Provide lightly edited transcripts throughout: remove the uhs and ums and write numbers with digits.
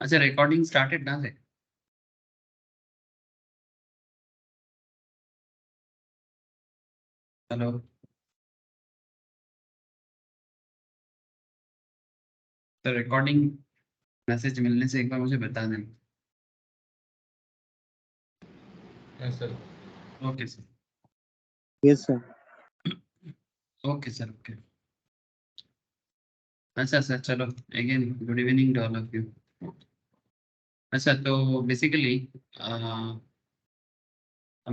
अच्छा, recording started ना से? हेलो, तो रिकॉर्डिंग मैसेज मिलने से एक बार मुझे बता देना। Yes sir. Okay sir. Yes sir. Okay sir, okay. अच्छा सर, चलो again good evening to all of you. अच्छा, तो बेसिकली हम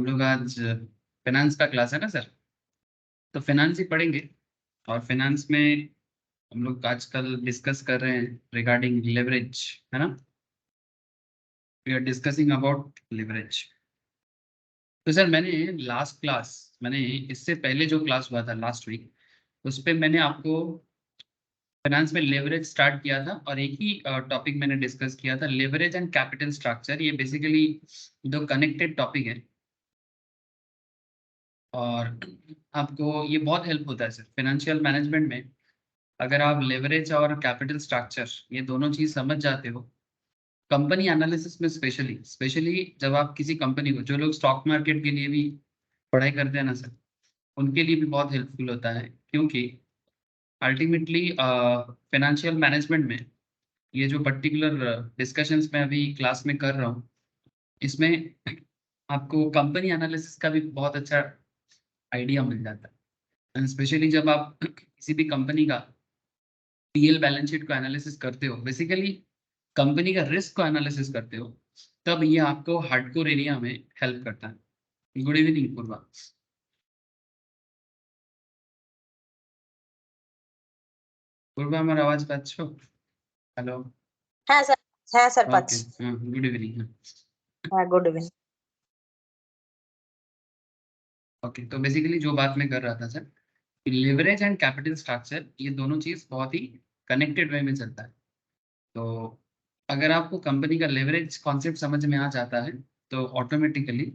लोग आज फाइनेंस का क्लास है ना सर, तो फाइनेंस ही पढ़ेंगे। और फाइनेंस में हम लोग आजकल डिस्कस कर रहे हैं रिगार्डिंग लेवरेज, है ना। We are discussing about leverage. तो सर मैंने इससे पहले जो क्लास हुआ था लास्ट वीक, उस पे मैंने आपको फाइनेंस में लेवरेज स्टार्ट किया था और एक ही टॉपिक मैंने डिस्कस किया था, लेवरेज एंड कैपिटल स्ट्रक्चर। ये बेसिकली दो कनेक्टेड टॉपिक है और आपको ये बहुत हेल्प होता है सर फाइनेंशियल मैनेजमेंट में। अगर आप लेवरेज और कैपिटल स्ट्रक्चर ये दोनों चीज समझ जाते हो, कंपनी एनालिसिस में स्पेशली स्पेशली जब आप किसी कंपनी को, जो लोग स्टॉक मार्केट के लिए भी पढ़ाई करते हैं ना सर, उनके लिए भी बहुत हेल्पफुल होता है। क्योंकि अल्टीमेटली फाइनेंशियल मैनेजमेंट में ये जो पर्टिकुलर डिस्कशंस मैं अभी क्लास में कर रहा हूँ, इसमें आपको कंपनी एनालिसिस का भी बहुत अच्छा आइडिया मिल जाता है। स्पेशली जब आप किसी भी कंपनी का पीएल बैलेंस शीट को एनालिसिस करते हो, बेसिकली कंपनी का रिस्क को एनालिसिस करते हो, तब ये आपको हार्डकोर एरिया में हेल्प करता है। गुड इवनिंग पूर्वा। पूर्वा, हमारा आवाज पाচ্ছ? हेलो। হ্যাঁ স্যার ओके, পাচ্ছি। Good evening. হ্যাঁ गुड इवनिंग। ओके, तो बेसिकली जो बात मैं कर रहा था sir, leverage and capital structure ये दोनों चीज बहुत ही कनेक्टेड वे में चलता है। तो अगर आपको कंपनी का लेवरेज कॉन्सेप्ट समझ में आ जाता है, तो ऑटोमेटिकली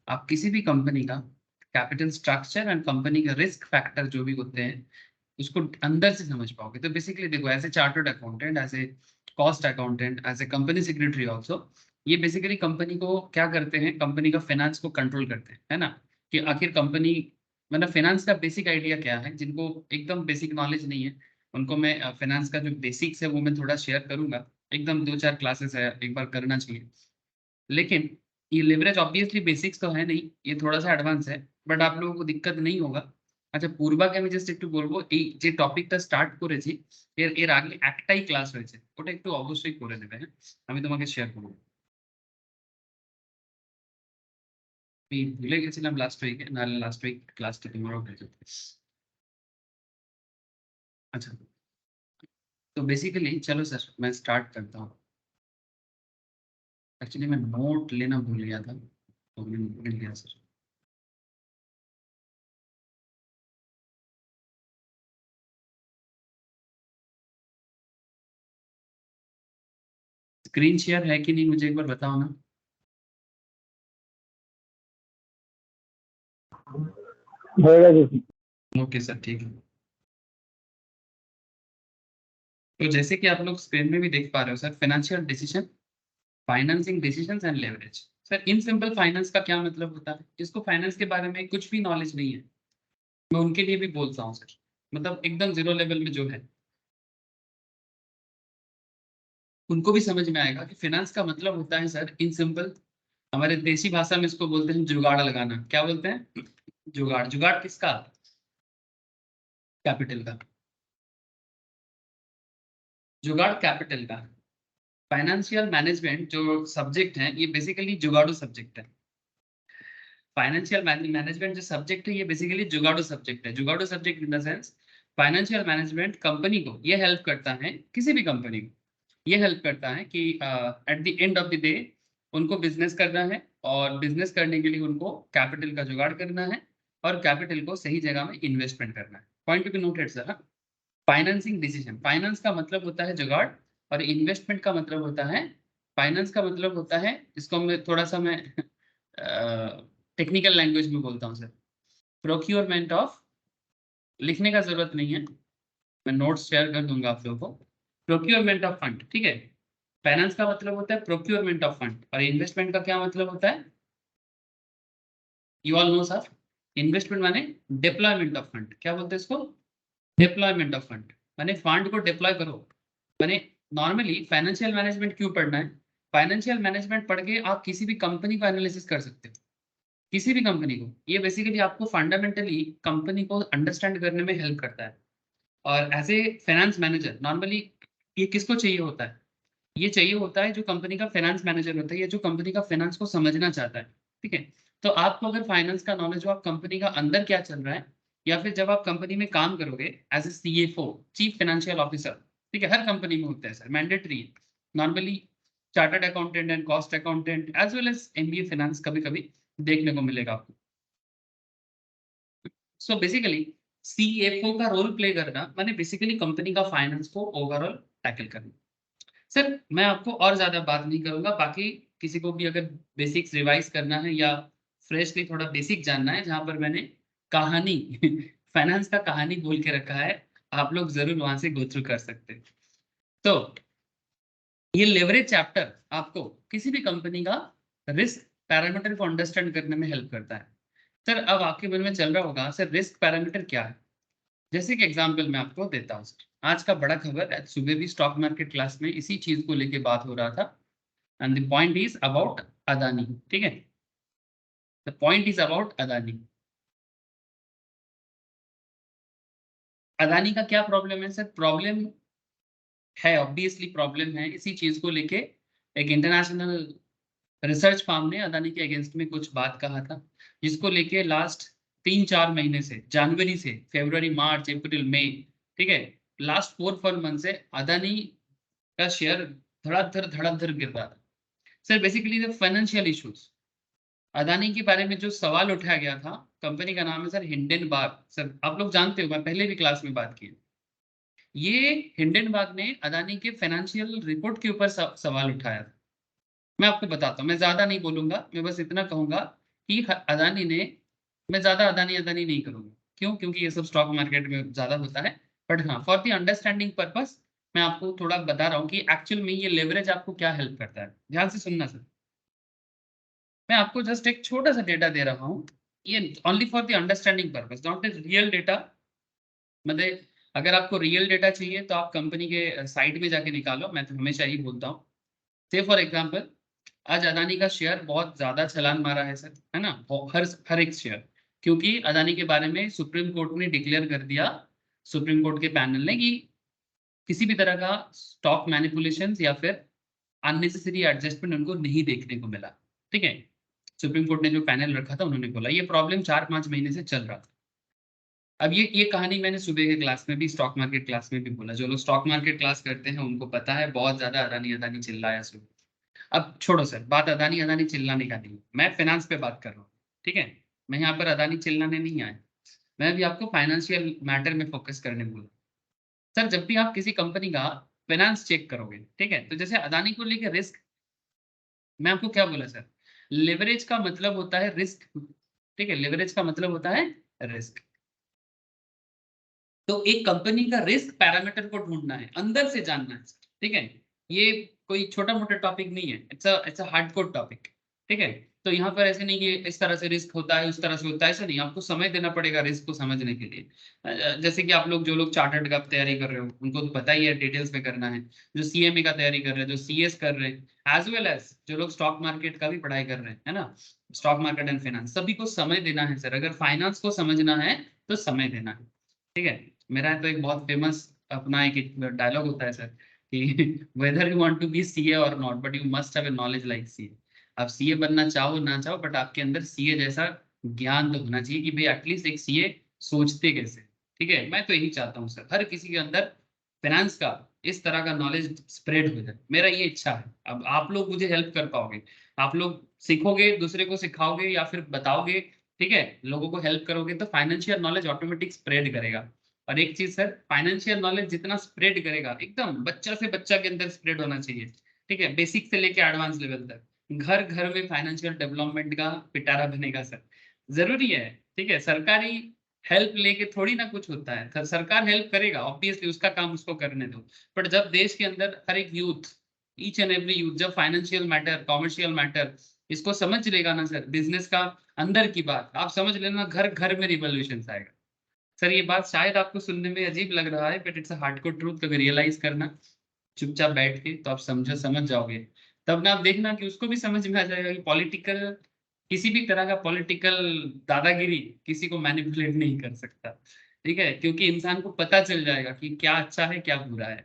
आप किसी भी कंपनी का कैपिटल स्ट्रक्चर एंड कंपनी का रिस्क फैक्टर जो भी होते हैं, उसको अंदर से समझ पाओगे। तो बेसिकली देखो, as a chartered accountant, as a cost accountant, as a company secretary also, ये बेसिकली कंपनी को क्या करते हैं, कंपनी का फाइनेंस को कंट्रोल करते हैं, है ना। कि आखिर कंपनी, मतलब फाइनेंस का बेसिक आइडिया क्या है, जिनको एकदम बेसिक नॉलेज नहीं है उनको मैं फाइनेंस का जो बेसिक्स है वो मैं थोड़ा शेयर करूंगा। एकदम 2-4 क्लासेस है, एक बार करना चाहिए। लेकिन ये लिवरेज ऑब्वियसली बेसिक्स तो है नहीं, ये थोड़ा सा एडवांस है, बट आप लोगों को दिक्कत नहीं होगा। আচ্ছা, পূর্বাকে আমি জাস্ট একটু বলবো, এই যে টপিকটা স্টার্ট করেছি এর এর আগে একটাই ক্লাস হয়েছে, ওটা একটু অবশ্যই করে নেবে। হ্যাঁ, আমি তোমাকে শেয়ার করবো। আমি ভুলে গেছিলাম লাস্ট উইকে, নাহলে লাস্ট উইক ক্লাসটা তোমারও হয়ে যেত। अच्छा, तो बेसिकली चलो सर मैं स्टार्ट करता हूँ। एक्चुअली मैं नोट लेना भूल गया था, तो मैंने भूल गया सर। स्क्रीन शेयर है कि नहीं मुझे एक बार बताओ ना। ओके सर, ठीक है। तो जैसे कि आप लोग स्क्रीन में भी देख पा रहे हो sir, financial decision, financing decisions and leverage. Sir in simple finance का क्या मतलब होता है, जिसको फाइनेंस के बारे में कुछ भी नॉलेज नहीं है, मैं उनके लिए भी बोलता हूँ सर, मतलब एकदम जीरो लेवल में जो है, उनको भी समझ में आएगा कि फाइनेंस का मतलब होता है सर इन सिंपल, हमारे देसी भाषा में इसको बोलते हैं जुगाड़ लगाना। क्या बोलते हैं? जुगाड़। जुगाड़ किसका? कैपिटल का। जुगाड़ कैपिटल का। फाइनेंशियल मैनेजमेंट जो सब्जेक्ट है, ये बेसिकली जुगाड़ू सब्जेक्ट है। फाइनेंशियल मैनेजमेंट जो सब्जेक्ट है, ये बेसिकली जुगाड़ू सब्जेक्ट है। जुगाड़ू subject in the sense, financial management company को ये हेल्प करता है, किसी भी कंपनी को ये हेल्प करता है कि at the end of the day उनको बिजनेस करना है, और बिजनेस करने के लिए उनको कैपिटल का जुगाड़ करना है, और कैपिटल को सही जगह में इन्वेस्टमेंट करना है। Point to be noted sir. Financing decision, finance का मतलब होता है जुगाड़, और इन्वेस्टमेंट का मतलब होता है, फाइनेंस का मतलब होता है, इसको मैं थोड़ा सा मैं टेक्निकल लैंग्वेज में बोलता हूँ सर, प्रोक्योरमेंट ऑफ, लिखने का जरूरत नहीं है, मैं नोट्स शेयर कर दूंगा आप लोगों को। प्रोक्योरमेंट ऑफ फंड, ठीक है। फाइनेंस का मतलब होता है प्रोक्योरमेंट ऑफ फंड, और इन्वेस्टमेंट का क्या मतलब होता है? You all know sir, investment माने डिप्लॉयमेंट ऑफ फंड। क्या बोलते हैं इसको? डिप्लॉयमेंट ऑफ फंड, माने फंड को डिप्लॉय करो। माने नॉर्मली फाइनेंशियल मैनेजमेंट क्यों पढ़ना है? फाइनेंशियल मैनेजमेंट पढ़ के आप किसी भी कंपनी का एनालिसिस कर सकते हो, किसी भी कंपनी को। ये बेसिकली आपको फंडामेंटली कंपनी को अंडरस्टैंड करने में हेल्प करता है। और as a finance manager normally ये किसको चाहिए होता है? ये चाहिए होता है जो कंपनी का फाइनेंस मैनेजर होता है या जो कंपनी का फाइनेंस को समझना चाहता है। ठीक है, तो आपको अगर फाइनेंस का नॉलेज हो, आप कंपनी का अंदर क्या चल रहा है, या फिर जब आप कंपनी में काम करोगे as a CFO, chief financial officer, ठीक है, हर कंपनी में होता है सर, मैंडेटरी है normally. Chartered accountant and cost accountant as well as MBA finance कभी कभी देखने को मिलेगा आपको। सो बेसिकली CFO का रोल प्ले करना माने बेसिकली कंपनी का फाइनेंस को ओवरऑल टैकल करना। सर मैं आपको और ज्यादा बात नहीं करूंगा, बाकी किसी को भी अगर बेसिक्स रिवाइज करना है या फ्रेशली थोड़ा बेसिक जानना है, जहां पर मैंने कहानी फाइनेंस का कहानी बोल के रखा है, आप लोग जरूर वहां से गो थ्रू कर सकते हैं। तो ये लेवरेज चैप्टर आपको किसी भी कंपनी का रिस्क पैरामीटर को अंडरस्टैंड करने में हेल्प करता है। सर अब आपके मन में चल रहा होगा सर रिस्क पैरामीटर क्या है? जैसे कि एग्जांपल मैं आपको देता हूँ। आज का बड़ा खबर, आज सुबह भी स्टॉक मार्केट क्लास में इसी चीज को लेके बात हो रहा था, and the point is about Adani. ठीक है, the point is about Adani. Adani का क्या प्रॉब्लम है सर? प्रॉब्लम है, ऑब्वियसली प्रॉब्लम है। इसी चीज को लेके एक इंटरनेशनल रिसर्च फर्म ने अदानी के अगेंस्ट में कुछ बात कहा था, जिसको लेके लास्ट 3-4 महीने से, जनवरी से फरवरी मार्च अप्रैल मई, ठीक है, लास्ट 4-5 मंथ से अदानी का शेयर धड़ाधड़ गिर रहा था। Sir basically the financial issues, Adani के बारे में जो सवाल उठाया गया था, कंपनी का नाम है सर हिंडनबर्ग। सर आप लोग जानते हो, मैं पहले भी क्लास में बात की है। ये हिंडनबर्ग ने अदानी के फाइनेंशियल रिपोर्ट के ऊपर सवाल उठाया था। मैं आपको बताता हूँ, मैं ज्यादा नहीं बोलूंगा, मैं बस इतना कहूंगा कि अदानी ने, मैं ज्यादा अदानी अदानी नहीं करूंगा, क्यों? क्योंकि ये सब स्टॉक मार्केट में ज्यादा होता है। बट हाँ, फॉर द अंडरस्टैंडिंग पर्पस मैं आपको थोड़ा बता रहा हूँ कि एक्चुअल में ये लेवरेज आपको क्या हेल्प करता है। ध्यान से सुनना सर, मैं आपको जस्ट एक छोटा सा डेटा दे रहा हूँ, ये only for the understanding purpose, not a real data. मतलब अगर आपको रियल डेटा चाहिए तो आप कंपनी के साइट में जाके निकालो, मैं तो हमेशा ही बोलता हूँ। से फॉर एग्जाम्पल आज अदानी का शेयर बहुत ज्यादा छलांग मारा है सर, है ना, हर एक शेयर, क्योंकि अदानी के बारे में सुप्रीम कोर्ट ने डिक्लेयर कर दिया, सुप्रीम कोर्ट के पैनल ने, कि किसी भी तरह का स्टॉक मैनिपुलेशन या फिर अननेसेसरी एडजस्टमेंट उनको नहीं देखने को मिला। ठीक है, सुप्रीम कोर्ट ने जो पैनल रखा था उन्होंने बोला ये प्रॉब्लम 4-5 महीने से चल रहा था। अब ये कहानी मैंने सुबह के क्लास में भी, स्टॉक मार्केट क्लास में भी बोला। जो लोग स्टॉक मार्केट क्लास करते हैं उनको पता है, बहुत ज्यादा अदानी अदानी चिल्लाया सुबह। अब छोड़ो सर, बात अदानी अदानी चिल्लाने का नहीं, मैं फाइनेंस पे बात कर रहा हूँ। ठीक है, मैं यहाँ पर अदानी चिल्लाने नहीं आया, मैं भी आपको फाइनेंशियल मैटर में फोकस करने बोला। सर जब भी आप किसी कंपनी का फाइनेंस चेक करोगे, ठीक है, तो जैसे अदानी को लेके रिस्क, मैं आपको क्या बोला सर, लेवरेज का मतलब होता है रिस्क। ठीक है, लेवरेज का मतलब होता है रिस्क। तो एक कंपनी का रिस्क पैरामीटर को ढूंढना है, अंदर से जानना है। ठीक है, ये कोई छोटा मोटा टॉपिक नहीं है, इट्स अ हार्डकोर टॉपिक। ठीक है, तो यहाँ पर ऐसे नहीं कि इस तरह से रिस्क होता है उस तरह से होता है, ऐसा नहीं, आपको समय देना पड़ेगा रिस्क को समझने के लिए। जैसे कि आप लोग जो लोग चार्टर्ड का तैयारी कर रहे हो उनको तो पता ही है, डिटेल्स में करना है। जो CMA का तैयारी कर रहे हैं, जो CS कर रहे हैं, एज वेल एज जो लोग स्टॉक मार्केट का भी पढ़ाई कर रहे हैं, है ना, स्टॉक मार्केट एंड फाइनेंस, सभी को समय देना है सर। अगर फाइनेंस को समझना है तो समय देना है। ठीक है, मेरा तो एक बहुत फेमस अपना एक डायलॉग होता है सर कि whether you want to be CA और not, but you must have a knowledge like CA। आप CA बनना चाहो ना चाहो, बट आपके अंदर CA जैसा ज्ञान तो होना चाहिए कि भाई एटलीस्ट एक CA सोचते कैसे। ठीक है, मैं तो यही चाहता हूँ सर, हर किसी के अंदर फाइनेंस का इस तरह का नॉलेज स्प्रेड हो जाए, मेरा ये इच्छा है। अब आप लोग मुझे हेल्प कर पाओगे, आप लोग सीखोगे, दूसरे को सिखाओगे या फिर बताओगे, ठीक है, लोगों को हेल्प करोगे, तो फाइनेंशियल नॉलेज ऑटोमेटिक स्प्रेड करेगा। और एक चीज सर, फाइनेंशियल नॉलेज जितना स्प्रेड करेगा, एकदम बच्चा से बच्चा के अंदर स्प्रेड होना चाहिए। ठीक है, बेसिक से लेके एडवांस लेवल तक, घर घर में फाइनेंशियल डेवलपमेंट का पिटारा बनेगा सर, जरूरी है। ठीक है, सरकारी हेल्प लेके थोड़ी ना कुछ होता है, सरकार हेल्प करेगा ऑब्वियसली, उसका काम उसको करने दो। बट जब देश के अंदर हर एक youth each and every youth जब फाइनेंशियल मैटर, कॉमर्शियल मैटर इसको समझ लेगा ना सर, बिजनेस का अंदर की बात आप समझ लेना, घर घर में रिवॉल्यूशन आएगा। सर ये बात शायद आपको सुनने में अजीब लग रहा है, but it's a hardcore truth. कभी रियलाइज करना चुपचाप बैठ के तो आप समझ जाओगे। तब ना आप देखना कि उसको भी समझ में आ जाएगा कि पॉलिटिकल, किसी भी तरह का पॉलिटिकल दादागिरी किसी को मैनिपुलेट नहीं कर सकता, ठीक है, क्योंकि इंसान को पता चल जाएगा कि क्या अच्छा है क्या बुरा है,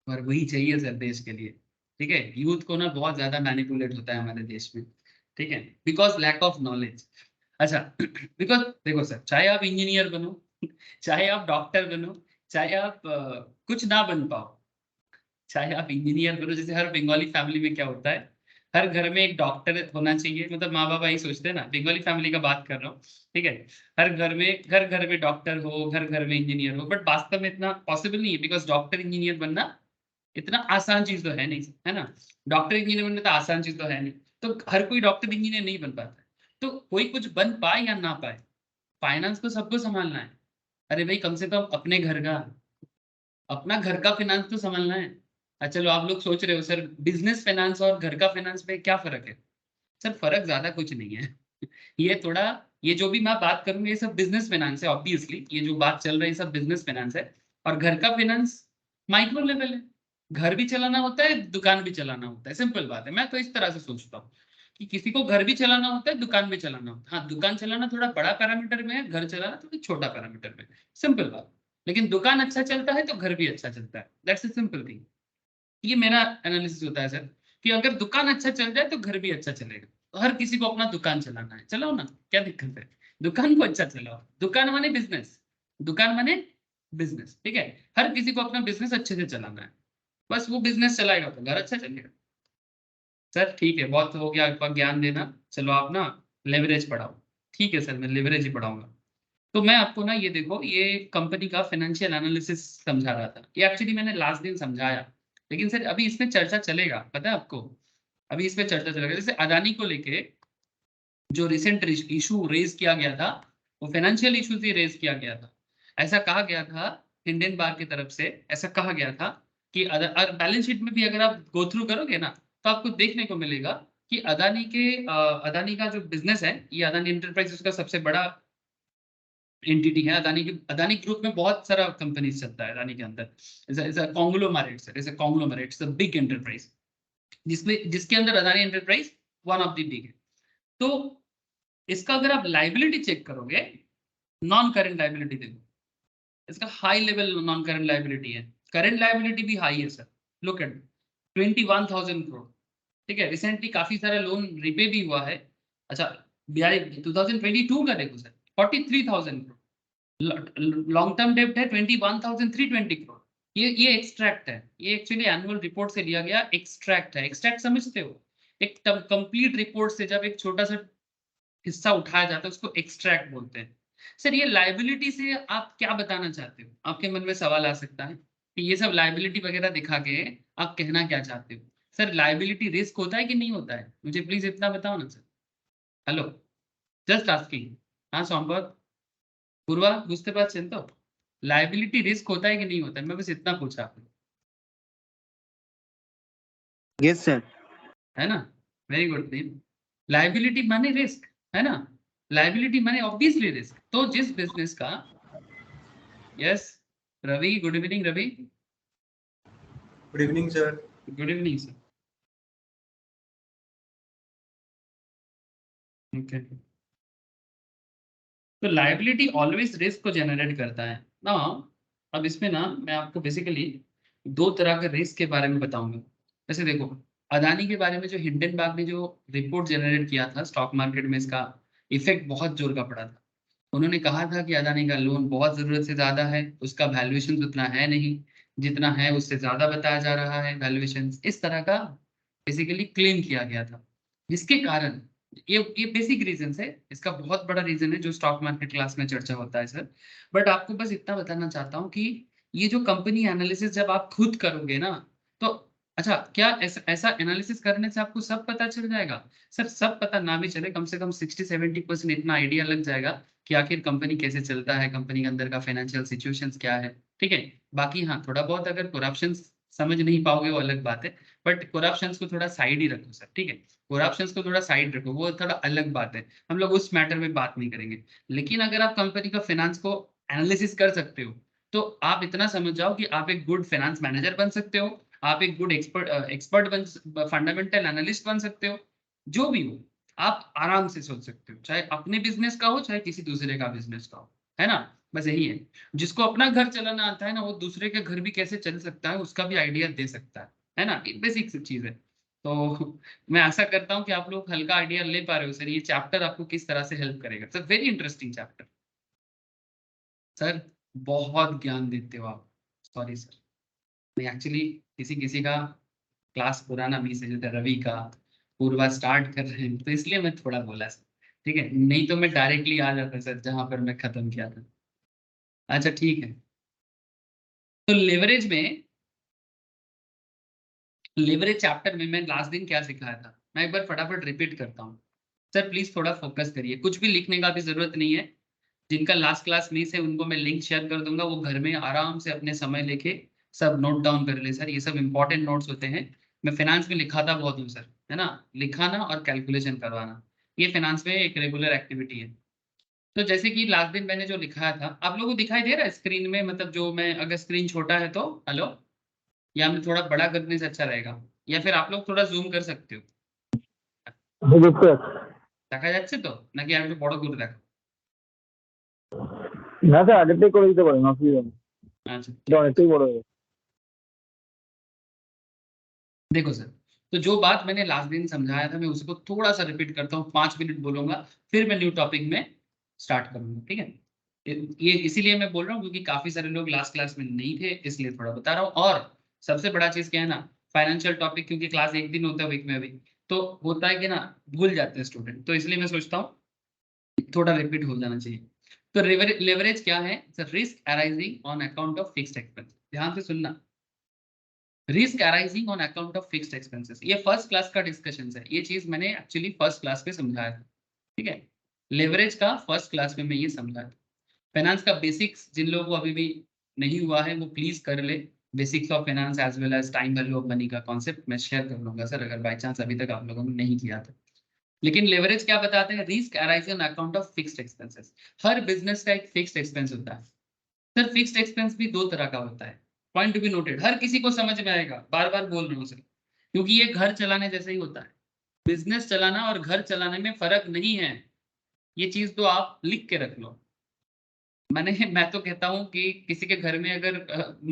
और वही चाहिए सर देश के लिए, ठीक है। यूथ को ना बहुत ज्यादा मैनिपुलेट होता है हमारे देश में, ठीक है, बिकॉज लैक ऑफ नॉलेज। अच्छा बिकॉज देखो सर, चाहे आप इंजीनियर बनो, चाहे आप डॉक्टर बनो, चाहे आप कुछ ना बन पाओ, चाहे आप इंजीनियर बनो, जैसे हर बंगाली फैमिली में क्या होता है, हर घर में एक डॉक्टर होना चाहिए, मतलब माँ बाप यही सोचते हैं ना, बंगाली फैमिली का बात कर रहा हूँ, ठीक है। हर घर में डॉक्टर हो, घर घर में इंजीनियर हो, बट वास्तव में इतना पॉसिबल नहीं है, बिकॉज डॉक्टर इंजीनियर बनना इतना आसान चीज तो है नहीं, है ना। डॉक्टर इंजीनियर बनना तो आसान चीज तो है नहीं, तो हर कोई डॉक्टर इंजीनियर नहीं बन पाता है। तो कोई कुछ बन पाए या ना पाए, फाइनेंस तो सबको संभालना है। अरे भाई कम से कम अपना घर का फाइनेंस तो संभालना है। अच्छा चलो आप लोग सोच रहे हो सर बिजनेस फाइनेंस और घर का फाइनेंस में क्या फर्क है। सर फर्क ज्यादा कुछ नहीं है ये थोड़ा, ये जो भी मैं बात करूंगा ये सब बिजनेस फाइनेंस है, ऑब्वियसली ये जो बात चल रही है सब बिजनेस फाइनेंस है। और घर का फाइनेंस माइक्रो लेवल है, घर भी चलाना होता है, दुकान भी चलाना होता है, सिंपल बात है। मैं तो इस तरह से सोचता हूँ कि किसी को घर भी चलाना होता है, दुकान भी चलाना होता है। हाँ दुकान चलाना थोड़ा बड़ा पैरामीटर में है, घर चलाना थोड़ा छोटा पैरामीटर में, सिंपल बात। लेकिन दुकान अच्छा चलता है तो घर भी अच्छा चलता है, दैट्स अ सिंपल थिंग। ये मेरा एनालिसिस होता है सर, कि अगर दुकान अच्छा चल जाए तो घर भी अच्छा चलेगा। तो हर किसी को अपना दुकान चलाना है, चलाओ ना, क्या दिक्कत है, दुकान को अच्छा चलाओ। दुकान माने बिजनेस, दुकान माने बिजनेस, ठीक है। हर किसी को अपना बिजनेस अच्छे से चलाना है, बस वो बिजनेस चलाएगा तो घर अच्छा चलेगा। सर ठीक है, बहुत हो गया आपका ज्ञान देना, चलो आप ना लेवरेज पढ़ाओ। ठीक है सर, मैं लेवरेज ही पढ़ाऊंगा। तो मैं आपको ना ये देखो, ये कंपनी का फाइनेंशियल एनालिसिस समझा रहा था, ये एक्चुअली मैंने लास्ट दिन समझाया, लेकिन सर अभी इसमें चर्चा चलेगा, पता है आपको, अभी इसमें चर्चा चलेगा। जैसे अदानी को लेके जो रिसेंट इशू रेज किया गया था, वो फाइनेंशियल इशू से रेज किया गया था। ऐसा कहा गया था इंडियन बार की तरफ से, ऐसा कहा गया था कि बैलेंस शीट में भी अगर आप गो थ्रू करोगे ना, तो आपको देखने को मिलेगा कि अदानी का जो बिजनेस है, ये अदानी एंटरप्राइज उसका सबसे बड़ा एंटिटी है। अदानी ग्रुप में बहुत सारा कंपनीज चलता है अदानी के अंदर, is a conglomerate sir, is a conglomerate, is a big enterprise, जिसमें जिसके अंदर Adani enterprise one of the big है। तो इसका अगर आप लाइबिलिटी चेक करोगे, नॉन करेंट लाइबिलिटी देखो, इसका high level non current liability है, करेंट लाइबिलिटी भी हाई है सर। लुक एट 21,000 करोड़, ठीक है। रिसेंटली काफी सारा लोन रिपे भी हुआ है। अच्छा 2022 का देखो सर, 43,000 करोड़। लॉन्ग टर्म डेब्ट है 21,320 करोड़। ये एक्सट्रैक्ट है, ये एक्चुअली एनुअल रिपोर्ट से लिया गया एक्सट्रैक्ट है। एक्सट्रैक्ट समझते हो, एक कंप्लीट रिपोर्ट से जब एक छोटा सा हिस्सा उठाया जाता है उसको एक्सट्रैक्ट बोलते हैं। सर ये लाइबिलिटी से आप क्या बताना चाहते हो, आपके मन में सवाल आ सकता है कि ये सब लाइबिलिटी वगैरह दिखा के आप कहना क्या चाहते हो। सर लाइबिलिटी रिस्क होता है कि नहीं होता है, मुझे प्लीज इतना बताओ ना सर। Hello, just asking. हाँ संपत, पूर्वा बुझते पाরছেন तो, लाइबिलिटी रिस्क होता है कि नहीं होता है, मैं बस इतना पूछा आपको, Yes, sir. है ना। वेरी गुड थिंग, लाइबिलिटी माने रिस्क, है ना, लाइबिलिटी माने ऑब्वियसली रिस्क। तो जिस बिजनेस का, yes Ravi, good evening Ravi. Good evening sir. Good evening sir. Okay, तो लाइबिलिटी ऑलवेज रिस्क को जनरेट करता है ना। अब इसमें ना मैं आपको बेसिकली दो तरह के रिस्क के बारे में बताऊंगा। जैसे देखो, अदानी के बारे में जो हिंडनबर्ग ने जो रिपोर्ट जनरेट किया था स्टॉक मार्केट में, इसका इफेक्ट बहुत जोर का पड़ा था। उन्होंने कहा था कि अदानी का लोन बहुत जरूरत से ज्यादा है, उसका वैल्यूएशन उतना है नहीं, जितना है उससे ज्यादा बताया जा रहा है वैल्यूएशन, इस तरह का बेसिकली क्लेम किया गया था। जिसके कारण ये बेसिक रीजन है, इसका बहुत बड़ा रीजन है जो स्टॉक मार्केट क्लास में चर्चा होता है सर। बट आपको बस इतना बताना चाहता हूँ कि ये जो कंपनी एनालिसिस जब आप खुद करोगे ना, तो अच्छा क्या ऐसा एनालिसिस करने से आपको सब पता चल जाएगा। सर सब पता ना भी चले, कम से कम 60-70% इतना आइडिया लग जाएगा कि आखिर कंपनी कैसे चलता है, कंपनी के अंदर का फाइनेंशियल सिचुएशंस क्या है, ठीक है। बाकी हाँ थोड़ा बहुत अगर करप्शन समझ नहीं पाओगे वो अलग बात है, बट करप्शन को थोड़ा साइड ही रखो सर, ठीक है। करप्शन को थोड़ा साइड रखो, वो थोड़ा अलग बात है, हम लोग उस मैटर में बात नहीं करेंगे। लेकिन अगर आप कंपनी का फाइनेंस को एनालिसिस कर सकते हो तो आप इतना समझ जाओ कि आप एक गुड फाइनेंस मैनेजर बन सकते हो, आप एक गुड एक्सपर्ट बन, फंडामेंटल एनालिस्ट बन सकते हो, जो भी हो आप आराम से सोच सकते हो, चाहे अपने बिजनेस का हो चाहे किसी दूसरे का बिजनेस का हो, है ना। बस यही है, जिसको अपना घर चलाना आता है ना, वो दूसरे के घर भी कैसे चल सकता है उसका भी आइडिया दे सकता है ना। ये बेसिक चीज है। तो मैं आशा करता हूँ कि आप लोग हल्का आइडिया ले पा रहे हो सर, ये चैप्टर आपको किस तरह से हेल्प करेगा sir. Very interesting chapter sir, बहुत ज्ञान देते हो आप। सॉरी सर, मैं एक्चुअली किसी किसी का क्लास पुराना मिस है, जैसे रवि का, पूर्वा स्टार्ट कर रहे हैं तो इसलिए मैं थोड़ा बोला सर, ठीक है, नहीं तो मैं डायरेक्टली आ जाता सर जहां पर मैं खत्म किया था। अच्छा ठीक है, तो लेवरेज चैप्टर में मैं लास्ट दिन क्या सिखाया था, मैं एक बार फटाफट रिपीट करता हूँ। सर प्लीज थोड़ा फोकस करिए, कुछ भी लिखने का भी जरूरत नहीं है। जिनका लास्ट क्लास मिस है उनको मैं लिंक शेयर कर दूंगा, वो घर में आराम से अपने समय लेके सब नोट डाउन कर ले सर, ये सब इंपॉर्टेंट नोट्स होते हैं। मैं फाइनेंस में लिखाता बहुत हूँ सर, है ना, लिखाना और कैलकुलेशन करवाना, ये फाइनेंस में एक रेगुलर एक्टिविटी है। तो जैसे कि लास्ट दिन मैंने जो लिखाया था, आप लोगों को दिखाई दे रहा है स्क्रीन में, मतलब जो मैं, अगर स्क्रीन छोटा है तो हेलो, या मैं थोड़ा बड़ा करने से अच्छा रहेगा, या फिर आप लोग थोड़ा जूम कर सकते हो। দেখা যাচ্ছে তো নাকি আমি একটু বড় করে দেখো? না স্যার আগের থেকে করে দিতে পারেন, অসুবিধা নেই, আচ্ছা এটা অনেকটাই বড় হয়ে গেছে। देखो सर, तो जो बात मैंने लास्ट दिन समझाया था मैं उसको थोड़ा सा रिपीट करता हूँ, 5 मिनट बोलूंगा, फिर मैं न्यू टॉपिक में स्टार्ट करूंगा, ठीक है। ये इसीलिए मैं बोल रहा हूँ क्योंकि काफी सारे लोग लास्ट क्लास में नहीं थे, इसलिए थोड़ा बता रहा हूँ। और सबसे बड़ा चीज क्या है ना, फाइनेंशियल टॉपिक, क्योंकि क्लास एक दिन होता है वीक में अभी, तो होता है कि ना भूल जाते हैं स्टूडेंट, तो इसलिए मैं सोचता हूँ थोड़ा रिपीट हो जाना चाहिए। तो लेवरेज क्या है sir? Risk arising on account of fixed expense. ध्यान से सुनना, risk arising on account of fixed expenses, ये फर्स्ट क्लास का डिस्कशन है, ये चीज मैंने एक्चुअली फर्स्ट क्लास में समझाया था, ठीक है। लेवरेज का फर्स्ट क्लास में मैं ये समझाया था। फाइनेंस का बेसिक्स जिन लोगों को अभी भी नहीं हुआ है वो प्लीज कर ले, basics of finance as well as time value of money का कॉन्सेप्ट मैं शेयर कर लूंगा सर, अगर बाई चांस अभी तक आप लोगों ने नहीं किया था। लेकिन लेवरेज क्या बताते हैं? Risk arising on account of fixed expenses. Her business का एक फिक्स्ड एक्सपेंस होता है सर। फिक्स्ड एक्सपेंस भी दो तरह का होता है, पॉइंट टू बी नोटेड, हर किसी को समझ में आएगा, बार बार बोल रहा हूँ सर, क्योंकि ये घर चलाने जैसे ही होता है। बिजनेस चलाना और घर चलाने में फर्क नहीं है, ये चीज तो आप लिख के रख लो। मैं तो कहता हूँ कि किसी के घर में अगर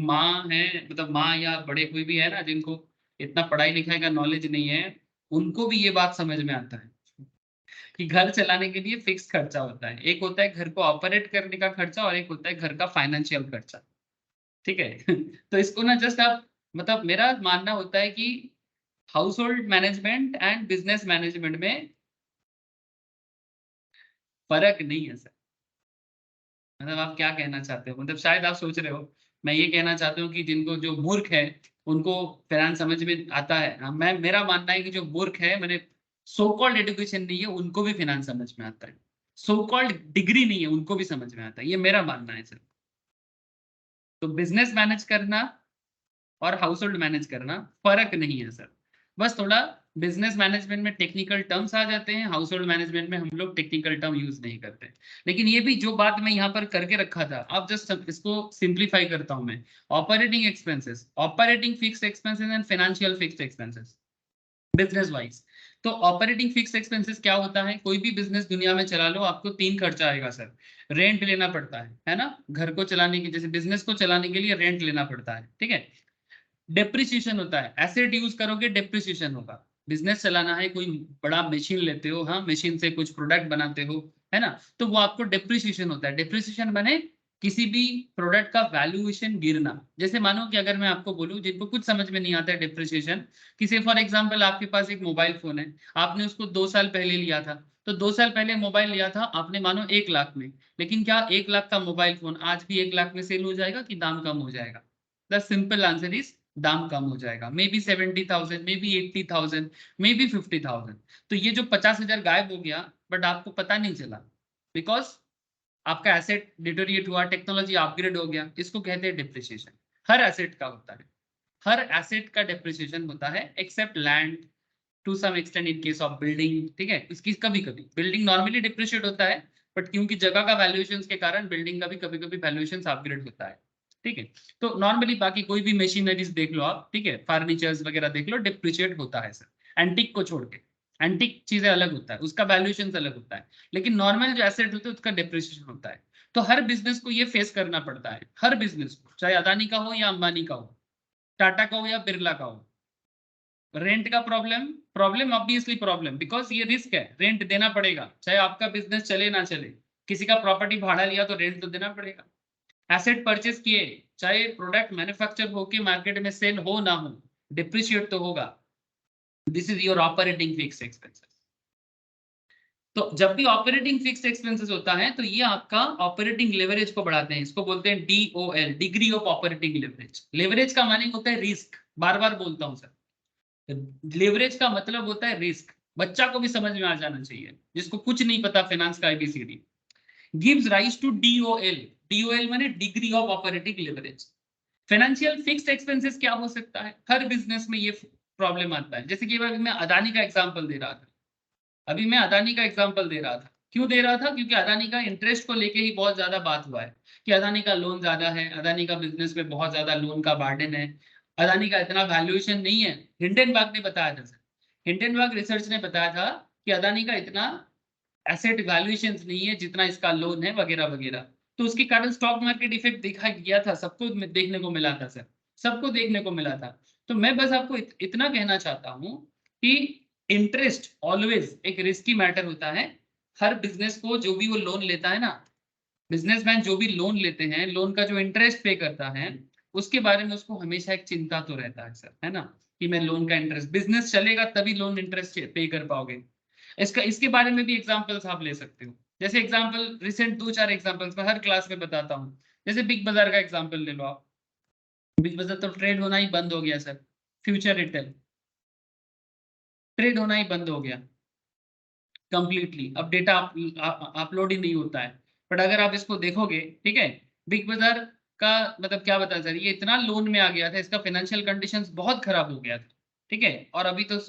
माँ है, मतलब माँ या बड़े कोई भी है ना जिनको इतना पढ़ाई लिखाई का नॉलेज नहीं है, उनको भी ये बात समझ में आता है कि घर चलाने के लिए फिक्स खर्चा होता है। एक होता है घर को ऑपरेट करने का खर्चा और एक होता है घर का फाइनेंशियल खर्चा, ठीक है। तो इसको ना जस्ट आप, मतलब मेरा मानना होता है कि house hold management and business management में फर्क नहीं है सर। मतलब आप क्या कहना चाहते हो? मतलब शायद आप सोच रहे हो मैं ये कहना चाहता हूँ कि जिनको, जो मूर्ख है उनको फाइनेंस समझ में आता है। मैं, मेरा मानना है कि जो मूर्ख है, मैंने सो कॉल्ड एजुकेशन नहीं है उनको भी फाइनेंस समझ में आता है, सो कॉल्ड डिग्री नहीं है उनको भी समझ में आता है, ये मेरा मानना है सर। तो बिजनेस मैनेज करना और हाउस होल्ड मैनेज करना फर्क नहीं है सर, बस थोड़ा बिजनेस मैनेजमेंट में टेक्निकल टर्म्स आ जाते हैं, हाउस होल्ड मैनेजमेंट में हम लोग टेक्निकल टर्म यूज नहीं करते। लेकिन ये भी जो बात मैं यहाँ पर करके रखा था, अब जस्ट इसको सिंप्लीफाई करता हूँ मैं। Operating expenses, operating fixed expenses and financial fixed expenses business wise. तो ऑपरेटिंग फिक्स एक्सपेंसेस क्या होता है? कोई भी बिजनेस दुनिया में चला लो, आपको 3 खर्चा आएगा सर। रेंट लेना पड़ता है ना, घर को चलाने की, जैसे बिजनेस को चलाने के लिए रेंट लेना पड़ता है, ठीक है। डेप्रिसिएशन होता है, एसेट यूज करोगे डेप्रिसिएशन होगा। बिजनेस चलाना है, कोई बड़ा मशीन लेते हो, हाँ, मशीन से कुछ प्रोडक्ट बनाते हो, है ना, तो वो आपको डेप्रिसिएशन होता है। डेप्रिसिएशन माने किसी भी प्रोडक्ट का वैल्यूएशन गिरना। जैसे मानो कि अगर मैं आपको बोलूं, जिनको कुछ समझ में नहीं आता है डेप्रिसिएशन, किसी फॉर एग्जांपल आपके पास एक मोबाइल फोन है, आपने उसको 2 साल पहले लिया था, तो 2 साल पहले मोबाइल लिया था आपने मानो 1 लाख में, लेकिन क्या 1 लाख का मोबाइल फोन आज भी 1 लाख में सेल हो जाएगा कि दाम कम हो जाएगा? द सिंपल आंसर इज दाम कम हो जाएगा, may be 70,000, may be 80,000, may be 50,000। तो ये जो 50,000 गायब हो गया बट आपको पता नहीं चला, बिकॉज आपका एसेट डिटोरिएट हुआ, टेक्नोलॉजी अपग्रेड हो गया, इसको कहते हैं डिप्रिसिएशन। हर एसेट का होता है, हर एसेट का डेप्रिसिएशन होता है except land to some extent in case of building, ठीक है। इसकी कभी कभी बिल्डिंग नॉर्मली डिप्रिशिएट होता है, बट क्योंकि जगह का वैल्यूएशन के कारण बिल्डिंग का भी कभी कभी वैल्यूएशन अपग्रेड होता है, ठीक है। तो नॉर्मली बाकी कोई भी मशीनरीज देख लो आप, ठीक है, फर्नीचर्स वगैरह देख लो, डिप्रिशिएट होता है सर। एंटिक को छोड़ के, एंटिक चीजें अलग होता है, उसका वैल्यूएशन अलग होता है, लेकिन नॉर्मल जो एसेट होते हैं उसका डिप्रिशिएशन होता है। तो हर बिजनेस को ये फेस करना पड़ता है, हर बिजनेस को, चाहे अदानी का हो या अंबानी का हो, टाटा का हो या बिरला का हो। रेंट का प्रॉब्लम ऑब्वियसली प्रॉब्लम, बिकॉज ये रिस्क है, रेंट देना पड़ेगा, चाहे आपका बिजनेस चले ना चले। किसी का प्रॉपर्टी भाड़ा लिया तो रेंट तो देना पड़ेगा। एसेट परचेस किए, चाहे प्रोडक्ट मैन्युफैक्चर होके मार्केट में सेल हो ना हो, डिप्रिशिएट तो होगा। This is your operating fixed expenses. तो जब भी ऑपरेटिंग फिक्स्ड एक्सपेंसेस होता है तो ये आपका ऑपरेटिंग लेवरेज को बढ़ाते हैं, इसको बोलते हैं DOL, degree of operating leverage. Leverage का मानिंग होता है रिस्क, बार बार बोलता हूं सर, लेवरेज का मतलब होता है रिस्क। बच्चा को भी समझ में आ जाना चाहिए, जिसको कुछ नहीं पता फाइनेंस का ABCD। Gives rise to DOL, DOL माने degree of operating leverage. Financial fixed expenses क्या हो सकता है, हर बिजनेस में ये प्रॉब्लम आता है। जैसे कि अभी मैं अदानी का एग्जांपल दे रहा था, क्यों दे रहा था, क्योंकि अदानी का इंटरेस्ट को लेके ही बहुत ज्यादा बात हुआ है कि अदानी का लोन ज्यादा है, अदानी का बिजनेस में बहुत ज्यादा लोन का बर्डन है, अदानी का इतना वैल्यूएशन नहीं है। हिंडनबर्ग ने बताया था सर, हिंडनबर्ग रिसर्च ने बताया था कि अदानी का इतना एसेट वैल्यूएशन नहीं है जितना इसका लोन है, वगैरह वगैरह। तो उसके कारण स्टॉक मार्केट इफेक्ट देखा गया था, सबको देखने को मिला था सर, सबको देखने को मिला था। तो मैं बस आपको इतना कहना चाहता हूँ कि इंटरेस्ट ऑलवेज एक रिस्की मैटर होता है। हर बिजनेस को जो भी वो लोन लेता है ना, बिजनेसमैन जो भी लोन लेते हैं, लोन का जो इंटरेस्ट पे करता है, उसके बारे में उसको हमेशा एक चिंता तो रहता है सर, है ना, कि मैं लोन का इंटरेस्ट, बिजनेस चलेगा तभी लोन इंटरेस्ट पे कर पाओगे। इसके बारे में भी एग्जांपल्स आप ले सकते हो। जैसे एग्जांपल रिसेंट 2-4 एग्जांपल्स मैं हर क्लास में बताता हूँ। जैसे बिग बाजार का एग्जांपल ले लो आप, बिग बाजार तो ट्रेड होना ही बंद हो गया सर, फ्यूचर रिटेल ट्रेड होना ही बंद हो गया कंप्लीटली, अब डेटा अपलोड ही नहीं होता है। बट अगर आप इसको देखोगे, ठीक है, बिग बाजार का मतलब क्या बता सर, ये इतना लोन में आ गया था, इसका फाइनेंशियल कंडीशंस बहुत खराब हो गया था, ठीक है, और अभी तो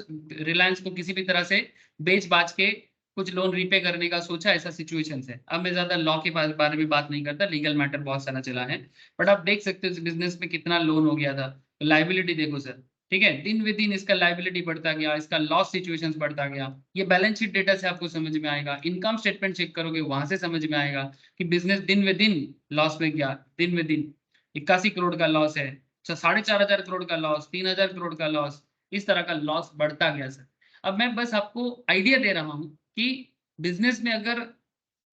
रिलायंस को किसी भी तरह से बेच बाच के कुछ लोन रीपे करने का सोचा, ऐसा सिचुएशन है। अब मैं ज्यादा लॉ के बारे में बात नहीं करता, लीगल मैटर बहुत सारा चला है, बट आप देख सकते हो इस बिजनेस में कितना लोन हो गया था। तो लाइबिलिटी देखो सर, ठीक है, दिन व दिन इसका लाइबिलिटी बढ़ता गया, इसका लॉस सिचुएशंस बढ़ता गया। ये बैलेंस शीट डेटा से आपको समझ में आएगा, इनकम स्टेटमेंट चेक करोगे वहां से समझ में आएगा कि बिजनेस दिन व दिन लॉस में गया। दिन व दिन 81 करोड़ का लॉस है, 4,500 करोड़ का लॉस, 3,000 करोड़ का लॉस, इस तरह का लॉस बढ़ता गया सर। अब मैं बस आपको आइडिया दे रहा हूँ कि बिजनेस में अगर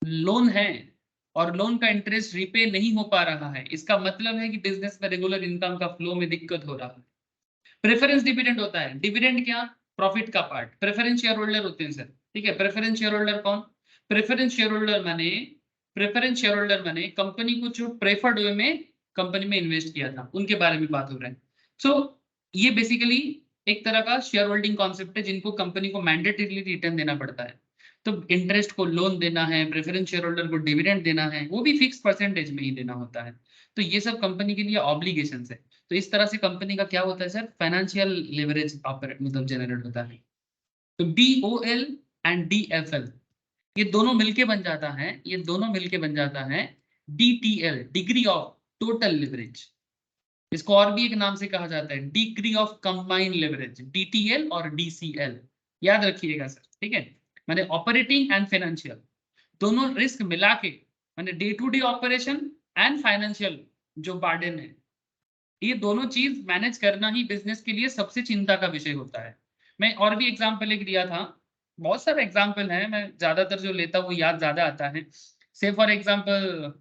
लोन है और लोन का इंटरेस्ट रीपे नहीं हो पा रहा है, इसका मतलब है कि बिजनेस में रेगुलर इनकम का फ्लो में दिक्कत हो रहा है। प्रेफरेंस डिविडेंड होता है, डिविडेंड क्या, प्रॉफिट का पार्ट। प्रेफरेंस शेयर होल्डर होते हैं सर, ठीक है। प्रेफरेंस शेयर होल्डर कौन, प्रेफरेंस शेयर होल्डर माने कंपनी को जो प्रेफर्ड वे में कंपनी में इन्वेस्ट किया था, उनके बारे में बात हो रहा है। सो ये बेसिकली एक तरह का शेयर होल्डिंग कॉन्सेप्ट है, जिनको कंपनी को मैंडेटरीली रिटर्न देना पड़ता है। तो इंटरेस्ट को लोन देना है, प्रेफरेंस शेयर होल्डर को डिविडेंड देना है, वो भी फिक्स परसेंटेज में ही देना होता है। तो ये सब कंपनी के लिए ऑब्लिगेशंस है। तो इस तरह से कंपनी का क्या होता है सर, फाइनेंशियल लेवरेज मतलब जनरेट होता है। तो DOL एंड DFL ये दोनों मिलके बन जाता है, DTL, degree of total leverage. इसको और भी एक नाम से कहा जाता है, degree of combined leverage, DTL और DCL, याद रखिएगा सर, ठीक है। माने ऑपरेटिंग एंड फाइनेंशियल दोनों रिस्क मिला के, माने day to day operation and financial जो बर्डन है, ये दोनों चीज मैनेज करना ही बिजनेस के लिए सबसे चिंता का विषय होता है। मैं और भी एग्जांपल एक दिया था, बहुत सारे एग्जांपल हैं, मैं ज्यादातर जो लेता हूँ वो याद ज्यादा आता है। से फॉर एग्जांपल,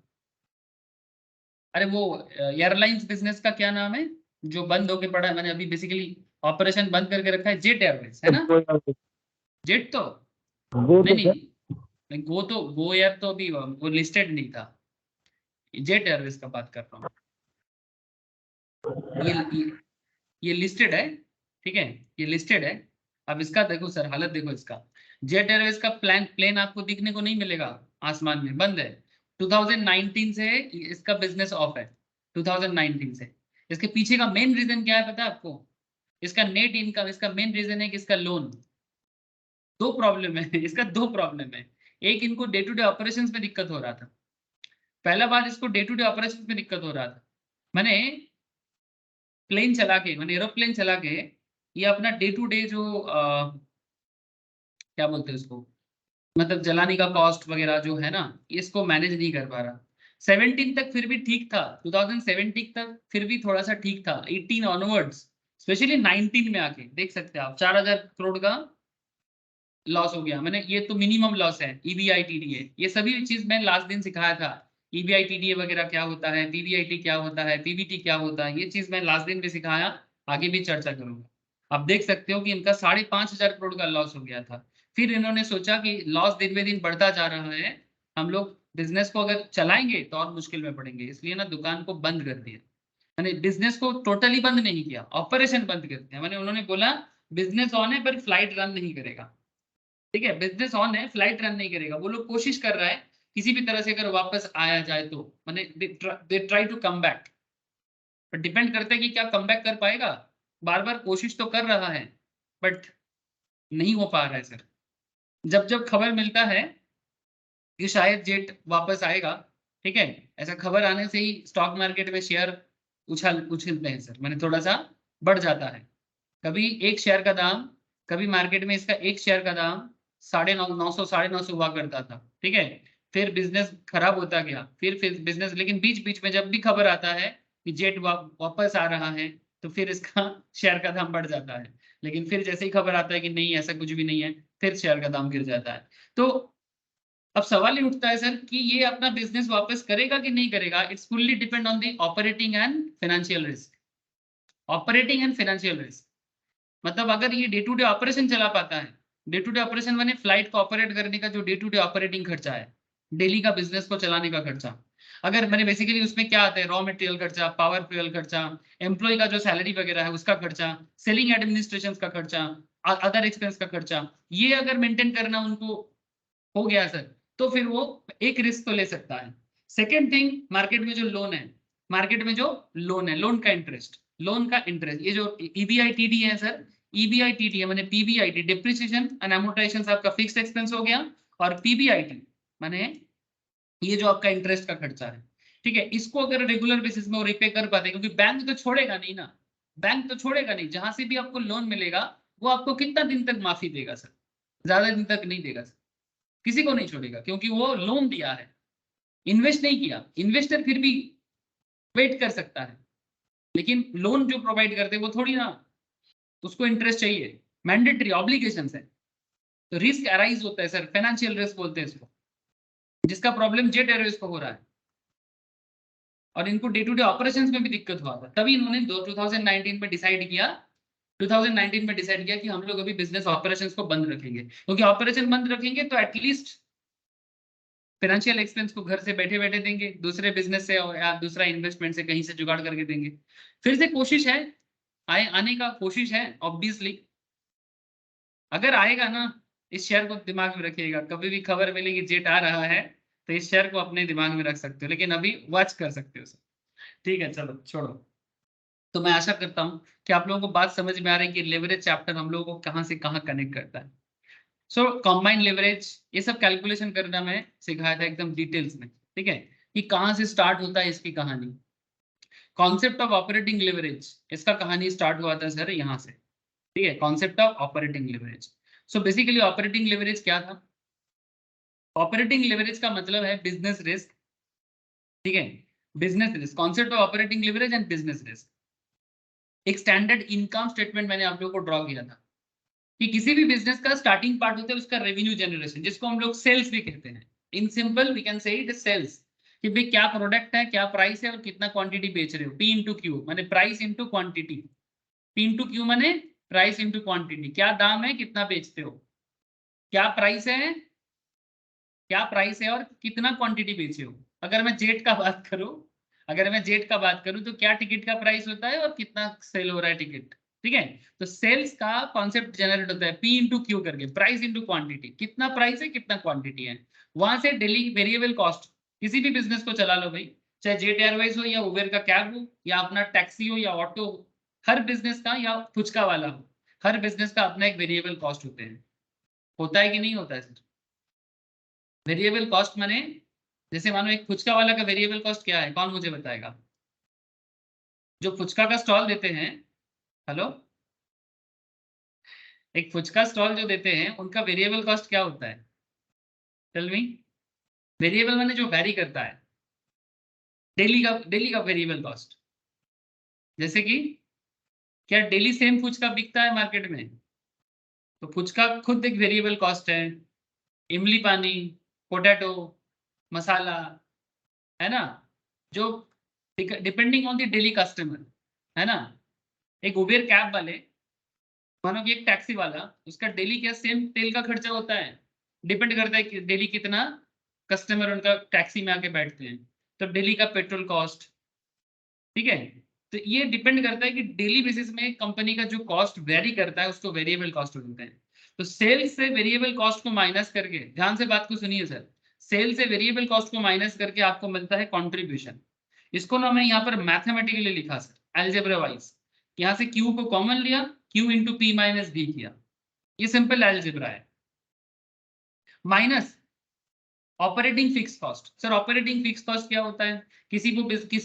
अरे वो एयरलाइंस बिजनेस का क्या नाम है जो बंद होके पड़ा है, मैंने अभी बेसिकली ऑपरेशन बंद करके रखा है, जेट एयरवेज है ना। जेट तो नहीं, गो एयर तो अभी वो लिस्टेड नहीं था, जेट एयरवेज का बात कर रहा हूँ। ये लिस्टेड है, ठीक है, ये लिस्टेड है। अब इसका देखो सर, हालत देखो इसका, जेट एयरवेज का प्लेन आपको दिखने को नहीं मिलेगा आसमान में, बंद है। 2019 से इसका बिजनेस ऑफ है, 2019 से इसके पीछे का मेन रीजन क्या है पता है आपको? इसका नेट इनकम, इसका मेन रीजन है कि इसका लोन। दो प्रॉब्लम है इसका, दो प्रॉब्लम है। एक, इनको डे टू डे ऑपरेशंस में दिक्कत हो रहा था। पहला बात, इसको डे टू डे ऑपरेशंस में दिक्कत हो रहा था। मैंने प्लेन चला के, मैंने एरोप्लेन चला के ये अपना डे टू डे जो क्या बोलते हैं उसको, मतलब जलाने का कॉस्ट वगैरह जो है ना, इसको मैनेज नहीं कर पा रहा। 17 तक फिर भी ठीक था, 2017 तक फिर भी थोड़ा सा ठीक था। 18 ऑनवर्ड्स, स्पेशली 19 में आके देख सकते हैं आप 4000 करोड़ का लॉस हो गया। मैंने, ये तो मिनिमम लॉस है। ईबीआई टीडीए, ये सभी चीज मैं लास्ट दिन सिखाया था। ईबीआई टीडीए वगैरह क्या होता है, पीबीआईटी क्या होता है, पीबीटी क्या होता है, ये चीज मैं लास्ट दिन भी सिखाया, आगे भी चर्चा करूंगा। आप देख सकते हो कि इनका 5,500 करोड़ का लॉस हो गया था। फिर इन्होंने सोचा कि लॉस दिन में दिन बढ़ता जा रहा है, हम लोग बिजनेस को अगर चलाएंगे तो और मुश्किल में पड़ेंगे, इसलिए ना दुकान को बंद कर दिया। मैंने बिजनेस को टोटली बंद नहीं किया, ऑपरेशन बंद कर दिया। मैंने, उन्होंने बोला बिजनेस ऑन है पर फ्लाइट रन नहीं करेगा। ठीक है, बिजनेस ऑन है, फ्लाइट रन नहीं करेगा। वो लोग कोशिश कर रहा है किसी भी तरह से अगर वापस आया जाए तो, मैंने they try to come back, पर डिपेंड करता है कि क्या कम बैक कर पाएगा। बार बार कोशिश तो कर रहा है बट नहीं हो पा रहा है सर। जब जब खबर मिलता है कि शायद जेट वापस आएगा, ठीक है, ऐसा खबर आने से ही स्टॉक मार्केट में शेयर उछलते हैं सर, मैंने थोड़ा सा बढ़ जाता है। कभी एक शेयर का दाम, कभी मार्केट में इसका एक शेयर का दाम 950 950 हुआ करता था। ठीक है, फिर बिजनेस खराब होता गया, फिर बिजनेस, लेकिन बीच बीच में जब भी खबर आता है कि जेट वापस आ रहा है तो फिर इसका शेयर का दाम बढ़ जाता है। लेकिन फिर जैसे ही खबर आता है कि नहीं ऐसा कुछ भी नहीं है, फिर शेयर का दाम गिर जाता है। तो अब सवाल ये उठता है सर कि ये अपना बिजनेस वापस करेगा कि नहीं करेगा। It's fully depend on the operating and financial risk. Operating and financial risk मतलब अगर ये डे टू डे ऑपरेशन चला पाता है, डे टू डे ऑपरेशन माने फ्लाइट को ऑपरेट करने का जो डे टू डे ऑपरेटिंग खर्चा है, डेली का बिजनेस को चलाने का खर्चा, अगर मैंने बेसिकली उसमें क्या आता है, रॉ मटेरियल खर्चा, पावर फ्यूल खर्चा, एम्प्लॉय का जो सैलरी वगैरह है उसका खर्चा, सेलिंग एडमिनिस्ट्रेशन का खर्चा, अदर एक्सपेंस का खर्चा, ये अगर मेंटेन करना उनको हो गया सर, तो फिर वो एक रिस्क तो ले सकता है। सेकेंड थिंग, मार्केट में जो लोन है, मार्केट में जो लोन है, लोन का इंटरेस्ट, लोन का इंटरेस्ट, ये जो ईबीआईटीडी है सर, ईबीआईटीडी है, मैंने पीबीआईटी डिप्रिसिएशन एंड अमोर्टाइजेशन आपका फिक्स्ड एक्सपेंस हो गया, और पीबीआईटी माने ये जो आपका इंटरेस्ट का खर्चा है। ठीक है, इसको अगर रेगुलर बेसिस में वो रिपे कर पाते, क्योंकि बैंक तो छोड़ेगा नहीं ना, बैंक तो छोड़ेगा नहीं, जहां से भी आपको लोन मिलेगा वो आपको कितना दिन तक माफी देगा सर, ज्यादा दिन तक नहीं देगा सर, किसी को नहीं छोड़ेगा, क्योंकि वो लोन दिया है, इन्वेस्ट नहीं किया। इन्वेस्टर फिर भी वेट कर सकता है, लेकिन लोन जो प्रोवाइड करते हैं वो थोड़ी ना, उसको इंटरेस्ट चाहिए, मैंडेटरी ऑब्लिगेशन है। तो रिस्क अराइज होता है सर, फाइनेंशियल रिस्क बोलते हैं इसको, जिसका प्रॉब्लम जेट एयरवेज को हो रहा है, और इनको डे टू डे ऑपरेशंस में भी दिक्कत हुआ था। तभी इन्होंने 2019 में डिसाइड किया, 2019 में डिसाइड किया कि हम लोग अभी बिजनेस ऑपरेशंस को बंद रखेंगे, क्योंकि ऑपरेशन बंद रखेंगे तो एटलीस्ट फाइनेंशियल एक्सपेंस को घर से बैठे बैठे देंगे, दूसरे बिजनेस से या दूसरा इन्वेस्टमेंट से कहीं से जुगाड़ करके देंगे। फिर से कोशिश है, आने का कोशिश है ऑब्वियसली। अगर आएगा ना, इस शेयर को दिमाग में रखिएगा, कभी भी खबर मिलेगी जेट आ रहा है तो इस शेयर को अपने दिमाग में रख सकते हो, लेकिन अभी वॉच कर सकते हो सर। ठीक है, चलो छोड़ो। तो मैं आशा करता हूँ कि आप लोगों को बात समझ में आ रही है कि लेवरेज चैप्टर हम लोगों को कहाँ से कहाँ कनेक्ट करता है। सो कॉम्बाइन लेवरेज, ये सब कैलकुलेशन करना मैं सिखाया था एकदम डिटेल्स में। ठीक है, कि कहाँ से स्टार्ट होता है इसकी कहानी। कॉन्सेप्ट ऑफ ऑपरेटिंग लेवरेज, इसका कहानी स्टार्ट हुआ था सर यहाँ से। ठीक है, concept of operating leverage. So basically operating leverage क्या था? ऑपरेटिंग लेवरेज का मतलब है बिजनेस रिस्क। ठीक है, business risk, concept of operating leverage and business risk. एक स्टैंडर्ड इनकम स्टेटमेंट मैंने आप लोगों को ड्रॉ किया था कि किसी भी बिजनेस का स्टार्टिंग पार्ट होता है उसका रेवेन्यू जनरेशन, जिसको हम लोग सेल्स भी कहते हैं। In simple we can say it sales, कि भाई क्या प्रोडक्ट है, क्या प्राइस है और कितना क्वांटिटी बेच रहे हो। पी इंटू क्यू माने price into quantity, P into Q माने प्राइस इंटू क्वांटिटी, क्या दाम है कितना बेचते हो, क्या प्राइस है, क्या प्राइस है और कितना क्वांटिटी बेचे हो। अगर मैं जेट का बात करूं, अगर मैं जेट का बात करूं तो क्या टिकट का प्राइस होता है और कितना सेल हो रहा है टिकट। ठीक है, तो सेल्स का कॉन्सेप्ट जनरेट होता है पी इंटू क्यू करके, प्राइस इंटू क्वांटिटी, कितना प्राइस है कितना क्वांटिटी है। वहां से डेली वेरिएबल कॉस्ट, किसी भी बिजनेस को चला लो भाई, चाहे जेट एयरवेज हो या उबेर का कैब हो या अपना टैक्सी हो या ऑटो हो, हर बिजनेस का या फुचका वाला हो, हर बिजनेस का अपना एक वेरिएबल कॉस्ट होते हैं। होता है कि नहीं होता है सर? वेरिएबल कॉस्ट माने जैसे मानो एक फुचका वाला का वेरिएबल कॉस्ट क्या है, कौन मुझे बताएगा? जो फुचका का स्टॉल देते हैं, हेलो, एक फुचका स्टॉल जो देते हैं उनका वेरिएबल कॉस्ट क्या होता है? Tell me. वेरिएबल माने जो वैरी करता है, डेली का वेरिएबल कॉस्ट। जैसे कि क्या डेली सेम फुचका बिकता है मार्केट में? तो फुचका खुद एक वेरिएबल कॉस्ट है। इमली पानी, पोटैटो, मसाला, है ना, जो depending on the daily customer, है ना। एक उबेर कैब वाले, मानो कि एक टैक्सी वाला, उसका डेली क्या सेम तेल का खर्चा होता है? डिपेंड करता है कि डेली कितना कस्टमर उनका टैक्सी में आके बैठते हैं, तो डेली का पेट्रोल कॉस्ट, ठीक है। तो ये डिपेंड करता है कि डेली बेसिस में कंपनी का जो कॉस्ट वेरी करता है उसको वेरिएबल कॉस्ट बोलते हैं। तो सेल्स से वेरिएबल कॉस्ट को माइनस करके, ध्यान से बात को सुनिए सर, सेल से वेरिएबल कॉस्ट को माइनस करके आपको मिलता है कंट्रीब्यूशन। इसको ना मैं यहाँ पर मैथमेटिकली लिखा सर, एल्जेब्रा वाइज, यहाँ से Q को कॉमन लिया, Q into P minus B किया, ये सिंपल एल्जेब्रा है। Minus operating fix cost. Sir operating fix cost क्या होता है? किसी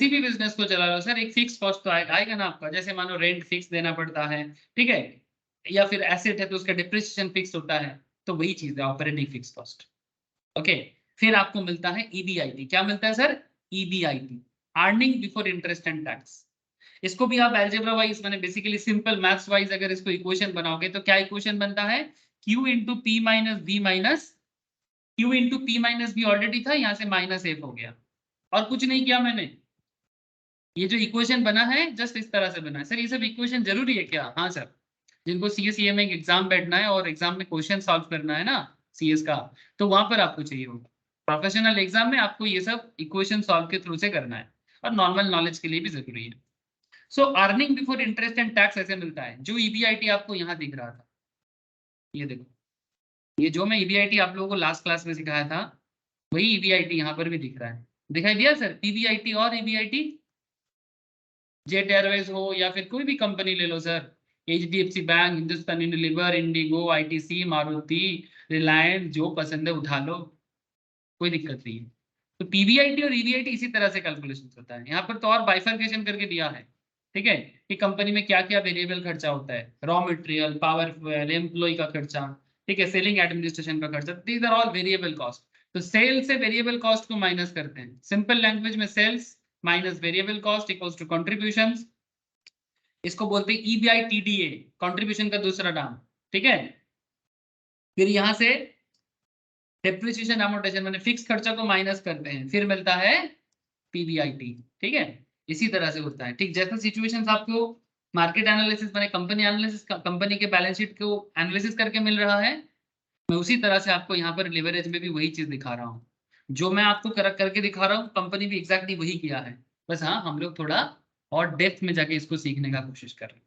भी बिजनेस को चला लो सर, एक फिक्स कॉस्ट तो आएगा ना आपका। जैसे मानो रेंट फिक्स देना पड़ता है, ठीक है, या फिर एसेट है तो उसका डिप्रिसिएशन फिक्स होता है, तो वही चीज है ऑपरेटिंग फिक्स कॉस्ट। ओके, फिर आपको मिलता है ईबीआईटी। क्या मिलता है sir? EBIT, earning before interest and tax. इसको भी आप अलजेब्रा वाइज, मैंने बेसिकली सिंपल मैथ्स वाइज अगर इसको इक्वेशन बनाओगे तो क्या इक्वेशन बनता है? Q into P minus B minus Q into P minus B already था, यहाँ से माइनस एफ हो गया, और कुछ नहीं किया मैंने। ये जो इक्वेशन बना है जस्ट इस तरह से बना है। सर ये सब इक्वेशन जरूरी है क्या? हाँ सर, जिनको सीएसईए में एग्जाम बैठना है और एग्जाम में क्वेश्चन सॉल्व करना है ना सीएस का, तो वहां पर आपको चाहिए होगा। प्रोफेशनल एग्जाम में आपको ये सब इक्वेशन सॉल्व के थ्रू से करना है, और नॉर्मल नॉलेज के लिए भी जरूरी है। So earning before interest and tax ऐसे मिलता है। जो ईबीआईटी आपको यहाँ दिख रहा था, ये देखो, ये जो मैं ईबीआईटी आप लोगों को लास्ट क्लास में सिखाया था, वही ईबीआईटी यहाँ पर भी दिख रहा है। दिखाई दिया सर? पीबीआईटी और ईबीआईटी, जेट एयरवेज हो या फिर कोई भी कंपनी ले लो sir, HDFC bank, Hindustan Unilever, IndiGo, ITC, Maruti, Reliance, जो पसंद है उठा लो, कोई दिक्कत नहीं है। तो पीबीआईटी और ईबीआईटी इसी तरह से कैलकुलेशन होता है। यहाँ पर तो और बाइफर्केशन करके दिया है, ठीक है, कि कंपनी में क्या क्या वेरिएबल खर्चा होता है, raw material, power fuel, employ का खर्चा, ठीक है, सेलिंग एडमिनिस्ट्रेशन का खर्चा, these are all variable cost. तो सेल से वेरिएबल कॉस्ट को माइनस करते हैं। सिंपल लैंग्वेज में sales minus variable cost equals to contribution. इसको बोलते हैं ईबीआईटीडीए, कंट्रीब्यूशन का दूसरा नाम, ठीक है। फिर यहाँ से डेप्रिसिएशन एमोर्टाइजेशन माने फिक्स खर्चा को माइनस करते हैं, फिर मिलता है पीबीआईटी, ठीक है। इसी तरह से होता है, ठीक जैसा सिचुएशंस आपको मार्केट एनालिसिस माने कंपनी एनालिसिस, कंपनी के बैलेंस शीट को एनालिसिस करके मिल रहा है, मैं उसी तरह से आपको यहाँ पर लिवरेज में भी वही चीज दिखा रहा हूँ। जो मैं आपको करके दिखा रहा हूँ, कंपनी भी एग्जैक्टली वही किया है, बस हाँ हम लोग थोड़ा और डेप्थ में जाके इसको सीखने का कोशिश कर रहे हैं।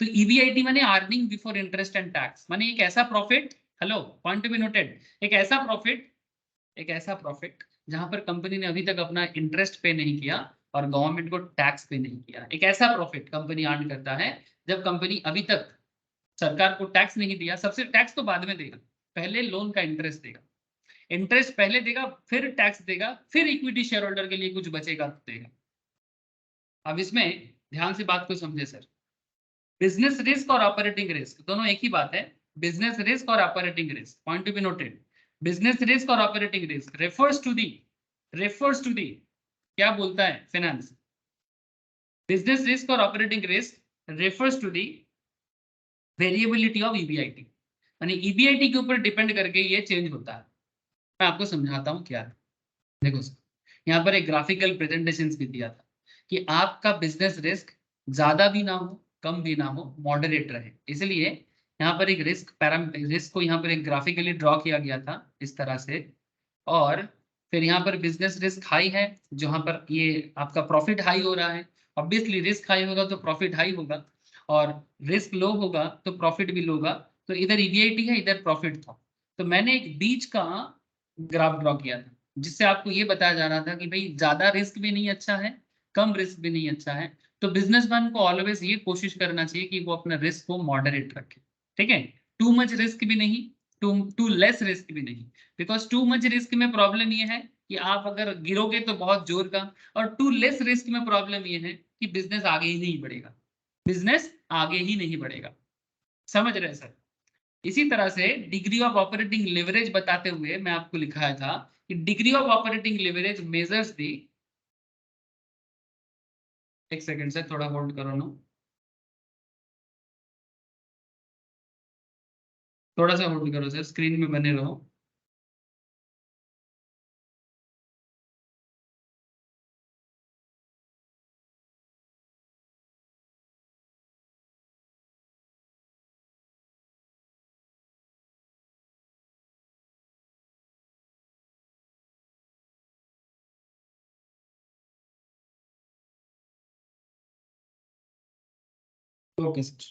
तो ईबीआईटी माने earning before interest and tax, माने एक ऐसा profit, hello point to be noted, एक ऐसा प्रॉफिट जहां पर कंपनी ने अभी तक अपना इंटरेस्ट पे नहीं किया और गवर्नमेंट को टैक्स पे नहीं किया। एक ऐसा प्रॉफिट कंपनी अर्न करता है जब कंपनी अभी तक सरकार को टैक्स नहीं दिया। सबसे टैक्स तो बाद में देगा, पहले लोन का इंटरेस्ट देगा, इंटरेस्ट पहले देगा, फिर टैक्स देगा, फिर इक्विटी शेयर होल्डर के लिए कुछ बचेगा तो देगा। अब इसमें ध्यान से बात को समझे सर, बिजनेस रिस्क और ऑपरेटिंग रिस्क दोनों एक ही बात है। बिजनेस रिस्क और operating risk, point to be noted, business risk और operating risk refers to the क्या बोलता है फाइनेंस? बिजनेस रिस्क और operating risk refers to the variability of EBIT, यानी ईबीआईटी के ऊपर डिपेंड करके ये चेंज होता है। मैं आपको समझाता हूँ क्या है। देखो सर, यहाँ पर एक ग्राफिकल प्रेजेंटेशन भी दिया था कि आपका बिजनेस रिस्क ज्यादा भी ना हो कम भी ना हो, मॉडरेट रहे, इसलिए यहाँ पर एक रिस्क को यहाँ पर एक ग्राफिकली ड्रॉ किया गया था इस तरह से। और फिर यहाँ पर बिजनेस रिस्क हाई है, जहाँ पर ये आपका प्रॉफिट हाई हो रहा है। ऑब्वियसली रिस्क हाई होगा तो प्रॉफिट हाई होगा, और रिस्क लो होगा तो प्रॉफिट भी लो होगा। तो इधर ईबीआईटी है, इधर प्रॉफिट था, तो मैंने एक बीच का ग्राफ ड्रॉ किया था। जिससे आपको ये बताया जा रहा था कि भाई ज्यादा रिस्क भी नहीं अच्छा है, कम रिस्क भी नहीं अच्छा है। तो बिजनेसमैन को ऑलवेज ये कोशिश करना चाहिए कि वो अपना रिस्क को मॉडरेट रखे, ठीक है। टू मच रिस्क भी नहीं, टू लेस रिस्क भी नहीं। बिकॉज टू मच रिस्क में प्रॉब्लम ये है कि आप अगर गिरोगे तो बहुत जोर का, और टू लेस रिस्क में प्रॉब्लम ये है कि बिजनेस आगे ही नहीं बढ़ेगा, बिजनेस आगे ही नहीं बढ़ेगा। समझ रहे हैं सर? इसी तरह से डिग्री ऑफ ऑपरेटिंग लिवरेज बताते हुए मैं आपको लिखाया था कि degree of operating leverage measures the, एक सेकंड से थोड़ा होल्ड करो ना, थोड़ा सा होल्ड करो सर, स्क्रीन में बने रहो। ओके सर,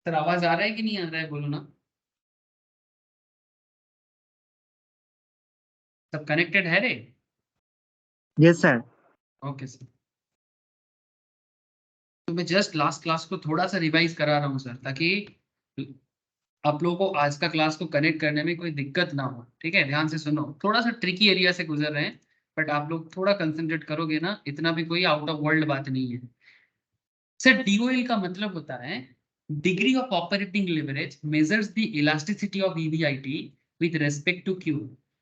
सर आवाज आ रहा है कि नहीं आ रहा है, बोलो ना। सब कनेक्टेड है रे? Yes sir. ओके सर, तो मैं जस्ट लास्ट क्लास को थोड़ा सा रिवाइज करा रहा हूँ सर, ताकि आप लोगों को आज का क्लास को कनेक्ट करने में कोई दिक्कत ना हो, ठीक है। ध्यान से सुनो, थोड़ा सा ट्रिकी एरिया से गुजर रहे हैं, बट आप लोग थोड़ा कंसंट्रेट करोगे ना, इतना भी कोई आउट ऑफ वर्ल्ड बात नहीं है। सर डीओएल का मतलब होता है degree of operating leverage measures the elasticity of EBIT with respect to Q.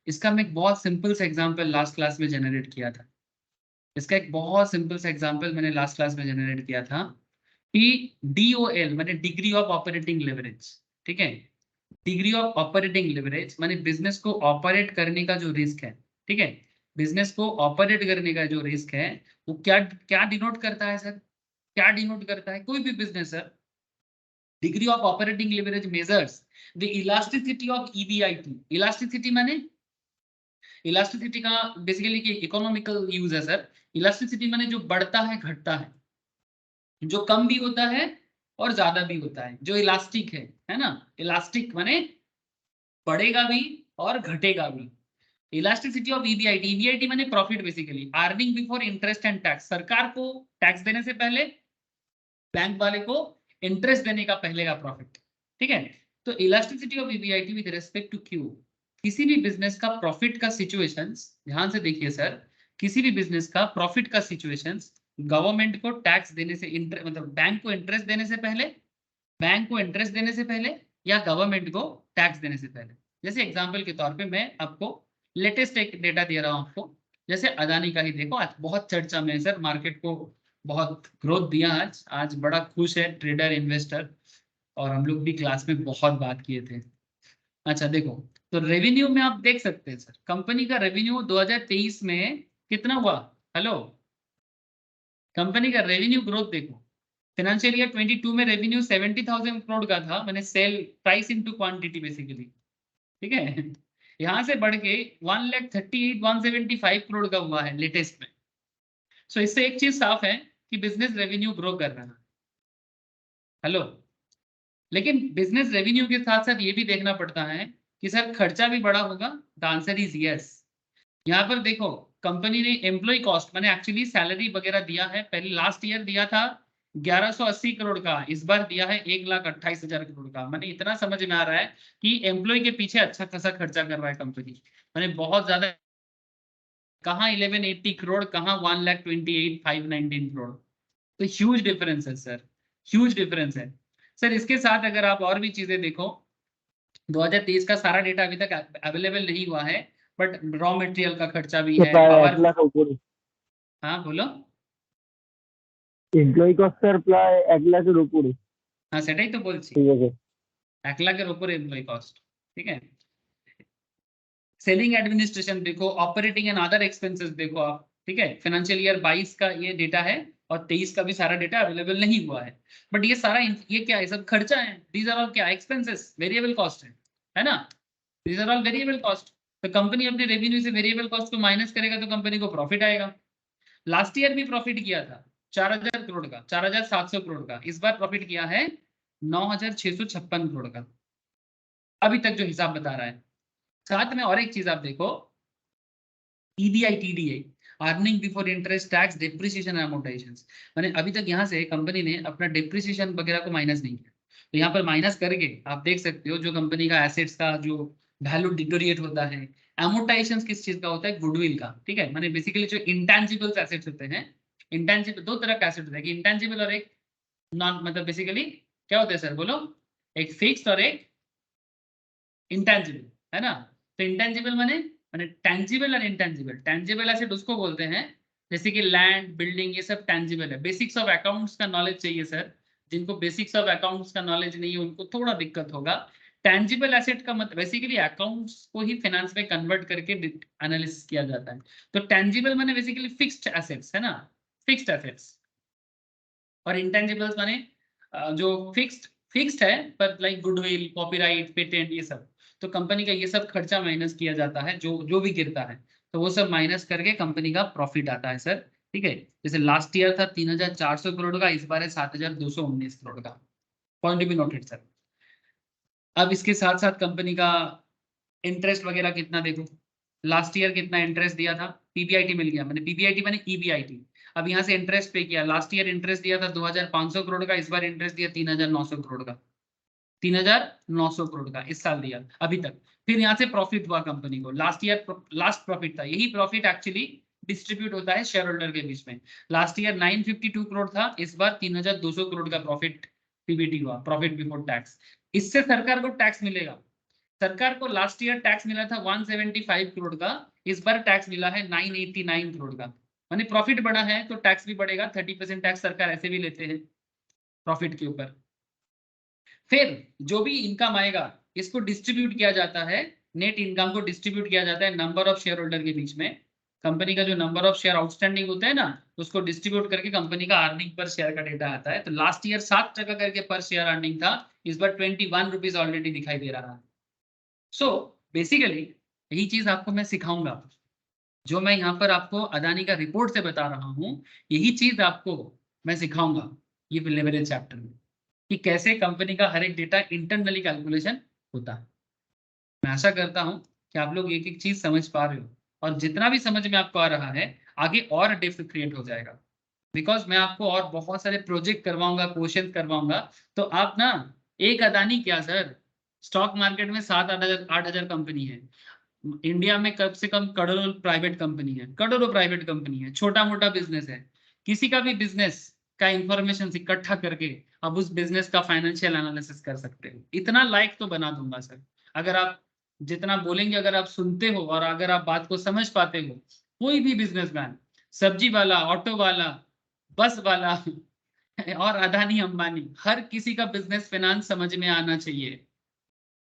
इसका मैं एक बहुत सिंपल सा एग्जांपल लास्ट क्लास में जनरेट किया था। इसका एक बहुत सिंपल सा एग्जांपल मैंने लास्ट क्लास में जनरेट किया था कि डीओएल माने डिग्री ऑफ ऑपरेटिंग लिवरेज, ठीक है। डिग्री ऑफ ऑपरेटिंग लिवरेज माने बिजनेस को ऑपरेट करने का जो रिस्क है, ठीक है। बिजनेस को ऑपरेट करने का जो रिस्क है वो क्या क्या डिनोट करता है सर? क्या डिनोट करता है? कोई भी business sir, degree of operating leverage measures the elasticity of EBIT. Elasticity माने, इलास्टिसिटी का बेसिकली इकोनॉमिकल यूज है सर। इलास्टिसिटी माने जो बढ़ता है घटता है, जो कम भी होता है और ज्यादा भी होता है, जो इलास्टिक है ना। इलास्टिक माने बढ़ेगा भी और घटेगा भी। इलास्टिसिटी ऑफ ईबीआईटी, ईबीआईटी माने profit, basically earning before interest and tax. सरकार को टैक्स देने से पहले, बैंक वाले को इंटरेस्ट देने का पहले का प्रॉफिट, ठीक है। तो elasticity of EBIT with respect to Q, किसी भी बिजनेस का प्रॉफिट का सिचुएशंस, ध्यान से देखिए सर, किसी भी बिजनेस का प्रॉफिट का सिचुएशंस गवर्नमेंट को टैक्स देने से मतलब बैंक को इंटरेस्ट देने से पहले, बैंक को इंटरेस्ट देने से पहले या गवर्नमेंट को टैक्स देने से पहले। जैसे एग्जांपल के तौर पे मैं आपको लेटेस्ट एक डेटा दे रहा हूं आपको, जैसे अदानी का ही देखो, आज बहुत चर्चा में है सर, मार्केट को बहुत ग्रोथ दिया, आज आज बड़ा खुश है ट्रेडर इन्वेस्टर, और हम लोग भी क्लास में बहुत बात किए थे। अच्छा देखो, तो रेवेन्यू में आप देख सकते हैं सर, कंपनी का रेवेन्यू 2023 में कितना हुआ? हेलो, कंपनी का रेवेन्यू ग्रोथ देखो। फाइनेंशियल ईयर 22 में रेवेन्यू 70,000 करोड़ का था, मैंने sale price into quantity basically, ठीक है। यहां से बढ़ के 1,38,175 करोड़ का हुआ है लेटेस्ट में। सो इससे एक चीज साफ है कि बिजनेस रेवेन्यू ग्रो कर रहा है। हेलो, लेकिन बिजनेस रेवेन्यू के साथ साथ ये भी देखना पड़ता है कि सर खर्चा भी बड़ा होगा। The answer is yes. यहाँ पर देखो, कंपनी ने एम्प्लॉय कॉस्ट मैंने एक्चुअली सैलरी वगैरह दिया है, पहले लास्ट ईयर दिया था 1180 करोड़ का, इस बार दिया है 1,28,000 करोड़ का। मैंने इतना समझ में आ रहा है कि एम्प्लॉय के पीछे अच्छा खासा खर्चा कर रहा है कंपनी, मैंने बहुत ज्यादा। कहाँ 1180 करोड़, कहाँ 1,28,519 करोड़। तो ह्यूज डिफरेंस है सर, ह्यूज डिफरेंस है सर। इसके साथ अगर आप और भी चीजें देखो, 2023 का सारा डेटा अभी तक अवेलेबल नहीं हुआ है, बट रॉ मटेरियल का खर्चा भी है, প্রায় पावर। 1 লাখ উপরে। हाँ बोलो। এমপ্লয়ি কস্ট স্যার প্রায় 1 লাখের উপরে। हाँ সেটাই তো বলছি, ঠিক আছে। 1 লাখের উপরে एम्प्लॉय कॉस्ट, ठीक है। सेलिंग एडमिनिस्ट्रेशन देखो, ऑपरेटिंग एंड अदर एक्सपेंसेस देखो आप, ठीक है। फाइनेंशियल ईयर 22 का ये डेटा है, और 23 का भी सारा डेटा अवेलेबल नहीं हुआ है, बट ये सारा ये क्या है, सब खर्चा है। दीज आर ऑल क्या एक्सपेंसेस, वेरिएबल कॉस्ट है ना। These are all variable cost. तो कंपनी अपने रेवेन्यू से वेरिएबल कॉस्ट को माइनस करेगा तो कंपनी को प्रॉफिट आएगा। लास्ट ईयर भी प्रॉफिट किया था 4,000 करोड़ का, 4,700 करोड़ का। इस बार प्रॉफिट किया है 9,656 करोड़ का, अभी तक जो हिसाब बता रहा है। साथ में और एक चीज आप देखो, EBI TDI, earning before interest tax depreciation amortisation, मैंने अभी तक यहाँ से कंपनी ने अपना डेप्रिसिएशन वगैरह को माइनस नहीं किया, तो यहाँ पर माइनस करके आप देख सकते हो जो कंपनी का एसेट्स का जो वैल्यू डिटोरिएट होता है। एमोर्टाइजेशन किस चीज का होता है? गुडविल का, ठीक है। मैंने बेसिकली जो इंटेंजिबल एसेट्स होते हैं, इंटेंजिबल दो तरह का एसेट होता है, कि इंटेंजिबल और एक नॉन, मतलब बेसिकली क्या होता है सर बोलो? एक फिक्स्ड और एक इंटेंजिबल, है ना। तो इंटेंजिबल माने टेंजिबल और इंटेंजिबल। टेंजिबल एसेट उसको बोलते हैं जैसे कि लैंड, बिल्डिंग, ये सब टेंजिबल है। बेसिक्स ऑफ अकाउंट्स का नॉलेज चाहिए सर, जिनको बेसिक्स ऑफ अकाउंट्स का नॉलेज नहीं है उनको थोड़ा दिक्कत होगा। टेंजिबल एसेट का मतलब बेसिकली अकाउंट्स को ही फाइनेंस में कन्वर्ट करके एनालिसिस किया जाता है। तो टेंजिबल माने बेसिकली फिक्स्ड एसेट्स, है ना, फिक्स्ड एसेट्स। और इंटेंजिबल्स माने जो फिक्स्ड है पर लाइक गुडविल, कॉपीराइट, पेटेंट, ये सब। तो कंपनी का ये सब खर्चा माइनस किया जाता है, जो जो भी गिरता है तो वो सब माइनस करके कंपनी का प्रॉफिट आता है सर, ठीक है। जैसे लास्ट ईयर था 3,400 करोड़ का, इस बार है 7,219 करोड़ का। Point be noted sir. अब इसके साथ साथ कंपनी का इंटरेस्ट वगैरह कितना देखो, लास्ट ईयर कितना इंटरेस्ट दिया था, पीबीआईटी मिल गया, मैंने पीबीआईटी मैंने ईबीआईटी। अब यहाँ से इंटरेस्ट पे किया, लास्ट ईयर इंटरेस्ट दिया था 2,500 करोड़ का, इस बार इंटरेस्ट दिया 3,900 करोड़ का, 3,900 करोड़ का इस साल दिया अभी तक। फिर यहाँ से प्रॉफिट हुआ कंपनी को, लास्ट ईयर लास्ट प्रॉफिट था, यही प्रॉफिट एक्चुअली डिस्ट्रीब्यूट होता है शेयर होल्डर के बीच में। लास्ट ईयर 952 करोड़ था, इस बार 3,200 करोड़ का प्रॉफिट पीबीटी हुआ, प्रॉफिट बिफोर टैक्स। इससे सरकार को टैक्स मिलेगा। सरकार को लास्ट ईयर टैक्स मिला था 175 करोड़ का, इस बार टैक्स मिला है 989 करोड़ का। माने प्रॉफिट बढ़ा है तो टैक्स भी बढ़ेगा, 30% टैक्स सरकार ऐसे भी लेते हैं प्रॉफिट के ऊपर। फिर जो भी इनकम आएगा इसको डिस्ट्रीब्यूट किया जाता है, नेट इनकम को डिस्ट्रीब्यूट किया जाता है नंबर ऑफ शेयर होल्डर के बीच में। कंपनी का जो नंबर ऑफ शेयर आउटस्टैंडिंग होता है ना, उसको डिस्ट्रीब्यूट करके कंपनी का अर्निंग पर शेयर का डेटा आता है। तो लास्ट ईयर 7 टका करके पर शेयर अर्निंग था, इस बार 21 रुपीज ऑलरेडी दिखाई दे रहा है। सो बेसिकली यही चीज आपको मैं सिखाऊंगा, जो मैं यहाँ पर आपको अदानी का रिपोर्ट से बता रहा हूँ, यही चीज आपको मैं सिखाऊंगा ये लेवरेज चैप्टर में, कि कैसे कंपनी का हर एक डेटा इंटरनली कैलकुलेशन होता है। मैं आशा करता हूं कि आप लोग एक एक चीज समझ पा रहे हो, और जितना भी समझ में आपको आ रहा है आगे और डेप्थ क्रिएट हो जाएगा, बिकॉज मैं आपको और बहुत सारे प्रोजेक्ट करवाऊंगा, क्वेश्चन करवाऊंगा। तो आप ना, एक अदानी क्या सर, स्टॉक मार्केट में 7-8 हजार कंपनी है, इंडिया में कम से कम करोड़ों प्राइवेट कंपनी है, करोड़ों प्राइवेट कंपनी है, छोटा मोटा बिजनेस है। किसी का भी बिजनेस का इंफॉर्मेशन इकट्ठा करके आप उस बिजनेस का फाइनेंशियल एनालिसिस कर सकते हो। इतना लाइक तो बना दूंगा सर, अगर आप जितना बोलेंगे, अगर आप सुनते हो और अगर आप बात को समझ पाते हो। कोई भी बिजनेसमैन, सब्जी वाला, ऑटो वाला, बस वाला और अदानी अंबानी, हर किसी का बिजनेस फाइनेंस समझ में आना चाहिए।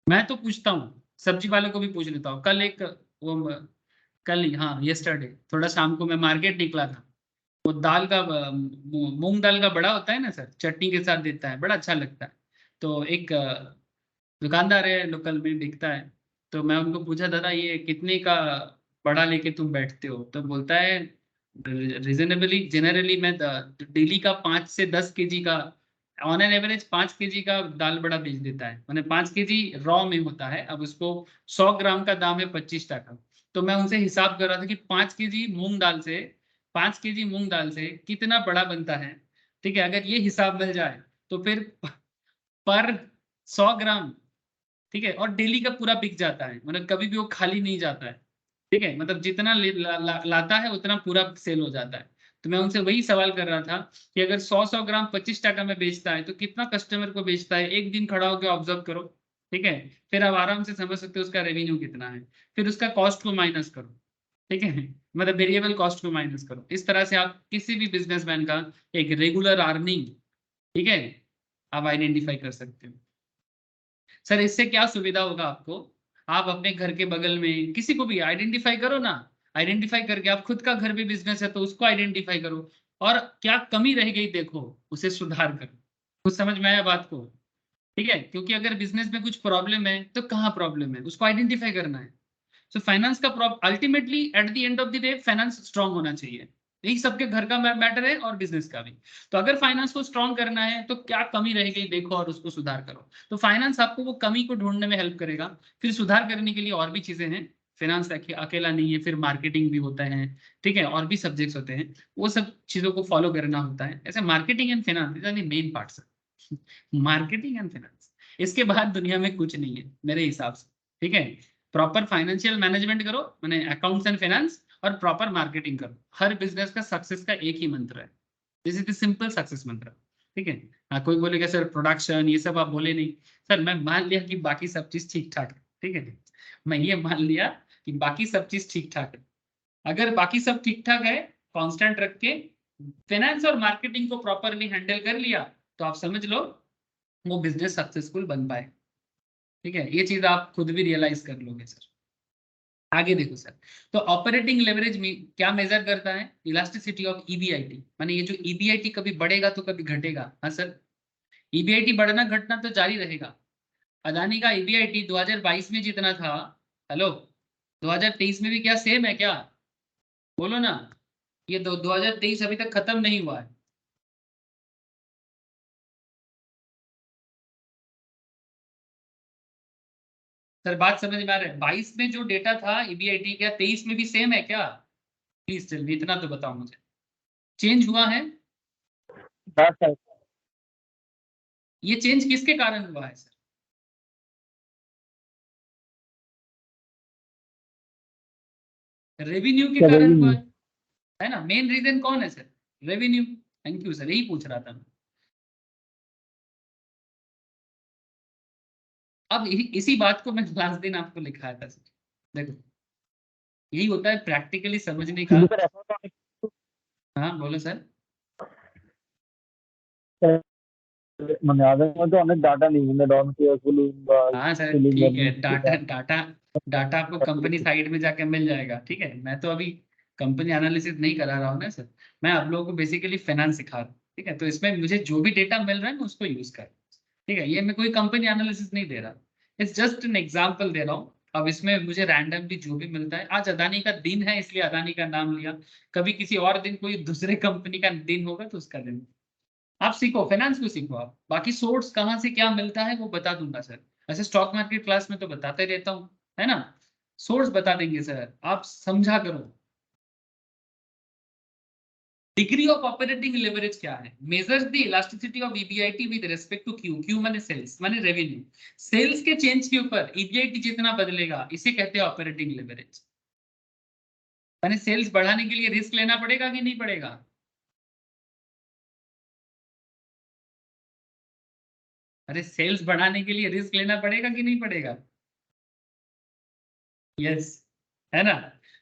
मैं तो पूछता हूँ, सब्जी वाले को भी पूछ लेता हूँ। कल एक वो कल ही, हाँ यस्टरडे थोड़ा शाम को मैं मार्केट निकला था, वो दाल का मूंग दाल का बड़ा होता है ना सर, चटनी के साथ देता है, बड़ा अच्छा लगता है। तो एक दुकानदार है, लोकल में बिकता है। तो मैं उनको पूछा, दादा ये कितने का बड़ा लेके तुम बैठते हो? तो बोलता है रीजनेबली जनरली मैं डेली का 5 से 10 केजी का, ऑन एन एवरेज 5 केजी का दाल बड़ा बेच देता है। मैंने 5 केजी रॉ में होता है, अब उसको 100 ग्राम का दाम है 25 टका। तो मैं उनसे हिसाब कर रहा था कि 5 केजी मूंग दाल से, 5 केजी मूंग दाल से कितना बड़ा बनता है, ठीक है। अगर ये हिसाब मिल जाए तो फिर पर 100 ग्राम, ठीक है, और डेली का पूरा बिक जाता है, मतलब कभी भी वो खाली नहीं जाता है, ठीक है। मतलब जितना लाता है उतना पूरा सेल हो जाता है। तो मैं उनसे वही सवाल कर रहा था कि अगर 100 ग्राम 25 टका में बेचता है तो कितना कस्टमर को बेचता है, एक दिन खड़ा होकर ऑब्जर्व करो, ठीक है। फिर आप आराम से समझ सकते हो उसका रेवेन्यू कितना है। फिर उसका कॉस्ट को माइनस करो, ठीक है, मतलब वेरिएबल कॉस्ट को माइनस करो। इस तरह से आप किसी भी बिजनेसमैन का एक रेगुलर अर्निंग, ठीक है, आप आइडेंटिफाई कर सकते हो। सर इससे क्या सुविधा होगा आपको, आप अपने घर के बगल में किसी को भी आइडेंटिफाई करो ना, आइडेंटिफाई करके आप खुद का घर भी बिजनेस है तो उसको आइडेंटिफाई करो, और क्या कमी रह गई देखो, उसे सुधार करो। कुछ समझ में आया बात को? ठीक है, क्योंकि अगर बिजनेस में कुछ प्रॉब्लम है तो कहाँ प्रॉब्लम है उसको आइडेंटिफाई करना है। सो फाइनेंस का ultimately at the end of the day finance strong होना चाहिए, यही सबके घर का मैटर है और बिजनेस का भी। तो अगर फाइनेंस को स्ट्रांग करना है तो क्या कमी रह गई देखो और उसको सुधार करो। तो फाइनेंस आपको वो कमी को ढूंढने में हेल्प करेगा। फिर सुधार करने के लिए और भी चीजें हैं, फिनांस अकेला नहीं है, फिर मार्केटिंग भी होता है, ठीक है, और भी सब्जेक्ट्स होते हैं, वो सब चीजों को फॉलो करना होता है। ऐसे marketing and finance is the main parts, marketing and finance, इसके बाद दुनिया में कुछ नहीं है मेरे हिसाब से, ठीक है। प्रॉपर फाइनेंशियल मैनेजमेंट करो, मैंने अकाउंट्स एंड फाइनेंस, और प्रॉपर मार्केटिंग करो। हर बिजनेस का सक्सेस का एक ही मंत्र है, this is the simple success मंत्र, ठीक है। हाँ, कोई बोलेगा सर प्रोडक्शन ये सब आप बोले नहीं। सर मैं मान लिया कि बाकी सब चीज ठीक ठाक है, ठीक है, मैं ये मान लिया कि बाकी सब चीज ठीक ठाक है। अगर बाकी सब ठीक ठाक है, कांस्टेंट रख के फाइनेंस और मार्केटिंग को प्रॉपरली हैंडल कर लिया, तो आप समझ लो वो बिजनेस सक्सेसफुल बन पाए, ठीक है। ये चीज आप खुद भी रियलाइज कर लोगे सर। आगे देखो सर, तो ऑपरेटिंग लेवरेज में क्या मेजर करता है? इलास्टिसिटी ऑफ ईबीआईटी, माने ये जो ईबीआईटी कभी बढ़ेगा तो कभी घटेगा। हाँ सर, ईबीआईटी बढ़ना घटना तो जारी रहेगा। अदानी का ईबीआईटी 2022 में जितना था, हेलो, 2023 में भी क्या सेम है क्या? बोलो ना, ये 2023 अभी तक खत्म नहीं हुआ है। सर बात समझ में आ रहा है? 22 में जो डेटा था ईबीआईटी का, 23 में भी सेम है क्या? प्लीज चलिए इतना तो बताओ मुझे, चेंज हुआ है? हाँ सर। ये चेंज किसके कारण हुआ है सर? रेवेन्यू के सर कारण हुआ रेवेन्यू। है ना? मेन रीजन कौन है sir? Revenue. Thank you sir, यही पूछ रहा था मैं। अब इसी बात को मैं लास्ट दिन आपको लिखाया था सर। देखो, यही होता है प्रैक्टिकली समझने का। सर ऐसा हाँ बोलो सर। মানে আধার মধ্যে অনেক ডাটা নেই, মানে ডন কেয়ারফুলি বা हाँ सर ফিলিং ठीक है, अर्निंग डाटा डाटा डाटा आपको कंपनी साइड में जाके मिल जाएगा, ठीक है। मैं तो अभी कंपनी एनालिसिस नहीं करा रहा हूँ ना सर, मैं आप लोगों को बेसिकली फाइनेंस सिखा रहा हूँ, ठीक है। तो इसमें मुझे जो भी डेटा मिल रहा है मैं उसको यूज कर, ठीक है। ये मैं कोई कंपनी एनालिसिस नहीं दे रहा, इट्स जस्ट एन एग्जांपल दे रहा हूँ। अब इसमें मुझे रैंडमली जो भी मिलता है, आज अदानी का दिन है इसलिए अदानी का नाम लिया, कभी किसी और दिन कोई दूसरे कंपनी का दिन होगा तो उसका दिन। आप सीखो, फाइनेंस को सीखो आप, बाकी सोर्स कहाँ से क्या मिलता है वो बता दूंगा सर। ऐसे स्टॉक मार्केट क्लास में तो बताते रहता हूँ, है ना। सोर्स बता देंगे सर, आप समझा करो। डिग्री ऑफ ऑपरेटिंग लेवरेज क्या है? Measures the elasticity of EBIT with respect to Q, Q माने सेल्स, माने रेवेन्यू। सेल्स के चेंज के ऊपर ईबीआईटी जितना बदलेगा, इसे कहते हैं ऑपरेटिंग लेवरेज। माने सेल्स बढ़ाने के लिए रिस्क लेना पड़ेगा कि नहीं पड़ेगा? अरे सेल्स बढ़ाने के लिए रिस्क लेना पड़ेगा कि नहीं पड़ेगा? यस, है ना।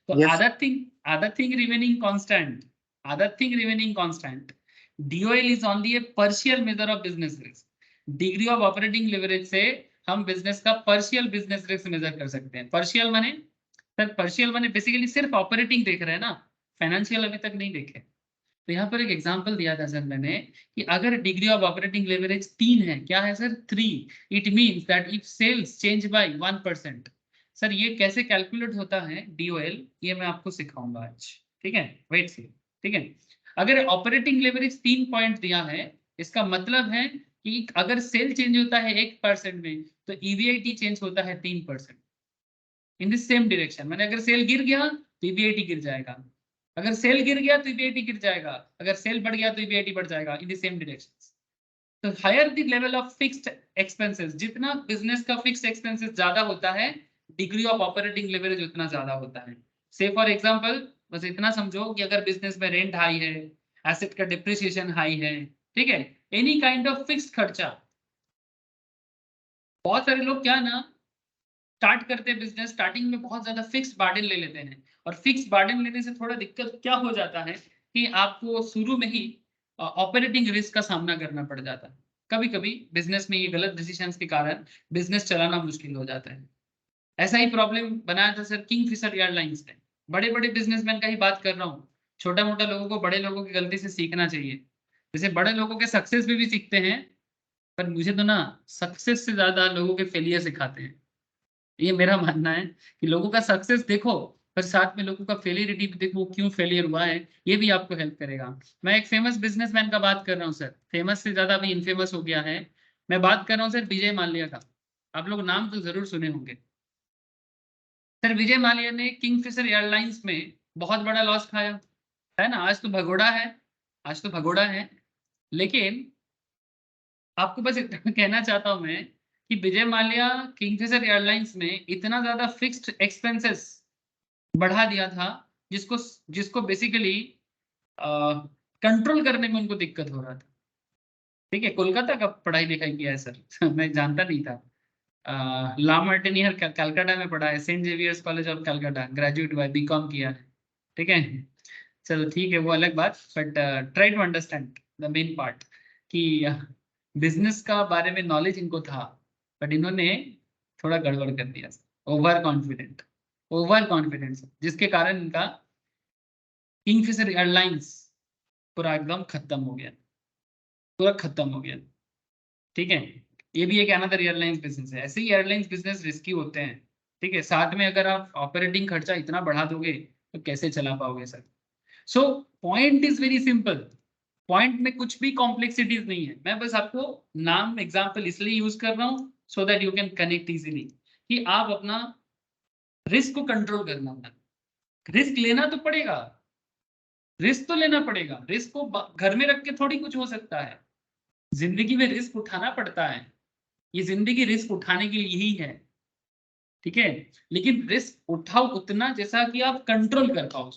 तो yes other thing remaining constant, other thing remaining constant, DOL is only a partial measure of business risk। Degree of operating leverage से हम बिजनेस का partial business risk मेजर कर सकते हैं। partial माने सर, partial माने बेसिकली सिर्फ operating देख रहे हैं ना, फाइनेंशियल अभी तक नहीं देखे। तो यहाँ पर एक एग्जांपल दिया था सर मैंने, कि अगर डिग्री ऑफ ऑपरेटिंग लेवरेज 3 है, क्या है sir? 3, it means that if sales change by 1%। Sir ये कैसे कैलकुलेट होता है DOL, ये मैं आपको सिखाऊंगा आज, ठीक है, वेट से, ठीक है। अगर ऑपरेटिंग लेवरेज 3 पॉइंट दिया है, इसका मतलब है कि अगर सेल चेंज होता है 1% में, तो EBIT चेंज होता है 3% इन द सेम डायरेक्शन। मैंने अगर सेल गिर गया तो EBIT गिर जाएगा, अगर सेल गिर गया तो EBIT गिर जाएगा, अगर सेल बढ़ गया तो EBIT बढ़ जाएगा, इन द सेम डायरेक्शन। तो higher the level of fixed expenses, जितना बिजनेस का फिक्स्ड एक्सपेंसेस ज्यादा होता है, डिग्री ऑफ ऑपरेटिंग लेवरेज उतना ज्यादा होता है। से फॉर एग्जांपल, बस इतना समझो कि अगर बिजनेस में रेंट हाई है, एसेट का डिप्रिसिएशन हाई है, ठीक है, एनी काइंड ऑफ फिक्स्ड खर्चा। बहुत सारे लोग क्या ना, स्टार्ट करते हैं बिजनेस, स्टार्टिंग में बहुत ज्यादा फिक्स बार्डन ले लेते हैं, और फिक्स बार्डन लेने से थोड़ा दिक्कत क्या हो जाता है कि आपको शुरू में ही ऑपरेटिंग रिस्क का सामना करना पड़ जाता है। कभी कभी बिजनेस में ये गलत डिसीजंस के कारण बिजनेस चलाना मुश्किल हो जाता है। ऐसा ही प्रॉब्लम बनाया था सर किंगफिशर एयरलाइंस ने। बड़े बड़े बिजनेसमैन का ही बात कर रहा हूँ, छोटा मोटा लोगों को बड़े लोगों की गलती से सीखना चाहिए। जैसे बड़े लोगों के सक्सेस भी सीखते हैं, पर मुझे तो ना सक्सेस से ज्यादा लोगों के फेलियर सिखाते हैं। ये मेरा मानना है कि लोगों का सक्सेस देखो, पर साथ में लोगों का फेलियरिटी भी देखो, क्यों फेलियर हुआ है, ये भी आपको हेल्प करेगा। मैं एक फेमस बिजनेसमैन का बात कर रहा हूँ सर, फेमस से ज्यादा अभी इनफेमस हो गया है। मैं बात कर रहा हूँ सर विजय माल्या का, आप लोग नाम तो जरूर सुने होंगे। सर विजय माल्या ने किंगफिशर एयरलाइंस में बहुत बड़ा लॉस खाया है ना, आज तो भगोड़ा है, आज तो भगोड़ा है। लेकिन आपको बस इतना कहना चाहता हूं मैं कि विजय माल्या किंगफिशर एयरलाइंस में इतना ज्यादा फिक्स्ड एक्सपेंसेस बढ़ा दिया था जिसको जिसको बेसिकली कंट्रोल करने में उनको दिक्कत हो रहा था। ठीक है, कोलकाता का पढ़ाई लिखाई किया है सर मैं जानता नहीं था। ला मार्टिनियर कलकत्ता में पढ़ा है, Saint Xavier's college of Calcutta, graduate हुआ है, बीकॉम किया है। ठीक है, चलो ठीक है, वो अलग बात, but try to understand the main part कि बिजनेस का बारे में नॉलेज इनको था, बट इन्होंने थोड़ा गड़बड़ कर दिया, ओवर कॉन्फिडेंस, जिसके कारण इनका किंगफिशर एयरलाइंस पूरा एकदम खत्म हो गया, पूरा खत्म हो गया। ठीक है, ये भी एक अनदर एयरलाइंस बिजनेस है। ऐसे ही एयरलाइंस बिजनेस रिस्की होते हैं। ठीक है, साथ में अगर आप ऑपरेटिंग खर्चा इतना बढ़ा दोगे तो कैसे चला पाओगे sir. So point is very simple, point में कुछ भी कॉम्प्लेक्सिटीज नहीं है। मैं बस आपको नाम एग्जांपल इसलिए यूज कर रहा हूं so that you can connect easily कि आप अपना रिस्क को कंट्रोल करना है। रिस्क लेना तो पड़ेगा, रिस्क तो लेना पड़ेगा, रिस्क को घर में रख के थोड़ी कुछ हो सकता है। जिंदगी में रिस्क उठाना पड़ता है, ये जिंदगी रिस्क उठाने के लिए ही है। ठीक है, लेकिन रिस्क उठाओ उतना जैसा कि आप कंट्रोल कर पाओ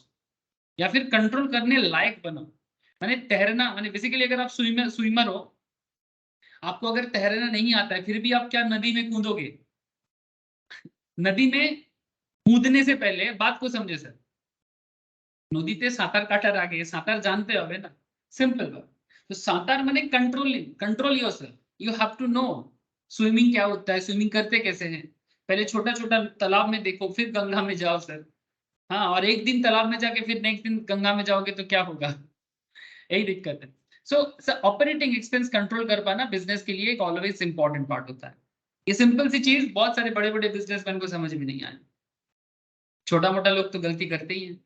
या फिर कंट्रोल करने लायक बनो। माने तैरना, माने बेसिकली अगर आप स्विमर हो, आपको अगर तैरना नहीं आता है फिर भी आप क्या नदी में कूदोगे? नदी में कूदने से पहले बात को समझे सर, नदीते सातार काटार आगे सातार जानते हो ना, सिंपल बात। तो सातार माने controlling, control yourself, you have to know swimming क्या होता है, स्विमिंग करते कैसे हैं। पहले छोटा छोटा तालाब में देखो, फिर गंगा में जाओ सर। हाँ, और एक दिन तालाब में जाके फिर नेक्स्ट दिन गंगा में जाओगे तो क्या होगा, यही दिक्कत है। सो ऑपरेटिंग एक्सपेंस कंट्रोल कर पाना बिजनेस के लिए एक ऑलवेज इंपॉर्टेंट पार्ट होता है। ये सिंपल सी चीज बहुत सारे बड़े बड़े बिजनेसमैन को समझ में नहीं आए, छोटा मोटा लोग तो गलती करते ही हैं।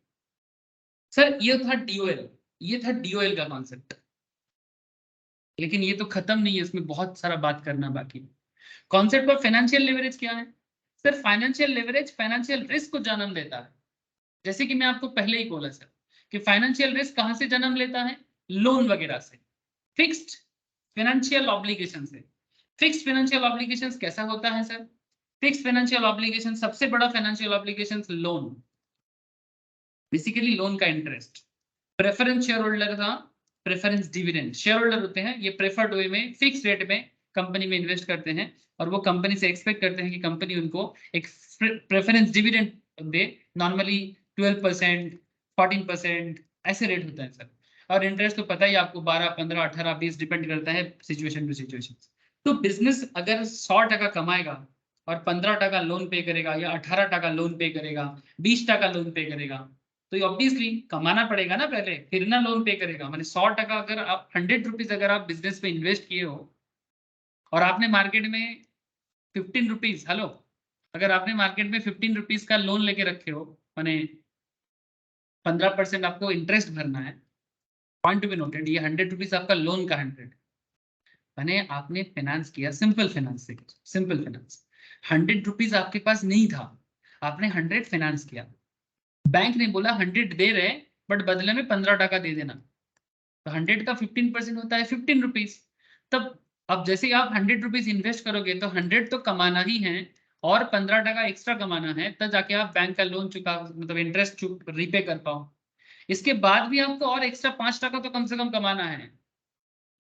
सर ये था डीओएल, ये था डीओएल का कॉन्सेप्ट, लेकिन ये तो खत्म नहीं है, इसमें बहुत सारा बात करना बाकी है। कॉन्सेप्ट ऑफ फाइनेंशियल लेवरेज क्या है sir? Financial leverage financial risk को जन्म देता है। जैसे कि मैं आपको पहले ही बोला सर कि फाइनेंशियल रिस्क कहां से जन्म लेता है? लोन वगैरह से, फिक्स्ड फाइनेंशियल ऑब्लिगेशन से। फिक्स्ड फाइनेंशियल ऑब्लिगेशन कैसा होता है सर? फिक्स्ड फाइनेंशियल ऑब्लिगेशन, सबसे बड़ा financial obligation loan, basically loan का इंटरेस्ट। प्रेफरेंस शेयर होल्डर का प्रेफरेंस डिविडेंड, शेयर होल्डर होते हैं ये प्रेफर्ड वे में फिक्स रेट में कंपनी में इन्वेस्ट करते हैं और वो कंपनी से एक्सपेक्ट करते हैं कि कंपनी उनको एक प्रेफरेंस डिविडेंड दे। नॉर्मली 12%, 14% ऐसे रेट होता है सर। और इंटरेस्ट तो पता ही आपको 12, 15, 18, 20 डिपेंड करता है सिचुएशन टू सिचुएशन। तो बिजनेस अगर 100 टका कमाएगा और 15 टका लोन पे करेगा या 18 टका लोन पे करेगा, 20 टका लोन पे करेगा, तो ऑब्वियसली कमाना पड़ेगा ना पहले, फिर ना लोन पे करेगा। मैंने 100 टका अगर आप 100 रुपीज अगर आप बिजनेस पे इन्वेस्ट किए हो और आपने मार्केट में 15 रुपीज, हेलो, अगर आपने मार्केट में 15 रुपीज का लोन लेके रखे हो, मैंने 15% आपको इंटरेस्ट भरना है, पॉइंट टू बी नोटेड, ये 100 रुपीज आपका लोन का 100, मैंने आपने फाइनेंस किया सिंपल फाइनेंस से, सिंपल फाइनेंस। 100 रुपीज आपके पास नहीं था, आपने 100 फाइनेंस किया, बैंक ने बोला 100 दे रहे बट बदले में 15 टका दे देना, तो 100 का 15% होता है 15 रुपीज। तब अब जैसे आप 100 रुपीज इन्वेस्ट करोगे तो 100 तो कमाना ही है और 15 टका एक्स्ट्रा कमाना है, तब जाके आप बैंक का लोन चुका, मतलब इंटरेस्ट रीपे कर पाओ। इसके बाद भी आपको और एक्स्ट्रा 5 टका तो कम से कम कमाना है,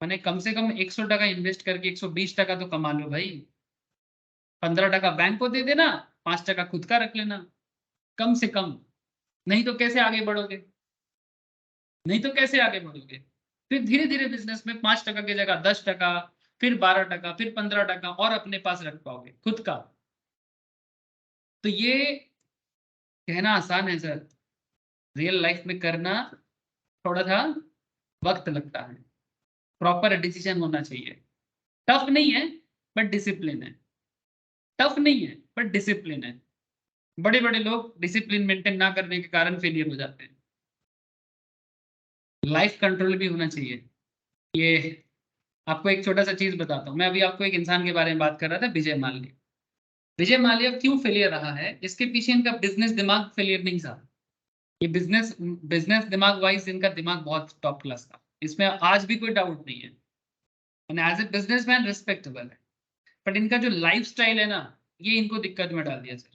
मैंने कम से कम 100 टका इन्वेस्ट करके 120 टका तो कमा लो भाई। 15 टका बैंक को दे देना, 5 टका खुद का रख लेना कम से कम, नहीं तो कैसे आगे बढ़ोगे, नहीं तो कैसे आगे बढ़ोगे। फिर धीरे धीरे बिजनेस में 5 टका की जगह 10 टका, फिर 12 टका, फिर 15 टका और अपने पास रख पाओगे खुद का। तो ये कहना आसान है सर, रियल लाइफ में करना थोड़ा सा वक्त लगता है, प्रॉपर डिसीजन होना चाहिए। टफ नहीं है बट डिसिप्लिन है, टफ नहीं है बट डिसिप्लिन है। बड़े बड़े लोग डिसिप्लिन मेंटेन ना करने के कारण फेलियर हो जाते हैं। लाइफ कंट्रोल भी होना चाहिए। ये आपको एक छोटा सा चीज बताता हूँ, मैं अभी आपको एक इंसान के बारे में बात कर रहा था, विजय माल्या। विजय माल्या क्यों फेलियर रहा है, इसके पीछे इनका बिजनेस दिमाग फेलियर नहीं था। ये बिजनेस बिजनेस दिमाग वाइज इनका दिमाग बहुत टॉप क्लास था, इसमें आज भी कोई डाउट नहीं है, and as a businessman respectable है। बट इनका जो लाइफस्टाइल है ना, ये इनको दिक्कत में डाल दिया सर।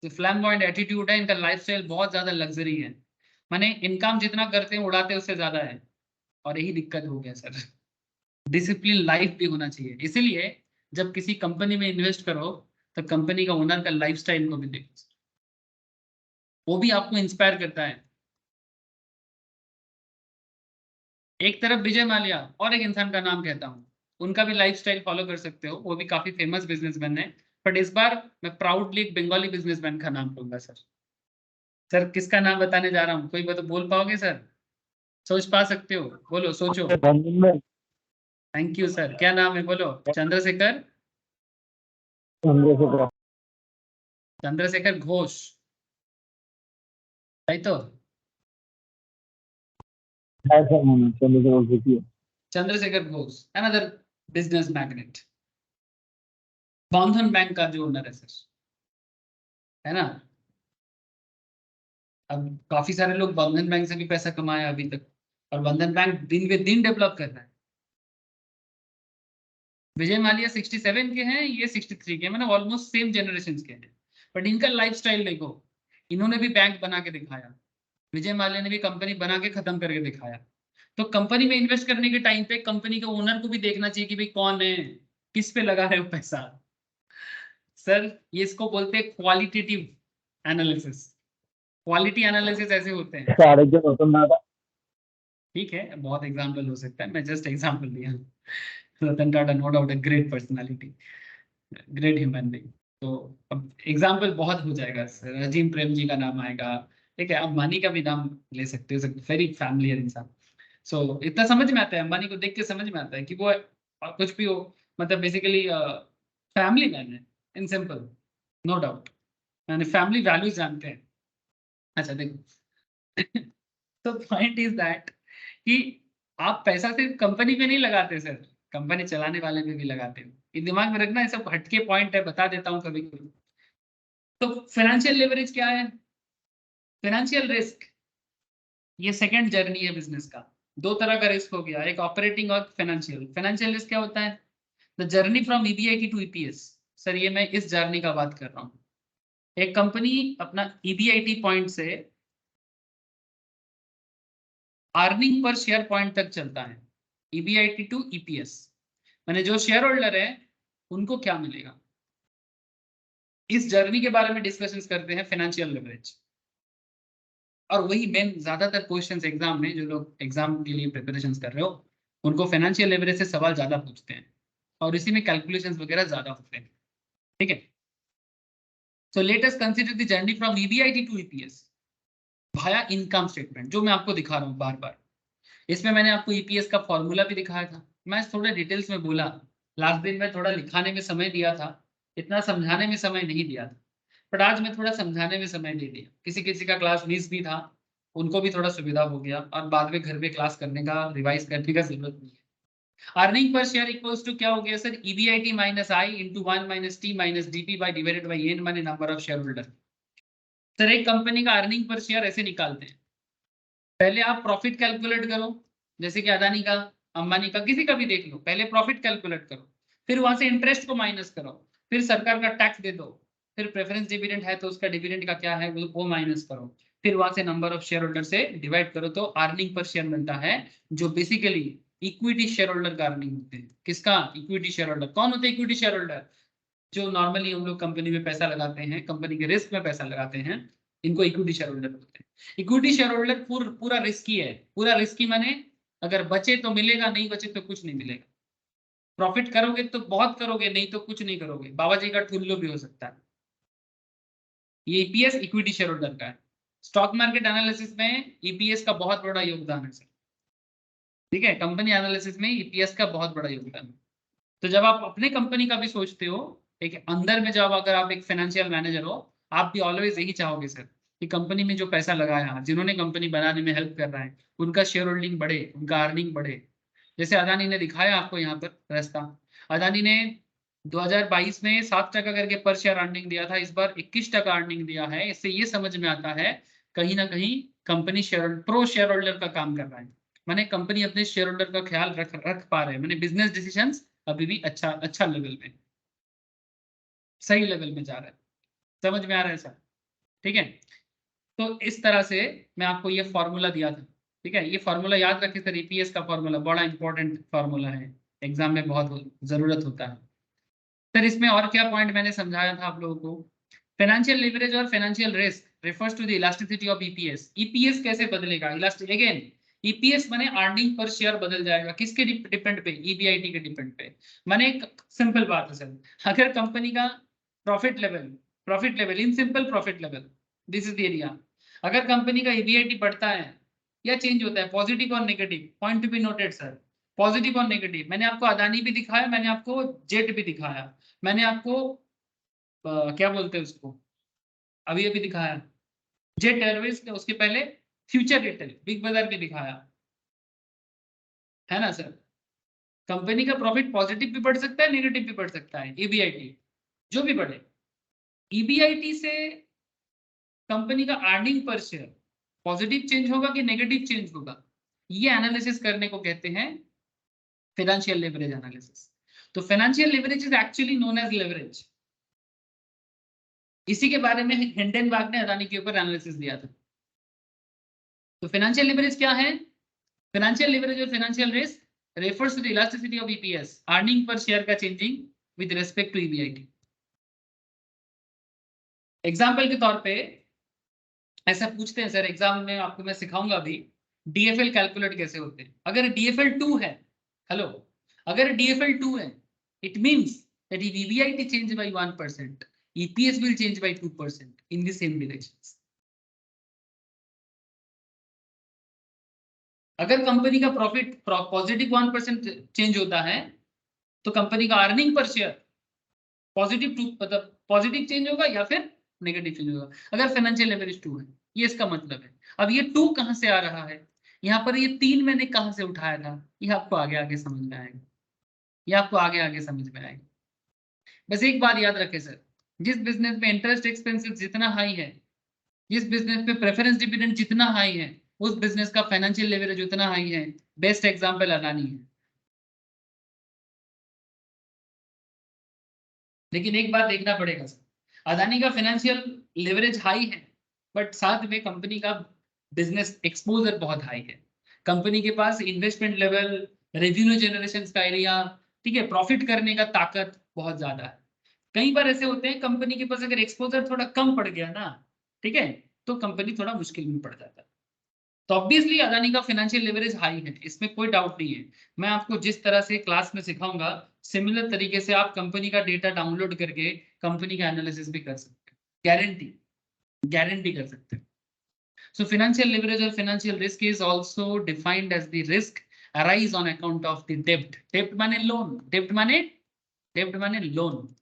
जो फ्लैम्बॉयंट एटीट्यूड है, इनका लाइफस्टाइल बहुत ज्यादा लग्जरी है, माने इनकम जितना करते हैं उड़ाते हैं उससे ज्यादा है, और यही दिक्कत हो गया सर। डिसिप्लिन लाइफ भी होना चाहिए, इसीलिए जब किसी कंपनी में इन्वेस्ट करो तो कंपनी का ओनर का लाइफस्टाइल को भी देखो, वो भी आपको इंस्पायर करता है। एक तरफ विजय माल्या और एक इंसान का नाम कहता हूँ, उनका भी लाइफस्टाइल फॉलो कर सकते हो, वो भी काफी फेमस बिजनेसमैन है। बट इस बार मैं प्राउडली एक बंगाली बिजनेसमैन का नाम लूंगा सर। सर किसका नाम बताने जा रहा हूँ, कोई तो बोल पाओगे सर? सोच पा सकते हो? बोलो, सोचो। बंधन में थैंक यू सर, क्या नाम है बोलो? चंद्रशेखर चंद्रशेखर चंद्रशेखर घोष, राइट? तो है sir, Chandrashekhar Ghosh. Chandrashekhar Ghosh another business magnet, बंधन बैंक का जो ओनर है सर, है ना। अब काफी सारे लोग बंधन बैंक से भी पैसा कमाया अभी तक, और बंधन बैंक दिन पे दिन डेवलप कर रहा है। विजय माल्या 67 के हैं, ये 63 के, मतलब ऑलमोस्ट सेम जनरेशन के हैं। बट इनका लाइफस्टाइल देखो, इन्होंने भी बैंक बना के दिखाया, विजय माल्या ने भी कंपनी बना के खत्म करके दिखाया। तो कंपनी में इन्वेस्ट करने के टाइम पे कंपनी के ओनर को भी देखना चाहिए कि भाई कौन है, किस पे लगा है वो पैसा। सर ये इसको बोलते हैं क्वालिटेटिव एनालिसिस। क्वालिटी एनालिसिस ऐसे होते हैं। आरोग्य रतन टाटा। ठीक है, बहुत एग्जाम्पल हो सकता है, मैं जस्ट एग्जाम्पल दिया। Ratan Tata no doubt a great personality, great human being. तो अब एग्जाम्पल बहुत हो जाएगा सर, अजीम प्रेम जी का नाम आएगा, ठीक है, अंबानी का भी नाम ले सकते हो, वेरी फैमिलियर इंसान। सो इतना समझ में आता है, अंबानी को देख के समझ में आता है कि वो कुछ भी हो, मतलब बेसिकली फैमिली मैन है, इन सिंपल, नो डाउट, मैंने फैमिली वैल्यूज जानते हैं। अच्छा देखो, तो पॉइंट इज दैट कि आप पैसा सिर्फ कंपनी पे नहीं लगाते सर, कंपनी चलाने वाले पे भी लगाते हो, ये दिमाग में रखना, ये सब हटके पॉइंट है, बता देता हूँ कभी कभी। तो फाइनेंशियल लेवरेज क्या है? फाइनेंशियल रिस्क, ये सेकंड जर्नी है बिजनेस का। दो तरह का रिस्क हो गया, एक ऑपरेटिंग और फाइनेंशियल। फाइनेंशियल रिस्क क्या होता है? The journey from EBIT to EPS. Sir ये मैं इस जर्नी का बात कर रहा हूँ, एक कंपनी अपना ईबीआईटी पॉइंट से अर्निंग पर शेयर पॉइंट तक चलता है, ईबीआईटी टू ईपीएस, मैंने जो शेयर होल्डर है उनको क्या मिलेगा, इस जर्नी के बारे में डिस्कशंस करते हैं फाइनेंशियल लेवरेज। और वही मेन ज्यादातर क्वेश्चंस एग्जाम में, जो लोग एग्जाम के लिए प्रिपरेशंस कर रहे हो उनको फाइनेंशियल लेवरेज से सवाल ज्यादा पूछते हैं, और इसी में कैलकुलेशंस वगैरह ज्यादा होते हैं, ठीक है। So let us consider the journey from EBIT to EPS भाया इनकम स्टेटमेंट, जो मैं आपको दिखा रहा हूँ बार बार। इसमें मैंने आपको ईपीएस का फॉर्मूला भी दिखाया था, मैं थोड़ा डिटेल्स में बोला, लास्ट दिन में थोड़ा लिखाने में समय दिया था, इतना समझाने में समय नहीं दिया था, बट आज मैं थोड़ा समझाने में समय दे दिया। किसी किसी का क्लास मिस भी था, उनको भी थोड़ा सुविधा हो गया, और बाद में घर पे क्लास करने का, रिवाइज करने का जरूरत नहीं है। Earning per share equals to क्या हो गया sir? EBIT minus I into 1 minus T minus DP by divided by N, माने number of share holder. Sir एक कंपनी का अर्निंग पर शेयर ऐसे निकालते हैं, पहले आप प्रॉफिट कैलकुलेट करो, जैसे कि अदानी का, अंबानी का, किसी का भी देख लो, पहले प्रॉफिट कैलकुलेट करो, फिर वहां से इंटरेस्ट को माइनस करो, फिर सरकार का टैक्स दे दो, फिर प्रेफरेंस डिविडेंड है तो उसका डिविडेंड का क्या है वो माइनस करो, फिर वहां से नंबर ऑफ शेयर होल्डर से डिवाइड करो, तो अर्निंग पर शेयर मिलता है, जो बेसिकली इक्विटी शेयर होल्डर का अर्निंग होते हैं। किसका? Equity share holder. कौन होते हैं इक्विटी शेयर होल्डर? जो नॉर्मली हम लोग कंपनी में पैसा लगाते हैं, कंपनी के रिस्क में पैसा लगाते हैं, इनको इक्विटी शेयर होल्डर बोलते हैं। इक्विटी शेयर होल्डर पूरा रिस्की है, पूरा रिस्की माने अगर बचे तो मिलेगा, नहीं बचे तो कुछ नहीं मिलेगा। प्रॉफिट करोगे तो बहुत करोगे, नहीं तो कुछ नहीं करोगे, बाबा जी का ठुल्लो भी हो सकता है। ये ईपीएस इक्विटी शेयर होल्डर का है। स्टॉक मार्केट एनालिसिस में ईपीएस का बहुत बड़ा योगदान है सर, ठीक है, कंपनी एनालिसिस में ईपीएस का बहुत बड़ा योगदान है। तो जब आप अपने कंपनी का भी सोचते हो, एक अंदर में जब अगर आप एक फाइनेंशियल मैनेजर हो, आप भी ऑलवेज यही चाहोगे सर कि कंपनी में जो पैसा लगाया, जिन्होंने कंपनी बनाने में हेल्प कर रहा है, उनका शेयर होल्डिंग बढ़े, उनका अर्निंग बढ़े। जैसे अदानी ने दिखाया आपको यहाँ पर रास्ता, अदानी ने 2022 में 7% करके पर शेयर अर्निंग दिया था, इस बार 21% अर्निंग दिया है। इससे ये समझ में आता है कहीं ना कहीं कंपनी प्रो शेयर होल्डर का काम कर रहा है, माने कंपनी अपने शेयर होल्डर का ख्याल रख पा रहे हैं, माने बिजनेस डिसीजंस अभी भी अच्छा लेवल में, सही लेवल में जा रहा है। समझ में आ रहा है सर? ठीक है, तो इस तरह से मैं आपको ये फॉर्मूला दिया था। ठीक है, ये फॉर्मूला याद रखें सर, ईपीएस का फॉर्मूला बड़ा इंपॉर्टेंट फॉर्मूला है, एग्जाम में बहुत जरूरत होता है। सर इसमें और क्या पॉइंट मैंने समझाया था आप लोगों को? फाइनेंशियल लिवरेज और financial risk refers to the elasticity of EPS. EPS कैसे बदलेगा? इलास्टिक अगेन, ईपीएस माने अर्निंग पर शेयर बदल जाएगा, किसके डिपेंड पे? ईबीआईटी के डिपेंड पे। माने एक सिंपल बात है सर, अगर कंपनी का profit level in simple profit level, this is the area, अगर कंपनी का ईबीआईटी बढ़ता है या चेंज होता है, पॉजिटिव और negative, point to be noted sir, positive और नेगेटिव। मैंने आपको अदानी भी दिखाया, मैंने आपको जेट भी दिखाया, मैंने आपको क्या बोलते हैं उसको, अभी अभी दिखाया जेट एयरवेज, उसके पहले फ्यूचर रिटेल बिग बाजार भी दिखाया है ना सर। कंपनी का प्रॉफिट पॉजिटिव भी बढ़ सकता है, नेगेटिव भी बढ़ सकता है, ईबीआईटी जो भी बढ़े। ईबीआईटी से कंपनी का earning per share positive change होगा कि नेगेटिव चेंज होगा, ये एनालिसिस करने को कहते हैं फाइनेंशियल लेवरेज एनालिसिस। तो financial leverage is actually known as leverage. इसी के बारे में हिंडनबर्ग ने अदानी के ऊपर एनालिसिस दिया था। तो फाइनेंशियल लेवरेज क्या है? फाइनेंशियल लेवरेज और financial risk refers to the elasticity of EPS, earning per share का changing with respect to EBIT। Example के तौर पे ऐसा पूछते हैं सर एग्जाम में, आपको मैं सिखाऊंगा अभी डीएफएल कैलकुलेट कैसे होते हैं। अगर डीएफएल 2 है, हेलो, अगर डीएफएल 2 है, it means that if EBIT change by 1%, EPS will change by 2% in the same directions। अगर कंपनी का प्रॉफिट पॉजिटिव 1% चेंज होता है तो कंपनी का अर्निंग पर शेयर पॉजिटिव 2 मतलब पॉजिटिव चेंज होगा या फिर नेगेटिव चेंज होगा, अगर फाइनेंशियल लेवरेज 2 है। ये इसका मतलब है। अब ये 2 कहां से आ रहा है? यहाँ पर ये 3 मैंने कहां से उठाया था, ये आपको आगे आगे समझ में आएगा, ये आपको आगे आगे समझ में आएगा। बस एक बात याद रखें सर, जिस बिजनेस में इंटरेस्ट एक्सपेंसेस जितना हाई है, जिस बिजनेस में प्रेफरेंस डिविडेंड जितना हाई है, उस बिजनेस का फाइनेंशियल लेवरेज उतना हाई है। बेस्ट एग्जांपल अदानी है। लेकिन एक बात देखना पड़ेगा सर, अदानी का फाइनेंशियल लेवरेज हाई है, बट साथ में कंपनी का बिजनेस एक्सपोजर बहुत हाई है। कंपनी के पास इन्वेस्टमेंट लेवल, रेवेन्यू जनरेशन का एरिया, ठीक है, प्रॉफिट करने का ताकत बहुत ज्यादा है। कई बार ऐसे होते हैं कंपनी के पास अगर एक्सपोजर थोड़ा कम पड़ गया ना, ठीक है, तो कंपनी थोड़ा मुश्किल में पड़ जाता है। तो ऑब्वियसली अदानी का फाइनेंशियल लेवरेज हाई है, इसमें कोई डाउट नहीं है। मैं आपको जिस तरह से क्लास में सिखाऊंगा, सिमिलर तरीके से आप कंपनी का डेटा डाउनलोड करके कंपनी का एनालिसिस भी कर सकते हैं, गारंटी कर सकते हैं। सो फाइनेंशियल लेवरेज और financial risk is also defined as the risk arise on account of the डेब्ट। डेब्ट माने लोन, डेब्ट माने लोन,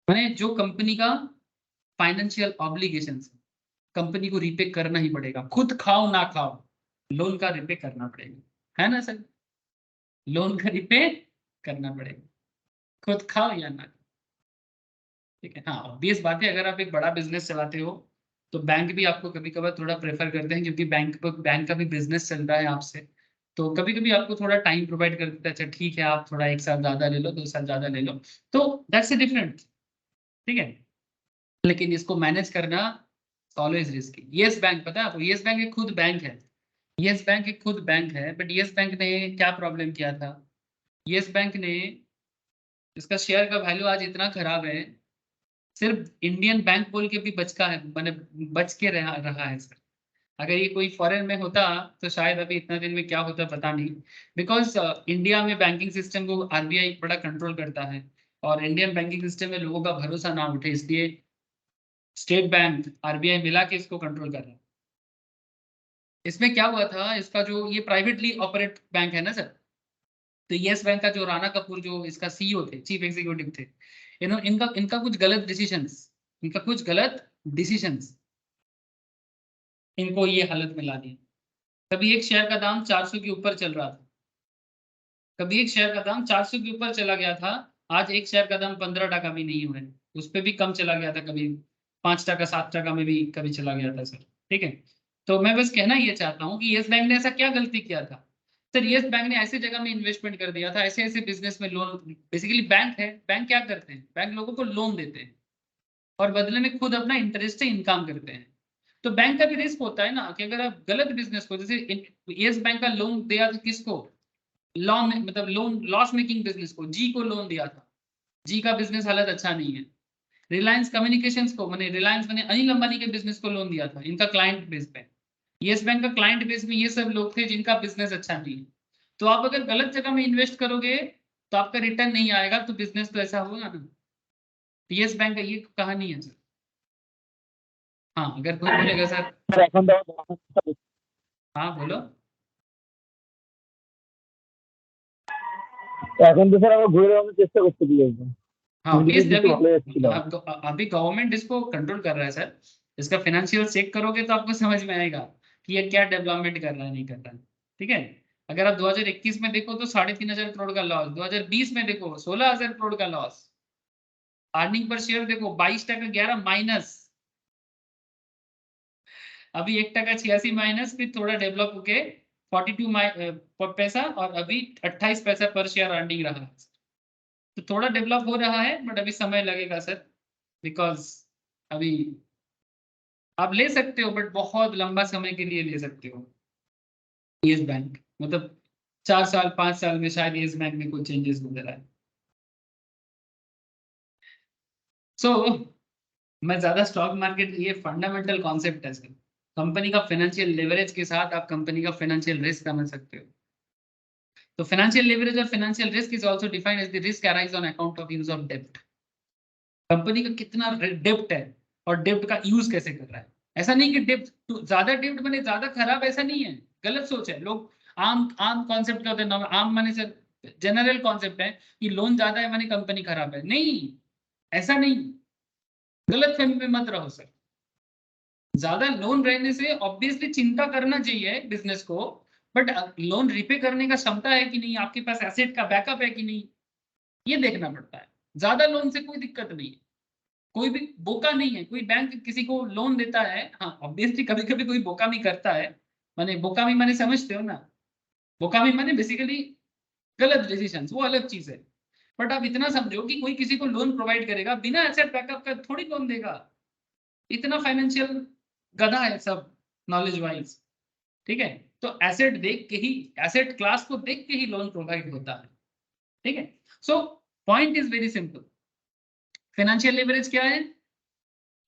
माने जो कंपनी का फाइनेंशियल ऑब्लिगेशंस कंपनी को रीपे करना ही पड़ेगा, खुद खाओ ना खाओ, लोन का रीपे करना पड़ेगा, है ना सर? लोन का रीपे करना पड़ेगा, खुद खाओ या ना खाओ। ठीक है, हाँ ऑब्वियस बात है, अगर आप एक बड़ा बिजनेस चलाते हो तो बैंक भी आपको कभी कभार थोड़ा प्रेफर करते हैं, क्योंकि बैंक का भी बिजनेस चल रहा है आपसे, तो कभी कभी आपको थोड़ा टाइम प्रोवाइड कर देता है, अच्छा ठीक है आप थोड़ा 1 साल ज्यादा ले लो, 2 साल ज्यादा ले लो, तो दैट्स ए डिफरेंट। ठीक है, लेकिन इसको मैनेज करना ऑलवेज रिस्की। येस बैंक, पता है आपको, येस बैंक एक खुद बैंक है, येस बैंक एक खुद बैंक है, बट येस बैंक ने क्या प्रॉब्लम किया था? येस बैंक ने, इसका शेयर का वैल्यू आज इतना खराब है, सिर्फ इंडियन बैंक बोल के भी बचका है, मैंने बच के रहा है सर। अगर ये कोई फॉरेन में होता तो शायद अभी इतना दिन में क्या होता पता नहीं, बिकॉज इंडिया में बैंकिंग सिस्टम को आरबीआई बड़ा कंट्रोल करता है, और इंडियन बैंकिंग सिस्टम में लोगों का भरोसा ना उठे, इसलिए स्टेट बैंक आरबीआई मिला के इसको कंट्रोल कर रहा है। इसमें क्या हुआ था, इसका जो ये प्राइवेटली ऑपरेट बैंक है ना सर, तो येस बैंक का जो राणा कपूर जो इसका सीईओ थे, चीफ एग्जीक्यूटिव थे, इनका इनका कुछ गलत डिसीजंस, इनका कुछ गलत डिसीजंस इनको ये हालत में ला दिया। कभी एक शेयर का दाम 400 के ऊपर चल रहा था, कभी एक शेयर का दाम 400 के ऊपर चला गया था, आज एक शेयर का दाम 15 भी नहीं हुआ है, उस पर भी कम चला गया था, कभी 5 7 में भी कभी चला गया था सर। ठीक है, तो मैं बस कहना ये चाहता हूँ कि यस बैंक ने ऐसा क्या गलती किया था सर। यस बैंक ने ऐसी जगह में इन्वेस्टमेंट कर दिया था, ऐसे ऐसे बिजनेस में लोन। बेसिकली बैंक है, बैंक क्या करते हैं, बैंक लोगों को लोन देते हैं और बदले में खुद अपना इंटरेस्ट से इनकम करते हैं। तो बैंक का भी रिस्क होता है ना, कि अगर आप गलत बिजनेस को, जैसे यस बैंक का लोन दिया तो किसको, लॉन मतलब लोन लॉस मेकिंग बिजनेस को, जी को लोन दिया था। जी का बिजनेस हालत अच्छा नहीं है। रिलायंस कम्युनिकेशंस को, मैंने रिलायंस मैंने अनिल अंबानी के बिजनेस को लोन दिया था, इनका क्लाइंट बेस पे। यस बैंक का क्लाइंट बेस में ये सब लोग थे जिनका बिजनेस अच्छा नहीं है। तो आप अगर गलत जगह में इन्वेस्ट करोगे तो आपका रिटर्न नहीं आएगा, तो बिजनेस तो ऐसा होगा ना। यस बैंक का ये कहानी है सर। हाँ, अगर कोई बोलेगा सर। স্যার এখন তো हाँ बोलो। এখন তো স্যার আবার ঘুরে দাঁড়ানোর চেষ্টা করতে দিয়েছে। हाँ এদিকে प्लीज, কিছু अभी ভালো যাচ্ছিল। अभी गवर्नमेंट इसको कंट्रोल कर रहा है सर। इसका फाइनेंशियल चेक करोगे तो आपको समझ में आएगा कि ये क्या डेवलपमेंट कर रहा है, नहीं कर रहा है। ठीक है, अगर आप 2021 में देखो तो 3,500 करोड़ का लॉस, 2020 में देखो 16,000 करोड़ का लॉस, अर्निंग पर शेयर देखो 22.11 माइनस, अभी 1.86 माइनस, फिर थोड़ा डेवलप होके 42 पैसा, और अभी 28 पैसा पर शेयर अर्निंग रहा है। तो थोड़ा डेवलप हो रहा है, बट अभी समय लगेगा सर, बिकॉज अभी आप ले सकते हो बट बहुत लंबा समय के लिए ले सकते हो। यस बैंक मतलब 4 साल 5 साल में शायद यस बैंक में कुछ चेंजेस नजर आए। सो मैं ज्यादा स्टॉक मार्केट, ये फंडामेंटल कॉन्सेप्ट है सर। कंपनी का फाइनेंशियल लेवरेज के साथ आप कंपनी का फाइनेंशियल रिस्क समझ सकते हो। तो फाइनेंशियल लेवरेज और financial risk is also defined as the risk arise on account of use of डेब्ट। कंपनी का कितना डेब्ट है और डेब्ट का यूज कैसे कर रहा है। ऐसा नहीं कि डेब्ट ज्यादा डेब्ट बने ज्यादा खराब, ऐसा नहीं है, गलत सोच है। लोग आम आम कॉन्सेप्ट क्या होता है, आम माने सर जनरल कॉन्सेप्ट है कि लोन ज्यादा है माने कंपनी खराब है। नहीं, ऐसा नहीं, गलत फहमी में मत रहो सर। ज्यादा लोन रहने से ऑब्वियसली चिंता करना चाहिए बिजनेस को, बट लोन रिपे करने का क्षमता है कि नहीं, आपके पास एसेट का बैकअप है कि नहीं, ये देखना पड़ता है। ज्यादा लोन से कोई दिक्कत नहीं है, कोई भी बोका नहीं है। कोई बैंक किसी को लोन देता है, हाँ ऑब्वियसली कभी कभी कोई बोकामी करता है, माने बोकामी माने समझते हो ना, बोकामी माने बेसिकली गलत डिसीजन, वो अलग चीज है। बट आप इतना समझो कि कोई किसी को लोन प्रोवाइड करेगा बिना एसेट बैकअप का, थोड़ी लोन देगा। इतना फाइनेंशियल गधा है सब, नॉलेज वाइज। ठीक है, तो एसेट देख के ही, एसेट क्लास को देख के ही लोन प्रोवाइड होता है। ठीक है, so point is very simple. Financial leverage क्या है?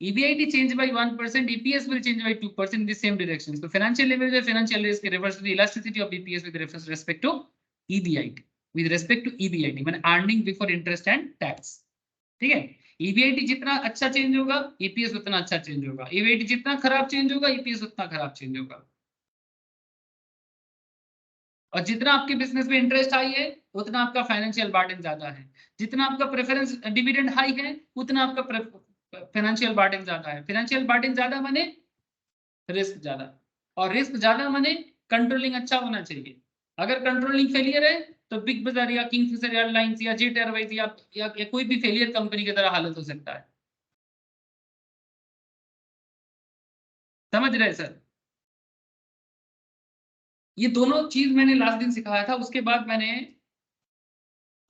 EBIT change by 1%, EPS will change by 2% in the same direction. So financial leverage or financial risk refers to the elasticity of EPS with respect to EBIT. With respect to EBIT, मैंने earning before interest and tax. ठीक है, EBIT जितना अच्छा change होगा EPS उतना अच्छा change होगा, EBIT जितना खराब चेंज होगा EPS उतना खराब चेंज होगा। और जितना आपके बिजनेस में इंटरेस्ट हाई है उतना आपका फाइनेंशियल बर्डन ज्यादा है, जितना आपका प्रेफरेंस डिविडेंड हाई है उतना आपका फाइनेंशियल बर्डन ज्यादा है। फाइनेंशियल बर्डन ज्यादा माने रिस्क ज्यादा, और रिस्क ज्यादा माने कंट्रोलिंग अच्छा होना चाहिए। अगर कंट्रोलिंग फेलियर है तो बिग बाजार या किंगफिशर एयरलाइंस या जेट एयरवेज या कोई भी फेलियर कंपनी की तरह हालत हो सकता है। समझ रहे सर? ये दोनों चीज मैंने लास्ट दिन सिखाया था, उसके बाद मैंने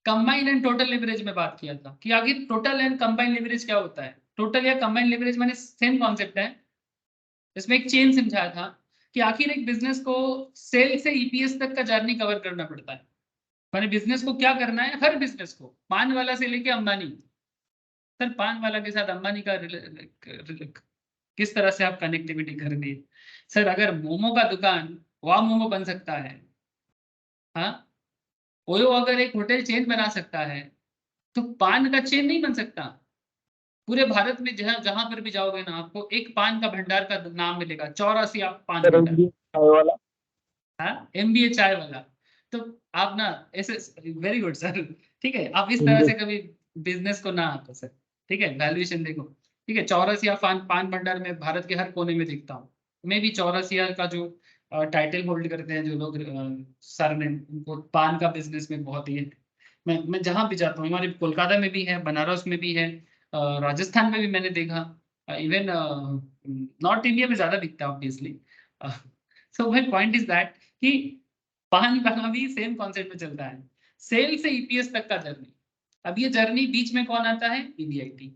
कंबाइन एंड टोटल लेवरेज में बात किया था कि आगे टोटल एंड कंबाइन लेवरेज क्या होता है। टोटल या कंबाइन लेवरेज मैंने सेम कॉन्सेप्ट है, इसमें एक चेन समझाया था कि आखिर एक बिजनेस को सेल से ईपीएस तक का जर्नी कवर करना पड़ता है। मैंने बिजनेस को क्या करना है, हर बिजनेस को, पान वाला से लेके अंबानी। सर पान वाला के साथ अंबानी का किस तरह से आप कनेक्टिविटी कर दिए सर? अगर मोमो का दुकान वहाँ मोमो बन सकता है, हाँ, ओयो अगर एक होटल चेन बना सकता है, तो पान का चेन नहीं बन सकता? पूरे भारत में जहां जहां पर भी जाओगे ना, आपको एक पान का भंडार का नाम मिलेगा, 84 आप पान স্যার भंडार। MBA চায় वाला। हाँ, MBA चाय वाला। तो आप ना ऐसे, वेरी गुड सर। ठीक है, आप इस तरह MBA से कभी बिजनेस को ना आते सर। ठीक है, वैल्यूएशन देखो। ठीक है, चौरसिया पान भंडार में भारत के हर कोने में दिखता हूँ। मैं भी चौरसिया का जो टाइटल होल्ड करते हैं जो लोग, सर ने, उनको पान का बिजनेस में बहुत ही मैं जहाँ भी जाता हूँ, हमारे कोलकाता में भी है, बनारस में भी है, राजस्थान में भी मैंने देखा, इवन नॉर्थ इंडिया में ज्यादा दिखता है obviously. So my point is that कि पान वाला भी सेम कॉन्सेप्ट में चलता है, सेल से ईपीएस तक का जर्नी। अब ये जर्नी बीच में कौन आता है? ईबीआईटी।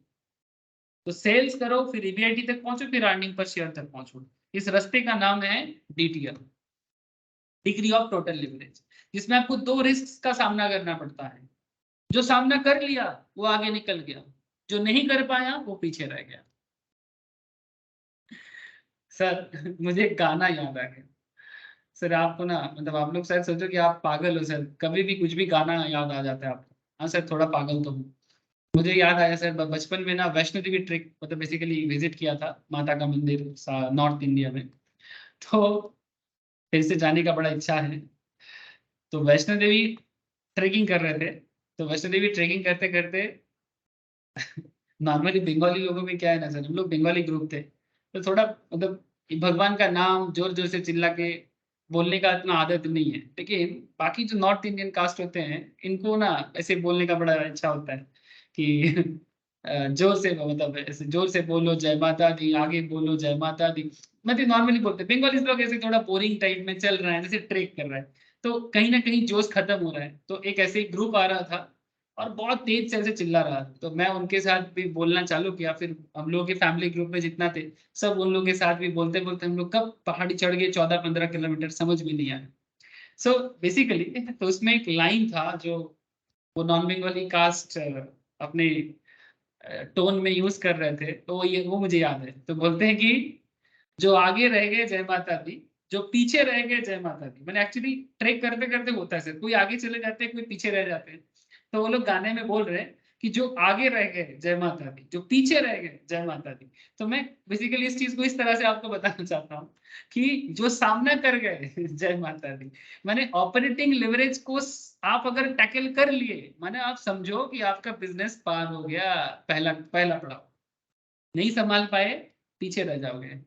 तो सेल्स करो, फिर ईबीआईटी तक पहुंचो, फिर अर्निंग पर शेयर तक पहुंचो। इस रास्ते का नाम है DTL, degree of total leverage, जिसमें आपको 2 रिस्क का सामना करना पड़ता है। जो सामना कर लिया वो आगे निकल गया, जो नहीं कर पाया वो पीछे रह गया। सर मुझे एक गाना याद आ गया सर, आपको ना मतलब आप लोग शायद सोचो कि आप पागल हो सर, कभी भी कुछ भी गाना याद आ जाता है आपको। हाँ सर, थोड़ा पागल तो हूँ। मुझे याद आया सर, बचपन में ना वैष्णो देवी ट्रिप मतलब बेसिकली विजिट किया था, माता का मंदिर नॉर्थ इंडिया में। तो फिर से जाने का बड़ा इच्छा है। तो वैष्णो देवी ट्रेकिंग कर रहे थे। तो वैष्णो देवी ट्रेकिंग करते करते नॉर्मली बंगाली लोगों में क्या है ना सर, हम लोग बंगाली ग्रुप थे, तो थोड़ा मतलब भगवान का नाम जोर जोर से चिल्ला के बोलने का इतना आदत नहीं है। लेकिन बाकी जो नॉर्थ इंडियन कास्ट होते हैं, इनको ना ऐसे बोलने का बड़ा इच्छा होता है कि जोर से मतलब ऐसे जोर से बोलो जय माता दी, आगे बोलो जय माता दी। मतलब नॉर्मली बोलते हैं बंगाली लोग, ऐसे थोड़ा बोरिंग टाइप में चल रहा है, जैसे ट्रेक कर रहा है, तो कहीं ना कहीं जोश खत्म हो रहा है। तो एक ऐसे ही ग्रुप आ रहा था और बहुत तेज से ऐसे चिल्ला रहा था, तो मैं उनके साथ भी बोलना चालू किया। फिर हम लोग के फैमिली ग्रुप में जितना थे, सब उन लोगों के साथ भी बोलते बोलते हम लोग कब पहाड़ी चढ़ गए 14-15 किलोमीटर, समझ भी नहीं आया। सो बेसिकली तो उसमें एक लाइन था जो वो नॉन बंगाली कास्ट अपने टोन में यूज कर रहे थे, तो वो मुझे याद है। तो बोलते हैं कि जो आगे रह गए जय माता दी, जो पीछे रह गए जय माता दी। मैंने एक्चुअली ट्रेक करते करते होता है सर, कोई आगे चले जाते हैं, कोई पीछे रह जाते हैं। तो वो लोग गाने में बोल रहे हैं कि जो आगे रह गए जय माता दी, जो पीछे रह गए जय माता दी। तो मैं बेसिकली इस चीज को इस तरह से आपको बताना चाहता हूँ कि जो सामना कर गए जय माता दी, माने ऑपरेटिंग लिवरेज को आप अगर टैकल कर लिए, माने आप समझो कि आपका बिजनेस पार हो गया, पहला पहला पड़ाव। नहीं संभाल पाए, पीछे रह जाओगे।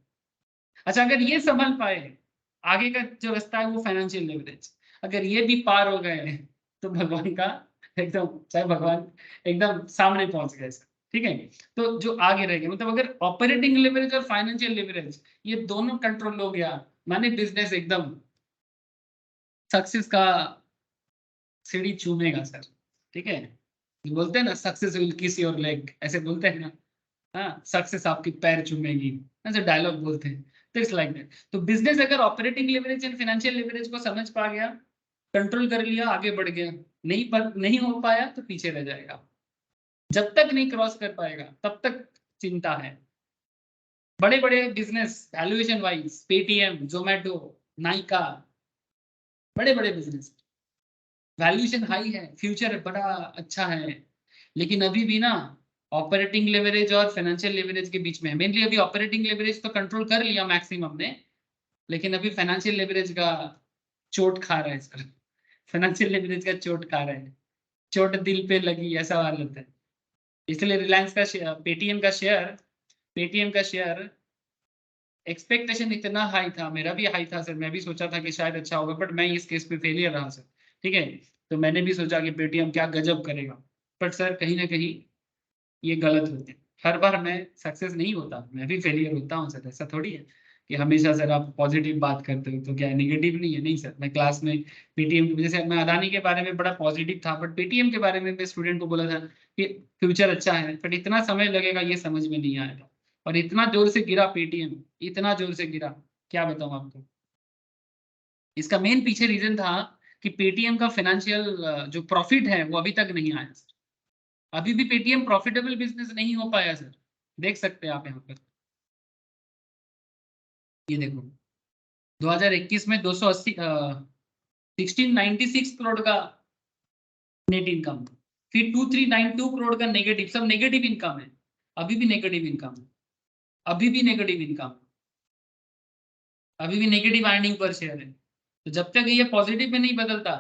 अच्छा, अगर ये संभल पाए, आगे का जो रास्ता है वो फाइनेंशियल लिवरेज, अगर ये भी पार हो गए तो भगवान का एकदम, चाहे भगवान एकदम सामने पहुंच गए सर। ठीक है, तो जो आगे रह गए मतलब अगर ऑपरेटिंग लिवरेज और फाइनेंशियल लिवरेज ये दोनों कंट्रोल हो गया, माने बिजनेस एकदम सक्सेस का सीढ़ी चूमेगा सर। ठीक है, बोलते हैं ना सक्सेस विल किस योर लेग, ऐसे बोलते हैं ना। हाँ, सक्सेस आपकी पैर चूमेगी, ऐसे डायलॉग बोलते हैं। तो इट्स लाइक दैट। तो बिजनेस अगर operating leverage and financial leverage को समझ पा गया, कंट्रोल कर लिया, आगे बढ़ गया। नहीं हो पाया तो पीछे रह जाएगा। जब तक नहीं क्रॉस कर पाएगा तब तक चिंता है। बड़े बड़े business valuation wise, Paytm, Zomato, Nykaa, बड़े बड़े बिजनेस वैल्यूएशन हाई है, फ्यूचर बड़ा अच्छा है, लेकिन अभी भी ना ऑपरेटिंग लेवरेज और फाइनेंशियल लेवरेज के बीच में है। मेनली अभी ऑपरेटिंग लेवरेज तो कंट्रोल कर लिया मैक्सिमम ने, लेकिन अभी फाइनेंशियल लेवरेज का चोट खा रहा है सर। फाइनेंशियल लेवरेज का चोट खा रहा है, चोट दिल पे लगी, ऐसा हालत है। इसलिए रिलायंस का शेयर, पेटीएम का शेयर एक्सपेक्टेशन इतना हाई था, मेरा भी हाई था सर, मैं भी सोचा था कि शायद अच्छा होगा, बट मैं इस केस पे फेलियर रहा सर। ठीक है, तो मैंने भी सोचा कि पेटीएम क्या गजब करेगा, बट सर कहीं ना कहीं ये गलत होते हैं। हर बार मैं सक्सेस नहीं होता, मैं भी फेलियर होता हूँ सर। ऐसा थोड़ी है कि हमेशा सर आप पॉजिटिव बात करते हो तो क्या नेगेटिव नहीं है। नहीं सर, मैं क्लास में पेटीएम की वजह से, मैं अदानी के बारे में बड़ा पॉजिटिव था, बट पेटीएम के बारे में मैं स्टूडेंट को बोला था कि फ्यूचर अच्छा है, बट इतना समय लगेगा ये समझ में नहीं आया था। और इतना जोर से गिरा पेटीएम, इतना जोर से गिरा, क्या बताऊं आपको। इसका मेन पीछे रीजन था कि पेटीएम का फाइनेंशियल जो प्रॉफिट है वो अभी तक नहीं आया सर। अभी भी पेटीएम प्रॉफिटेबल बिजनेस नहीं हो पाया सर। देख सकते हैं आप यहाँ पर, ये देखो 2021 में 280 1696 करोड़ का नेट इनकम, फिर 2392 करोड़ का नेगेटिव, सब नेगेटिव इनकम है। अभी भी नेगेटिव इनकम, अभी भी नेगेटिव इनकम, अभी भी नेगेटिव अर्निंग पर शेयर है। तो जब तक ये पॉजिटिव में नहीं बदलता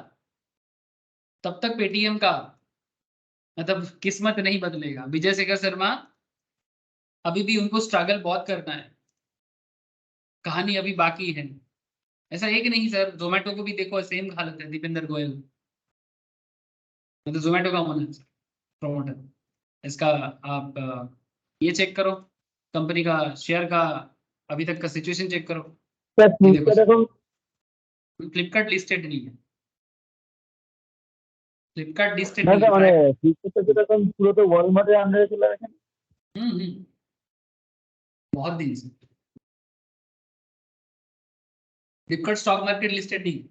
तब तक पेटीएम का मतलब किस्मत नहीं बदलेगा। विजय शेखर शर्मा अभी भी उनको स्ट्रगल बहुत करना है, कहानी अभी बाकी है। ऐसा एक नहीं सर, जोमेटो को भी देखो सेम हालत है, दीपेंद्र गोयल। मतलब जोमेटो का ओनर प्रमोटर। इसका आप ये चेक करो, कंपनी का शेयर का अभी तक का सिचुएशन चेक करो। सर ये देखो फ्लिपकार्ट अकाउंट फ्लिपकार्ट लिस्टेड नहीं है, फ्लिपकार्ट लिस्टेड না नहीं স্যার है। মানে ফ্লিপকার্টের অ্যাকাউন্ট পুরো তো ওয়ালমার্টের আন্ডারে চলে আসে। बहुत दिन से फ्लिपकार्ट स्टॉक मार्केट लिस्टेड नहीं है,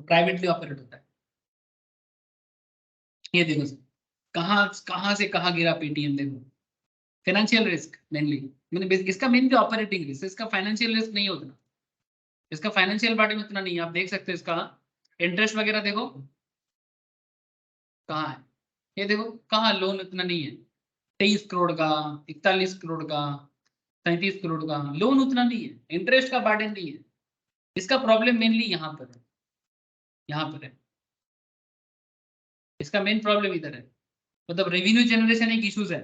प्राइवेटली ऑपरेट होता है। ये देखो सर, कहाँ कहाँ से कहाँ गिरा पेटीएम, देखो फाइनेंशियल रिस्क मेनली, मैंने इसका मेन भी ऑपरेटिंग रिस्क, इसका फाइनेंशियल रिस्क नहीं होता, इसका फाइनेंशियल पार्ट में उतना नहीं है। आप देख सकते हो इसका इंटरेस्ट वगैरह देखो कहाँ है, ये देखो कहाँ लोन उतना नहीं है, 23 करोड़ का, 41 करोड़ का, 37 करोड़ का लोन उतना नहीं है, इंटरेस्ट का बर्डन नहीं है। इसका प्रॉब्लम मेनली यहाँ पर है, यहाँ पर है, इसका मेन प्रॉब्लम इधर है। मतलब रेवेन्यू जनरेशन एक इश्यूज है,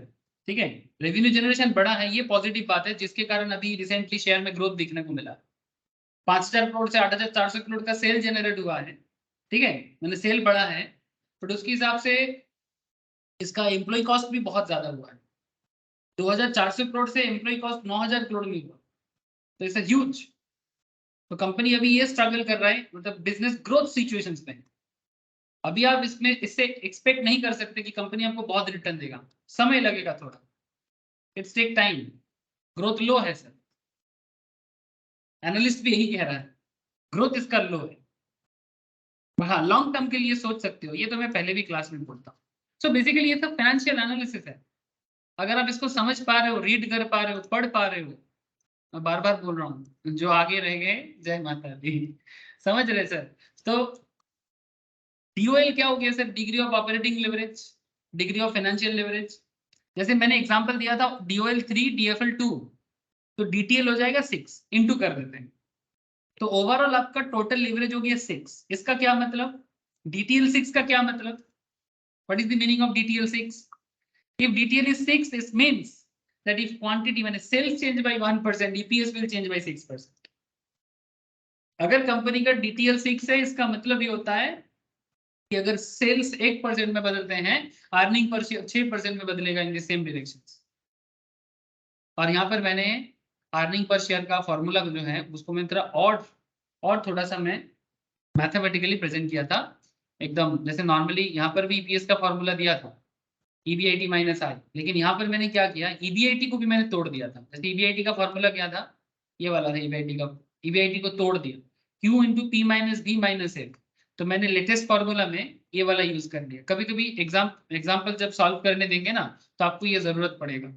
ठीक है, रेवेन्यू जनरेशन बड़ा है, ये पॉजिटिव बात है, जिसके कारण अभी रिसेंटली शेयर में ग्रोथ देखने को मिला। 5,000 करोड़ से 8,400 करोड़ का सेल जनरेट हुआ है, ठीक है, मैंने सेल बढ़ा है, बट उसके हिसाब से इसका एम्प्लॉय कॉस्ट भी बहुत ज्यादा हुआ है। 2,400 करोड़ से एम्प्लॉय कॉस्ट 9,000 करोड़ में हुआ, तो इट्स ह्यूज। तो कंपनी अभी ये स्ट्रगल कर रहा है, मतलब बिजनेस ग्रोथ सिचुएशंस में। अभी आप इसमें इससे एक्सपेक्ट नहीं कर सकते कि कंपनी आपको बहुत रिटर्न देगा, समय लगेगा थोड़ा, इट्स टेक टाइम, ग्रोथ लो है सर, एनालिस्ट भी यही कह रहा है, ग्रोथ इसका लो है। हाँ, लॉन्ग टर्म के लिए सोच सकते हो, ये तो मैं पहले भी क्लास में बोलता हूँ। सो बेसिकली ये सब फाइनेंशियल एनालिसिस है, अगर आप इसको समझ पा रहे हो, रीड कर पा रहे हो, पढ़ पा रहे हो, मैं बार बार बोल रहा हूँ, जो आगे रह गए जय माता दी, समझ रहे सर। तो डीओएल क्या हो गया sir, degree of operating leverage, degree of financial leverage. जैसे मैंने एग्जांपल दिया था डीओएल 3 डीएफएल 2, तो डीटीएल हो जाएगा 6, इंटू कर देते हैं, तो ओवरऑल आपका टोटल लीवरेज हो गया 6। इसका क्या मतलब, डीटीएल 6 का क्या मतलब, what is the meaning of DTL 6? If DTL is 6, this means that if quantity when sales change by 1%, EPS will change by 6%. अगर कंपनी का DTL 6 है, इसका मतलब ये होता है कि अगर सेल्स 1% में बदलते हैं, अर्निंग पर 6% में बदलेगा इन द सेम डायरेक्शन। और यहाँ पर मैंने अर्निंग पर शेयर का फॉर्मूला जो है उसको मैं थोड़ा और थोड़ा सा मैं मैथमेटिकली प्रेजेंट किया था, एकदम जैसे नॉर्मली यहाँ पर भी ईपीएस का फॉर्मूला दिया था, EBIT माइनस आई, लेकिन यहाँ पर मैंने क्या किया, EBIT को भी मैंने तोड़ दिया था। जैसे EBIT का फॉर्मूला क्या था, ये वाला था EBIT को तोड़ दिया, Q into P minus B minus A, तो मैंने लेटेस्ट फॉर्मूला में ये वाला यूज कर लिया। कभी कभी एग्जाम्पल जब सॉल्व करने देंगे ना, तो आपको ये जरूरत पड़ेगा,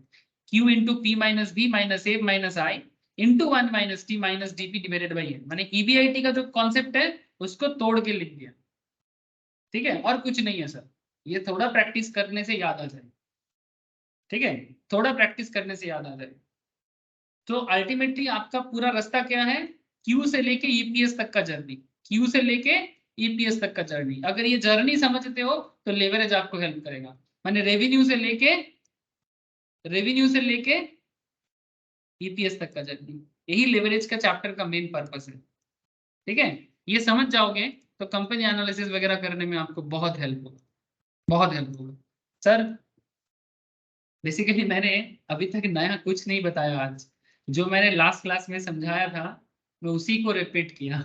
Q into P minus B minus I into I into 1 minus T minus DP divided by N. मैंने EBIT का जो कॉन्सेप्ट है उसको तोड़ के लिख दिया, ठीक है, और कुछ नहीं है सर, ये थोड़ा प्रैक्टिस करने से याद आ जाए, ठीक है, थोड़ा प्रैक्टिस करने से याद आ जाए। तो अल्टीमेटली आपका पूरा रास्ता क्या है, क्यू से लेके ईपीएस तक का जर्नी, क्यू से लेके ईपीएस तक का जर्नी। अगर ये जर्नी समझते हो तो लेवरेज आपको हेल्प करेगा। मैंने रेवेन्यू से लेके ईपीएस तक का जर्नी, यही लेवरेज का चैप्टर का मेन पर्पस है, ठीक है। ये समझ जाओगे तो कंपनी एनालिसिस वगैरह करने में आपको बहुत हेल्प होगा, बहुत हेल्प होगा सर। बेसिकली मैंने अभी तक नया कुछ नहीं बताया आज, जो मैंने लास्ट क्लास में समझाया था मैं उसी को रिपीट किया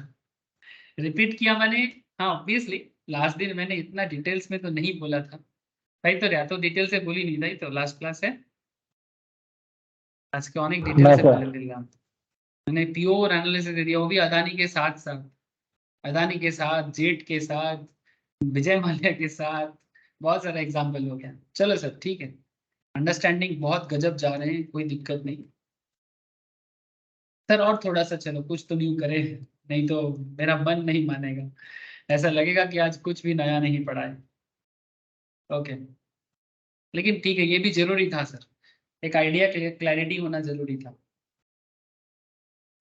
मैंने। हाँ ऑब्वियसली लास्ट दिन मैंने इतना डिटेल्स में तो नहीं बोला था भाई, तो या तो डिटेल से बोली नहीं था, तो लास्ट क्लास है आज के अनेक डिटेल না से স্যার बोले दिया, मैंने प्योर एनालिसिस दे दिया, वो भी अदानी के साथ साथ, अदानी के साथ, जेट के साथ, विजय माल्या के साथ, बहुत सारा एग्जाम्पल हो गया। चलो सर ठीक है, अंडरस्टैंडिंग बहुत गजब जा रहे हैं, कोई दिक्कत नहीं सर, और थोड़ा सा चलो कुछ तो न्यू करें, नहीं तो मेरा मन नहीं मानेगा, ऐसा लगेगा कि आज कुछ भी नया नहीं पढ़ा है। ओके, लेकिन ठीक है, ये भी जरूरी था सर, एक आइडिया क्लैरिटी होना जरूरी था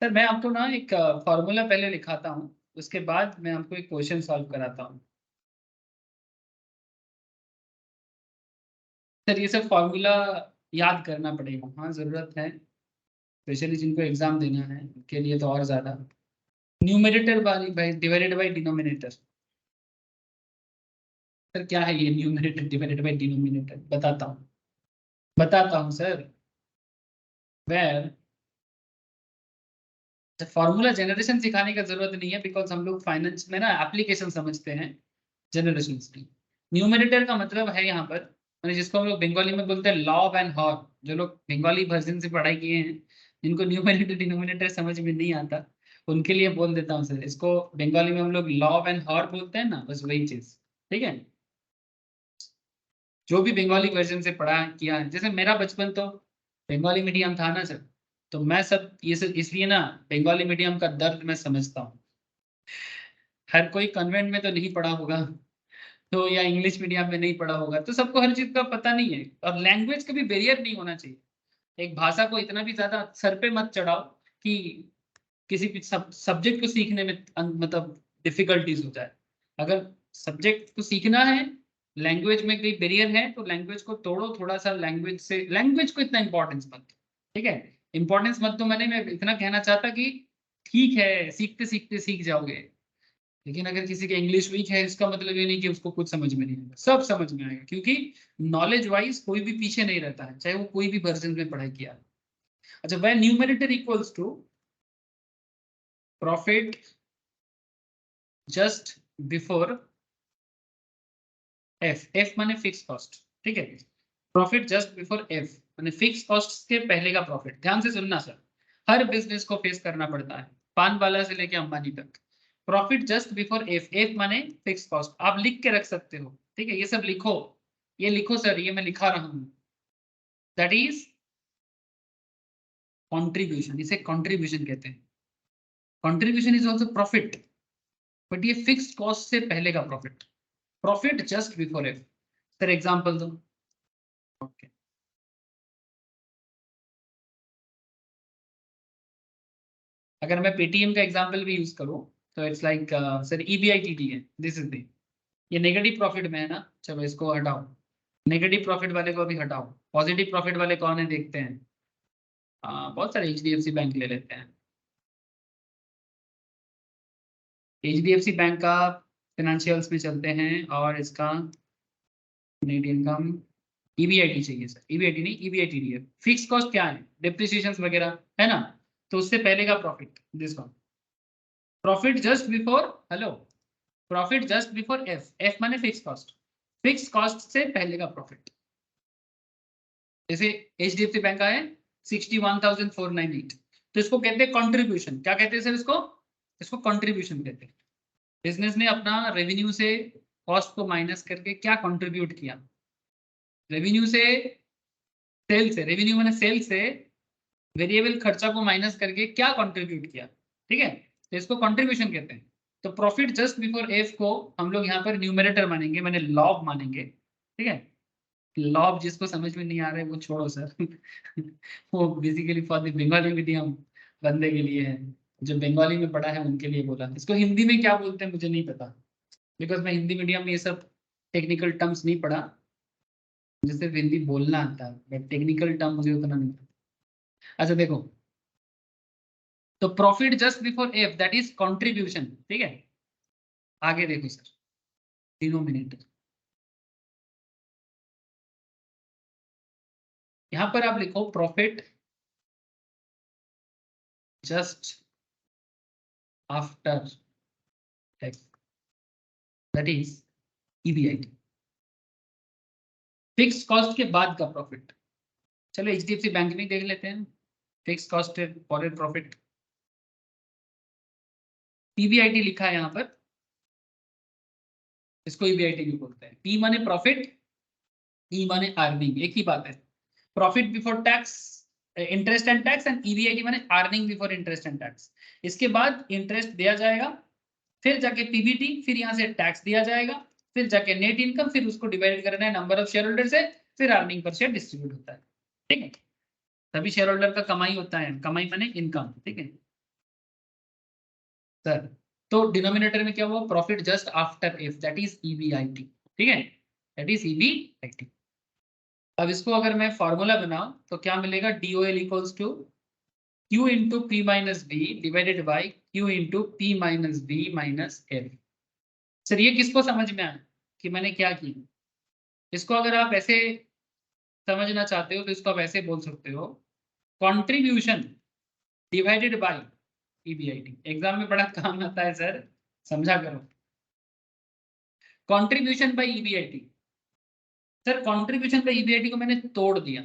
सर। मैं आपको ना एक फॉर्मूला पहले लिखाता हूँ, उसके बाद मैं आपको एक क्वेश्चन सॉल्व कराता हूँ सर। ये सब फॉर्मूला याद करना पड़ेगा, हाँ जरूरत है, स्पेशली जिनको एग्जाम देना है उनके लिए तो और ज्यादा। Numerator by divided by denominator, sir क्या है ये न्यूमरेटर डिवाइडेड बाय डिनोमिनेटर? बताता हूँ सर। वेर फॉर्मूला जनरेशन सिखाने का जरूरत नहीं है, बिकॉज हम लोग फाइनेंस में ना एप्लीकेशन समझते हैं, जनरेशन की। न्यूमरेटर का मतलब है यहाँ पर, मैंने जिसको हम लोग बंगाली में बोलते हैं लॉग एंड हॉर। जो लोग बंगाली वर्जन से पढ़ाई किए हैं, जिनको न्यूमरेटर डिनोमिनेटर समझ में नहीं आता, उनके लिए बोल देता हूँ सर। इसको बंगाली में हम लोग लॉग एंड हॉर बोलते हैं ना, बस वही चीज। ठीक है, जो भी बंगाली वर्जन से पढ़ा किया है, जैसे मेरा बचपन तो बंगाली मीडियम था ना सर, तो मैं सब ये सब इसलिए ना बंगाली मीडियम का दर्द मैं समझता हूँ। हर कोई कन्वेंट में तो नहीं पढ़ा होगा, तो या इंग्लिश मीडियम में नहीं पढ़ा होगा, तो सबको हर चीज का पता नहीं है। और लैंग्वेज का भी बैरियर नहीं होना चाहिए। एक भाषा को इतना भी ज्यादा सर पे मत चढ़ाओ कि किसी भी सब्जेक्ट को सीखने में मतलब डिफिकल्टीज हो जाए। अगर सब्जेक्ट को सीखना है, लैंग्वेज में कोई बैरियर है, तो लैंग्वेज को तोड़ो थोड़ा सा। लैंग्वेज को इतना इंपॉर्टेंस मत दो। ठीक है, इंपॉर्टेंस मत दो मैं इतना कहना चाहता कि ठीक है सीखते सीखते सीख जाओगे, लेकिन अगर किसी के इंग्लिश वीक है, इसका मतलब ये नहीं कि उसको कुछ समझ में नहीं आएगा। सब समझ में आएगा, क्योंकि नॉलेज वाइज कोई भी पीछे नहीं रहता है, चाहे वो कोई भी वर्जन में पढ़ाई किया। अच्छा, when numerator equals to profit just before F माने फिक्स कॉस्ट। ठीक है, प्रॉफिट जस्ट बिफोर एफ माने फिक्स कॉस्ट के पहले का प्रॉफिट। ध्यान से सुनना सर, हर बिजनेस को फेस करना पड़ता है, पान वाला से लेके अंबानी तक। Profit just before F, F माने फिक्स कॉस्ट। आप लिख के रख सकते हो, ठीक है, ये सब लिखो, ये लिखो सर, ये मैं लिखा रहा हूं। दैट इज कॉन्ट्रीब्यूशन, इसे कॉन्ट्रीब्यूशन कहते हैं। Contribution is also profit, but ये फिक्स कॉस्ट से पहले का profit. Profit just before F. Sir example दो। ओके, अगर मैं पेटीएम का एग्जांपल भी यूज करूं, तो इट्स लाइक सर ईबीआईटीडी है, दिस इज द, ये नेगेटिव प्रॉफिट में है ना, चलो इसको हटाओ। नेगेटिव प्रॉफिट वाले को भी हटाओ, पॉजिटिव प्रॉफिट वाले कौन है देखते हैं। बहुत सारे एचडीएफसी बैंक ले लेते हैं। एचडीएफसी बैंक का फाइनेंशियल्स में चलते हैं, और इसका नेट इनकम ईबीआईटी चाहिए सर, ईबीआईटी नहीं ईबीआईटी है। फिक्स कॉस्ट क्या है, डिप्रिसिएशंस वगैरह है ना, तो उससे पहले का profit, this one. Profit just before, hello, profit just before F, F माने फिक्स कॉस्ट, फिक्स कॉस्ट से पहले का प्रॉफिट। जैसे एचडीएफसी बैंक का है 61,498, तो इसको कहते हैं कंट्रीब्यूशन। क्या कहते हैं सर इसको? इसको कंट्रीब्यूशन कहते हैं। बिजनेस ने अपना रेवेन्यू से कॉस्ट को माइनस करके क्या कंट्रीब्यूट किया, रेवेन्यू से, सेल से, रेवेन्यू मैंने सेल से वेरिएबल खर्चा को माइनस करके क्या कंट्रीब्यूट किया। ठीक है, तो इसको कंट्रीब्यूशन कहते हैं। तो प्रॉफिट जस्ट बिफोर एफ को हम लोग यहाँ पर न्यूमरेटर मानेंगे, मैंने लॉग मानेंगे। ठीक है, लॉग जिसको समझ में नहीं आ रहा है वो छोड़ो सर वो basically for the Bengali medium बंदे के लिए है, जो बंगाली में पढ़ा है उनके लिए बोला। इसको हिंदी में क्या बोलते हैं मुझे नहीं पता, बिकॉज मैं हिंदी मीडियम में ये सब टेक्निकल टर्म्स नहीं पढ़ा। मुझे सिर्फ हिंदी बोलना आता है, बट टेक्निकल टर्म मुझे उतना नहीं पता। अच्छा देखो, तो profit just before F that is contribution. ठीक है, आगे देखो सर, डिनोमिनेटर, यहां पर आप लिखो profit just after tax, that is EBIT, fix cost के बाद का प्रॉफिट। चलो एचडीएफसी बैंक में देख लेते हैं, fix cost for profit, PBIT लिखा है यहाँ पर, इसको ईबीआईटी भी बोलते हैं। पी माने प्रॉफिट, ई माने अर्निंग, एक ही बात है। Profit before tax, interest and tax, and EBIT माने earning before interest and tax. इसके बाद इंटरेस्ट दिया जाएगा, फिर जाके पीबीटी, फिर यहाँ से टैक्स दिया जाएगा, फिर जाके नेट इनकम, फिर उसको डिवाइड करना है नंबर ऑफ शेयर होल्डर से, फिर अर्निंग पर शेयर डिस्ट्रीब्यूट होता है। ठीक है, तभी शेयर होल्डर का कमाई होता है, कमाई माने इनकम। ठीक है सर, तो डिनोमिनेटर में क्या हुआ, profit just after F that is EBIT. ठीक है, दैट इज ईबीआईटी। अब इसको अगर मैं फॉर्मूला बनाऊं तो क्या मिलेगा, DOL equals to Q into P minus B divided by Q into P minus B minus F. Sir ये किसको समझ में आया, कि मैंने क्या किया। इसको अगर आप ऐसे समझना चाहते हो तो इसको आप ऐसे बोल सकते हो, contribution divided by EBIT. Exam में बड़ा काम आता है सर, समझा करो। Contribution by EBIT, sir contribution by EBIT को मैंने तोड़ दिया।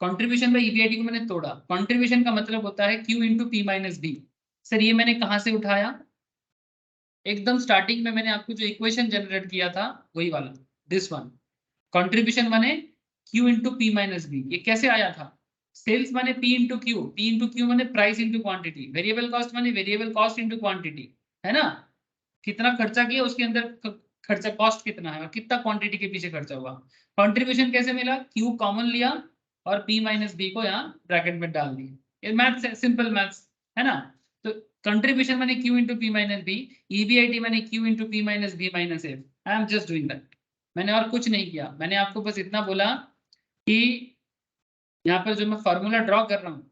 कंट्रीब्यूशन बाय ईबीआईटी को मैंने तोड़ा। कंट्रीब्यूशन का मतलब होता है Q into P minus B. Sir ये मैंने कहां से उठाया, एकदम स्टार्टिंग में मैंने आपको जो इक्वेशन जनरेट किया था वही वाला, दिस वन। कंट्रीब्यूशन माने Q into P minus B. ये कैसे आया था, सेल्स माने P into Q, P into Q माने price into quantity, variable cost माने वेरिएबल कॉस्ट इंटू क्वांटिटी, है ना। कितना खर्चा किया उसके अंदर खर्चा कॉस्ट कितना है और कितना क्वांटिटी के पीछे खर्चा हुआ। कंट्रीब्यूशन कैसे मिला, Q कॉमन लिया और P माइनस बी को यहाँ ब्रैकेट में डाल दिया। ये मैथ्स है, सिंपल मैथ्स है ना। तो कंट्रीब्यूशन माने Q into P minus B, EBIT माने Q into P minus B minus F. I am just doing that. मैंने और कुछ नहीं किया, मैंने आपको बस इतना बोला कि यहाँ पर जो मैं फार्मूला ड्रॉ कर रहा हूँ,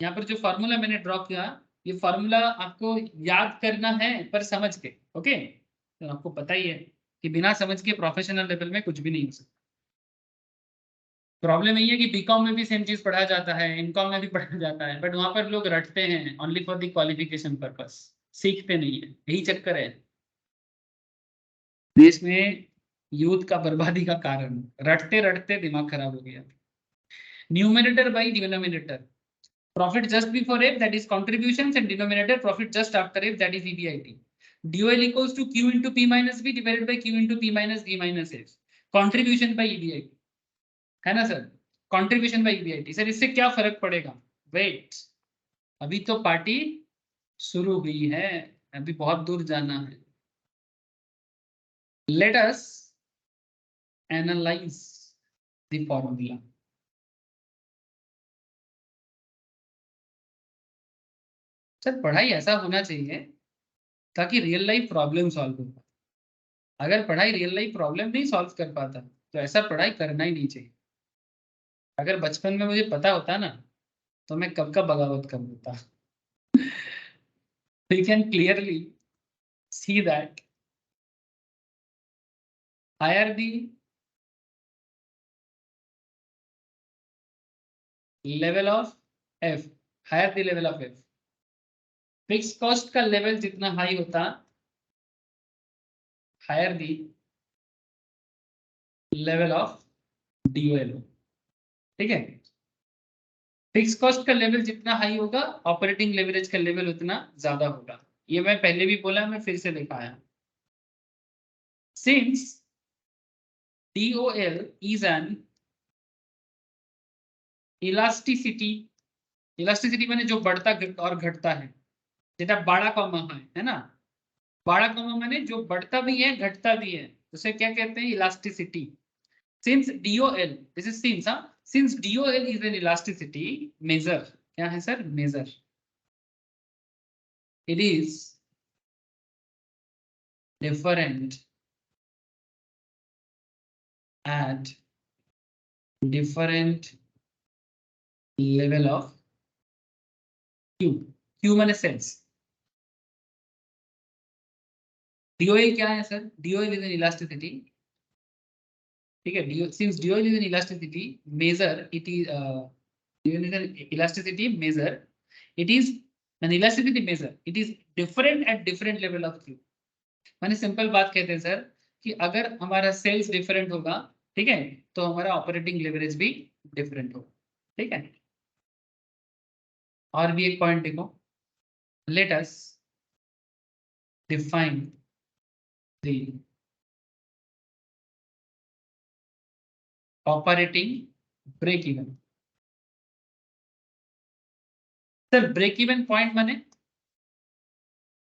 यहाँ पर जो फार्मूला मैंने ड्रॉ किया, ये फार्मूला आपको याद करना है पर समझ के। ओके, तो आपको पता ही है कि बिना समझ के प्रोफेशनल लेवल में कुछ भी नहीं हो सकता। प्रॉब्लम यही है कि बीकॉम में भी सेम चीज पढ़ाया जाता है, इनकॉम में भी पढ़ाया जाता है, बट वहां पर लोग रटते हैं only for the qualification purpose, सीखते नहीं है। यही चक्कर है देश में यूथ का बर्बादी का कारण, रटते रटते दिमाग खराब हो गया। Numerator by denominator, profit just before F, that is contributions, and denominator profit just after F, that is EBIT. DOL equals to Q into P minus B divided by Q into P minus B minus F. Contribution by EBIT, है ना sir. Contribution by EBIT, sir इससे क्या फर्क पड़ेगा। Wait, अभी तो party शुरू हुई है, अभी बहुत दूर जाना है। Let us analyze the formula. Sir पढ़ाई ऐसा होना चाहिए ताकि रियल लाइफ प्रॉब्लम सॉल्व हो। अगर पढ़ाई रियल लाइफ प्रॉब्लम नहीं सॉल्व कर पाता तो ऐसा पढ़ाई करना ही नहीं चाहिए। अगर बचपन में मुझे पता होता ना तो मैं कब का बगावत कर देता। We can clearly see that higher the level of F, higher the level of F, fix cost का लेवल जितना हाई होता, higher the level of DOL। ठीक है, फिक्स कॉस्ट का लेवल जितना हाई होगा ऑपरेटिंग लेवरेज का लेवल उतना ज्यादा होगा। ये मैं पहले भी बोला, मैं फिर से दिखाया। Since DOL is an elasticity, elasticity मैंने जो बढ़ता और घटता है, जेटा बड़ा कॉमा है ना। बड़ा कॉमा मैंने जो बढ़ता भी है घटता भी है, उसे क्या कहते हैं, elasticity. Since DOL, this is since, since DOL is an elasticity measure, क्या है sir, measure. It is different at different level of Q, Q माने सेल्स। DOL क्या है sir, DOL is an elasticity, ठीक है। since DOL is an elasticity measure, it is DOL is an elasticity measure, it is an elasticity measure, it is different at different level of Q। माने simple बात कहते हैं sir कि अगर हमारा sales different होगा, ठीक है, तो हमारा ऑपरेटिंग लेवरेज भी डिफरेंट होगा, ठीक है। और भी एक पॉइंट देखो, let us define the operating break even. Sir break even point माने,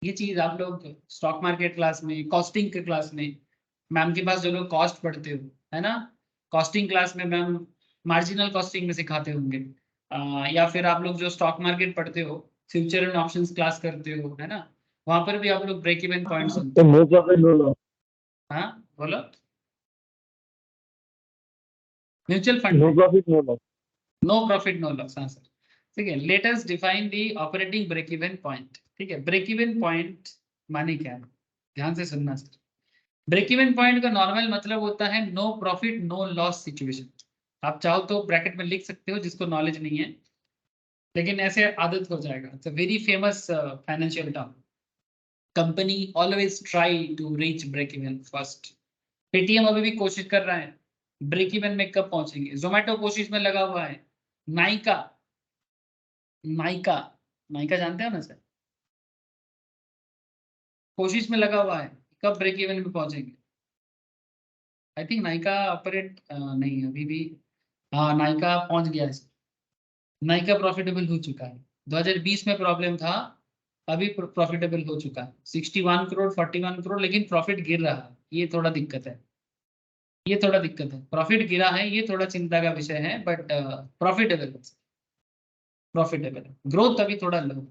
ये चीज आप लोग स्टॉक मार्केट क्लास में, कॉस्टिंग के क्लास में, मैम के पास जो लोग कॉस्ट पढ़ते हो, है ना, कॉस्टिंग क्लास में मैम मार्जिनल कॉस्टिंग में सिखाते होंगे, या फिर आप लोग जो स्टॉक मार्केट पढ़ते हो, फ्यूचर एंड ऑप्शंस क्लास करते हो, है ना, वहां पर भी आप लोग ब्रेक इवन पॉइंट सुनते हो। नो प्रॉफिट नो लॉस, हाँ बोलो, म्यूचुअल फंड नो में profit no loss. No profit no loss, हाँ सर, ठीक है। Let us define the operating break even point, ठीक है। ब्रेक इवन पॉइंट माने क्या है, ध्यान से सुनना सर। ब्रेक इवन पॉइंट का नॉर्मल मतलब होता है no profit no loss situation. आप चाहो तो ब्रैकेट में लिख सकते हो जिसको नॉलेज नहीं है, लेकिन ऐसे आदत हो जाएगा। It's a very famous financial term. Company always try to reach break even first. Paytm अभी भी कोशिश कर रहा है, ब्रेक इवन में कब पहुंचेंगे। जोमेटो कोशिश में लगा हुआ है। नाइका नाइका नाइका जानते हो ना सर, कोशिश में लगा हुआ है कब ब्रेक इवन में पहुंचेंगे। आई थिंक नाइका ऑपरेट नहीं अभी भी, हाँ नाइका पहुंच गया है। नाइका प्रॉफिटेबल हो चुका है। 2020 में प्रॉब्लम था, अभी प्रॉफिटेबल हो चुका है। 61 करोड़ 41 करोड़, लेकिन प्रॉफिट गिर रहा है, ये थोड़ा दिक्कत है। ये थोड़ा दिक्कत है, प्रॉफिट गिरा है, ये थोड़ा चिंता का विषय है। बट प्रॉफिटेबल प्रॉफिटेबल ग्रोथ अभी थोड़ा लो,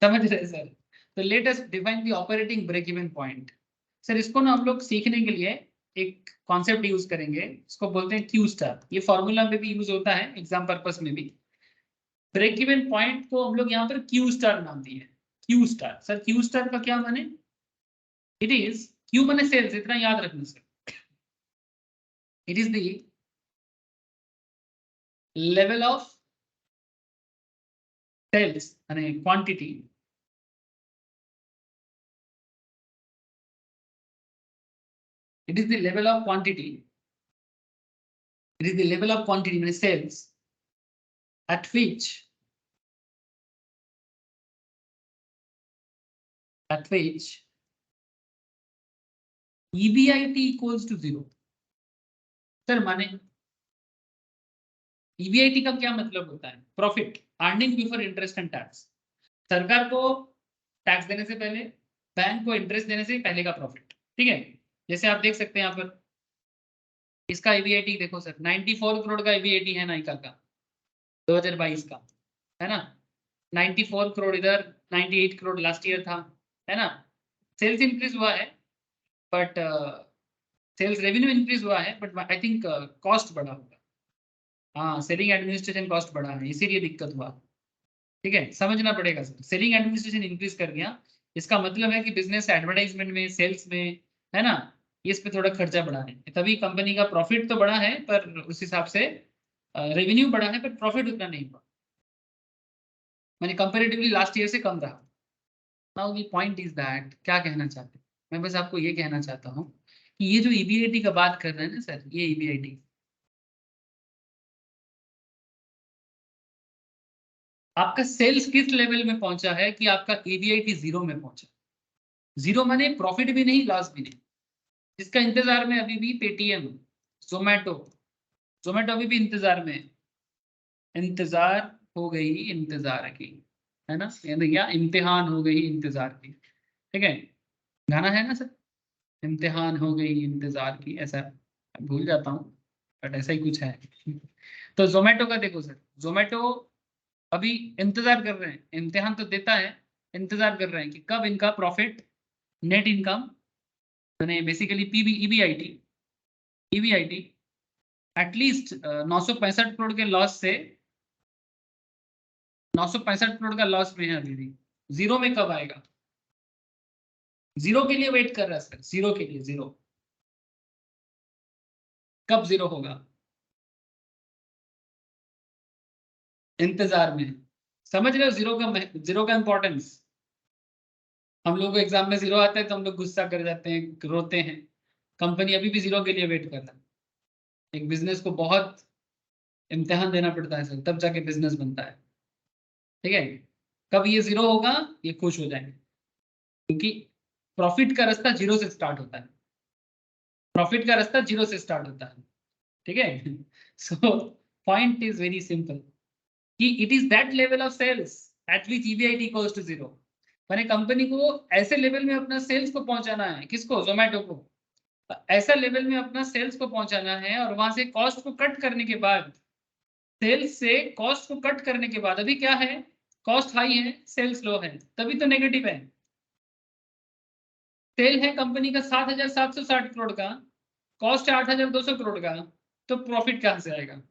समझ रहे सर। तो let us define the operating break even point. Sir इसको ना हम लोग सीखने के लिए एक कॉन्सेप्ट यूज करेंगे, इसको बोलते हैं क्यू स्टार। ये फॉर्मूला में भी यूज होता है, एग्जाम पर्पस में भी। ब्रेक इवन पॉइंट को हम लोग यहाँ पर क्यू स्टार नाम दिए। Q star, sir Q star का क्या माने। इट इज क्यू माने सेल्स, इतना याद रखना sir. It is the level of sales यानी quantity, it is the level of quantity, it is the level of quantity means sales at which EBIT equals to 0। Sir माने EBIT का क्या मतलब होता है, profit earning before interest and tax. सरकार को tax देने से पहले, बैंक को इंटरेस्ट देने से पहले का प्रॉफिट, ठीक है। जैसे आप देख सकते हैं यहाँ पर इसका EBIT देखो सर, 94 करोड़ का EBIT है नाइका का 2022 का, है ना। 94 करोड़ इधर, 98 करोड़ लास्ट ईयर था, है ना। सेल्स इंक्रीज हुआ है, बट सेल्स रेवेन्यू इंक्रीज हुआ है, बट आई थिंक कॉस्ट बढ़ा होगा। हाँ सेलिंग एडमिनिस्ट्रेशन कॉस्ट बढ़ा है, इसीलिए दिक्कत हुआ। ठीक है, समझना पड़ेगा सर। सेलिंग एडमिनिस्ट्रेशन इंक्रीज कर गया, इसका मतलब है कि बिजनेस एडवर्टाइजमेंट में, सेल्स में, है ना, इस पे थोड़ा खर्चा बढ़ा है, तभी कंपनी का प्रॉफिट तो बढ़ा है, पर उस हिसाब से रेवेन्यू बढ़ा है, पर प्रॉफिट उतना नहीं बढ़ा, मैंने कंपेरेटिवली लास्ट ईयर से कम रहा। Now the point is that, क्या कहना चाहते हैं, मैं बस आपको ये कहना चाहता हूँ कि ये जो EBIT का बात कर रहे हैं ना सर, ये EBIT आपका सेल्स किस लेवल में पहुंचा है कि आपका EBIT 0 में पहुंचा। 0 माने प्रॉफिट भी नहीं लॉस भी नहीं, जिसका इंतजार में अभी भी पेटीएम, जोमेटो। जोमेटो अभी भी इंतजार में है। इंतजार हो गई इंतजार की, है ना, या इम्तिहान हो गई इंतजार की, ठीक है। गाना है ना सर, इम्तिहान हो गई इंतजार की, ऐसा भूल जाता हूँ, बट ऐसा ही कुछ है। तो जोमेटो का देखो सर, जोमेटो अभी इंतजार कर रहे हैं, इम्तिहान तो देता है, इंतजार कर रहे हैं कि कब इनका प्रॉफिट, नेट इनकम, यानी basically PB EBIT at least 965 crore के लॉस से, 965 करोड़ का लॉस में है अभी भी। 0 में कब आएगा, 0 के लिए वेट कर रहा है सर, 0 के लिए, 0 कब 0 होगा, इंतजार में। समझ रहे हो 0 का इंपॉर्टेंस। हम लोग को एग्जाम में 0 आता है तो हम लोग गुस्सा कर जाते हैं, रोते हैं। कंपनी अभी भी 0 के लिए वेट कर रहा है। एक बिजनेस को बहुत इम्तिहान देना पड़ता है सर, तब जाके बिजनेस बनता है, ठीक है। कब ये 0 होगा, ये खुश हो जाएंगे, क्योंकि प्रॉफिट का रास्ता 0 से स्टार्ट होता है। प्रॉफिट का रास्ता 0 से स्टार्ट होता है, ठीक है। So point is very simple कि it is that level of sales at which EBIT equals to 0। मैंने कंपनी को ऐसे लेवल में अपना सेल्स को पहुंचाना है, किसको, जोमेटो को ऐसा लेवल में अपना सेल्स को पहुंचाना है, और वहां से कॉस्ट को कट करने के बाद, सेल्स से कॉस्ट को कट करने के बाद, अभी क्या है, कॉस्ट हाई है, सेल्स लो है, तभी तो नेगेटिव है। सेल है कंपनी का 7,760 करोड़ का, कॉस्ट है 8,200 करोड़ का, तो प्रॉफिट कहां से आएगा।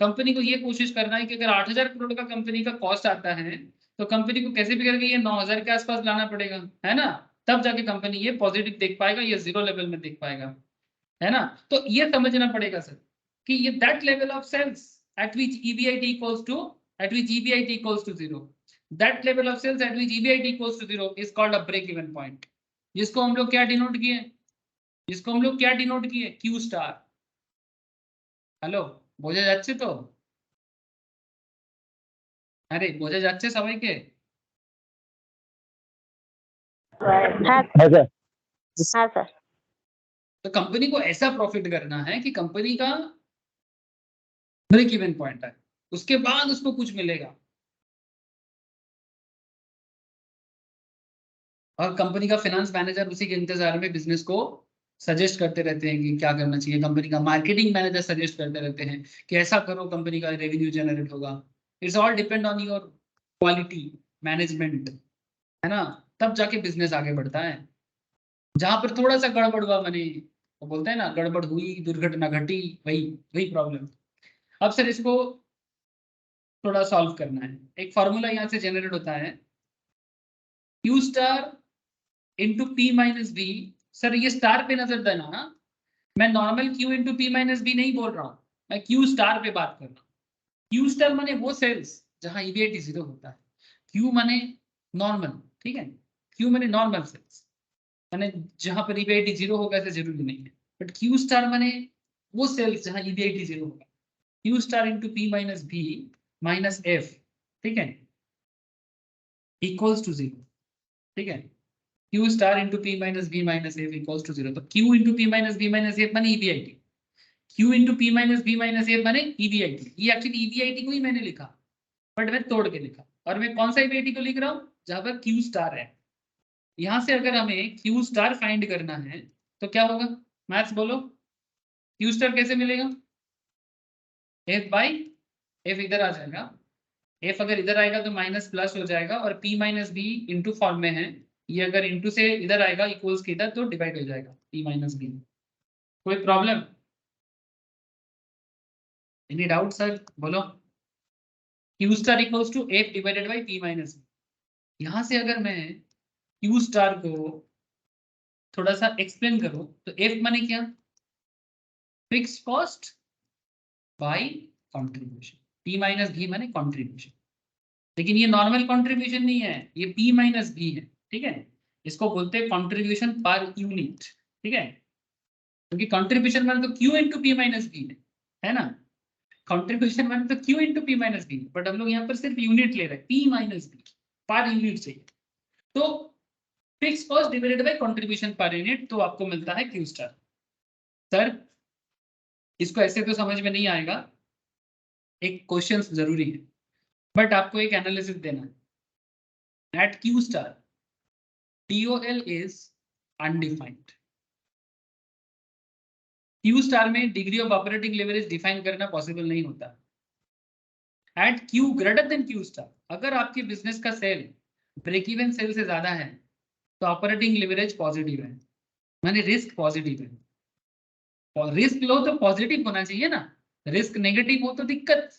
कंपनी को ये कोशिश करना है कि अगर 8,000 करोड़ का कंपनी का कॉस्ट आता है, तो कंपनी को कैसे भी करके ये 9,000 के आसपास लाना पड़ेगा, है ना। तब जाके कंपनी ये पॉजिटिव देख पाएगा, ये जीरो लेवल में देख पाएगा, है ना। तो ये समझना पड़ेगा सर कि ये that level of sales at which EBIT equals to zero, that level of sales at which EBIT equals to zero is called a break even point, जिसको हम लोग क्या डिनोट किए, क्यू स्टार। हेलो, বোঝা যাচ্ছে তো? अरे বোঝা যাচ্ছে সবাইকে? हाँ है सर। हाँ सर। तो कंपनी को ऐसा प्रॉफिट करना है कि कंपनी का ब्रेक इवन पॉइंट है, उसके बाद उसको कुछ मिलेगा। और कंपनी का फाइनेंस मैनेजर उसी के इंतजार में बिजनेस को सजेस्ट करते रहते हैं कि क्या करना चाहिए। कंपनी का मार्केटिंग मैनेजर सजेस्ट करते रहते हैं कि ऐसा करो, कंपनी का रेवेन्यू जनरेट होगा। It's all depend on your quality management, है ना। तब जाके बिजनेस आगे बढ़ता है। जहां पर थोड़ा सा गड़बड़ हुआ, मैंने वो बोलते हैं ना, गड़बड़ हुई, दुर्घटना घटी, वही वही प्रॉब्लम। अब सर इसको थोड़ा सॉल्व करना है। एक फॉर्मूला यहाँ से जनरेट होता है, Q star into P minus B. Sir ये स्टार पे नजर देना ना, मैं normal Q into P minus B नहीं बोल रहा हूँ, मैं क्यू स्टार पे बात कर रहा हूँ। क्यू स्टार माने वो सेल्स जहां EBIT जीरो होता है, क्यू माने नॉर्मल, ठीक है। क्यू माने नॉर्मल सेल्स, माने जहां पर EBIT जीरो होगा ऐसा जरूरी नहीं है, बट क्यू स्टार माने वो सेल्स जहां EBIT जीरो होगा। Q star into P minus B minus F, ठीक है, इक्वल्स टू जीरो, ठीक है। Q star into P minus B minus F equals to zero. तो Q into P minus B minus F माने EBIT, Q into P minus B minus F माने EBIT। ये actually EBIT को ही मैंने लिखा, but मैं तोड़ के लिखा। और मैं कौन सा EBIT को लिख रहा हूँ, जहां पर क्यू स्टार है। यहां से अगर हमें क्यू स्टार फाइंड करना है तो क्या होगा, मैथ्स बोलो, क्यू स्टार कैसे मिलेगा? एफ बाई एफ इधर आ जाएगा, एफ अगर इधर आएगा तो माइनस प्लस हो जाएगा, और P minus B into form में है, ये अगर इंटू से इधर आएगा इक्वल्स के इधर, तो डिवाइड हो जाएगा पी माइनस बी। कोई प्रॉब्लम? एनी डाउट सर, बोलो। Q star equals to F divided by P minus B. यहां से अगर मैं क्यू स्टार को थोड़ा सा एक्सप्लेन करूं तो एफ माने क्या, fix cost by contribution, P minus B माने कंट्रीब्यूशन। लेकिन ये नॉर्मल कंट्रीब्यूशन नहीं है, ये पी माइनस बी है, ठीक है। इसको बोलते हैं कंट्रीब्यूशन पर यूनिट, ठीक है, क्योंकि कंट्रीब्यूशन माने तो Q into P minus B है ना। कंट्रीब्यूशन माने तो Q into P minus B, but हम लोग यहाँ पर सिर्फ यूनिट ले रहे हैं, P minus B, per unit चाहिए। तो fix cost divided by contribution per unit, तो आपको मिलता है क्यू स्टार। सर इसको ऐसे तो समझ में नहीं आएगा, एक क्वेश्चन जरूरी है, बट आपको एक एनालिसिस देना है। At Q star DOL is undefined। Q star में degree of operating leverage define करना पॉसिबल नहीं होता। At Q greater than Q star, अगर आपके बिजनेस का सेल ब्रेक इवन सेल से ज्यादा है तो ऑपरेटिंग लेवरेज पॉजिटिव है, माने रिस्क पॉजिटिव है। और रिस्क लो तो पॉजिटिव होना चाहिए ना, रिस्क नेगेटिव हो तो दिक्कत।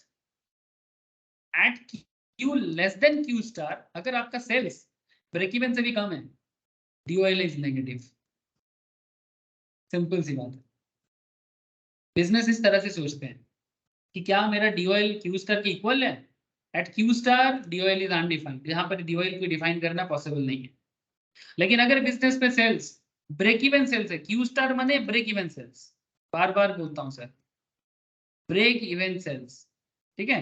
At Q less than Q star, अगर आपका सेल्स ब्रेक इवन से भी कम है, DOL इज नेगेटिव। सिंपल सी बात है। बिजनेस इस तरह से सोचते हैं कि क्या मेरा DOL क्यू स्टार के इक्वल है। At Q star DOL is undefined, यहाँ पर DOL को डिफाइन करना पॉसिबल नहीं है। लेकिन अगर बिजनेस में सेल्स ब्रेक इवन सेल्स है, क्यू स्टार माने ब्रेक इवन सेल्स, बार बार बोलता हूं सर, ब्रेक इवन सेल्स, ठीक है।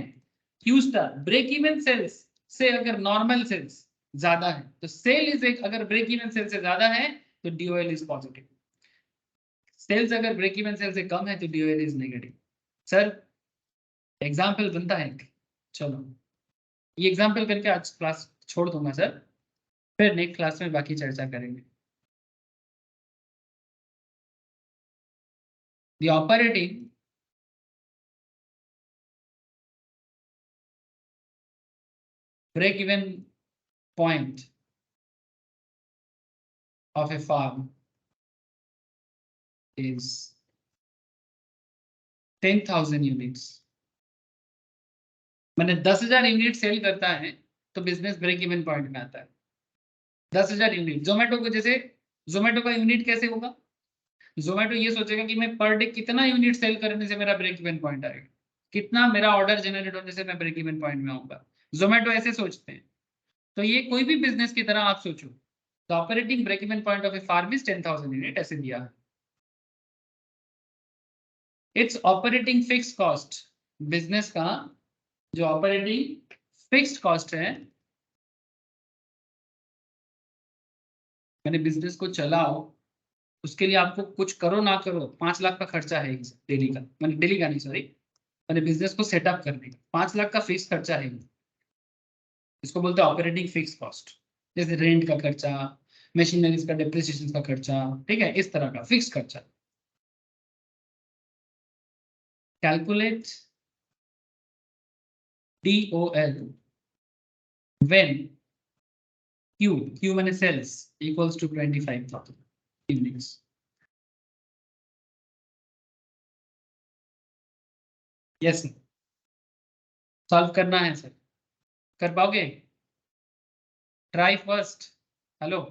Q star break even sales से अगर नॉर्मल सेल्स ज्यादा है तो सेल इज एक, अगर ब्रेक इवन सेल से ज्यादा है तो DOL इज पॉजिटिव। सेल्स अगर ब्रेक इवन सेल से कम है तो DOL is negative. Sir example बनता है, चलो ये एग्जाम्पल करके आज क्लास छोड़ दूंगा सर, फिर नेक्स्ट क्लास में बाकी चर्चा करेंगे। The operating break even point of a farm is 10,000 units. मैंने 10,000 यूनिट सेल करता है तो बिजनेस ब्रेक इवन पॉइंट में आता है। 10,000 यूनिट। जोमेटो को जैसे, जोमेटो का यूनिट कैसे होगा, जोमेटो ये सोचेगा कि मैं पर डे कितना यूनिट सेल करने से मेरा ब्रेक इवन पॉइंट आएगा, कितना मेरा ऑर्डर जनरेट होने से मैं ब्रेक इवन पॉइंट में आऊंगा। जोमेटो ऐसे सोचते हैं। तो ये कोई भी बिजनेस की तरह आप सोचो। The operating break even point of a firm is 10,000 unit, ऐसे दिया है। It's operating fix cost, business का जो ऑपरेटिंग फिक्स्ड कॉस्ट है, मैंने बिजनेस को चलाओ, उसके लिए आपको कुछ करो ना करो 5 लाख का खर्चा है डेली का, मैंने डेली का नहीं सॉरी, मैंने बिजनेस को सेटअप करने का 5 लाख का फिक्स खर्चा है। इसको बोलते हैं ऑपरेटिंग फिक्स कॉस्ट। जैसे रेंट का खर्चा, मशीनरीज का डेप्रिसिएशन का खर्चा, ठीक है, इस तरह का फिक्स खर्चा। कैलकुलेट DOL when Q मैंने sales equals to 25,000 units. Yes sir, solve करना है सर, कर पाओगे? Try first. हेलो,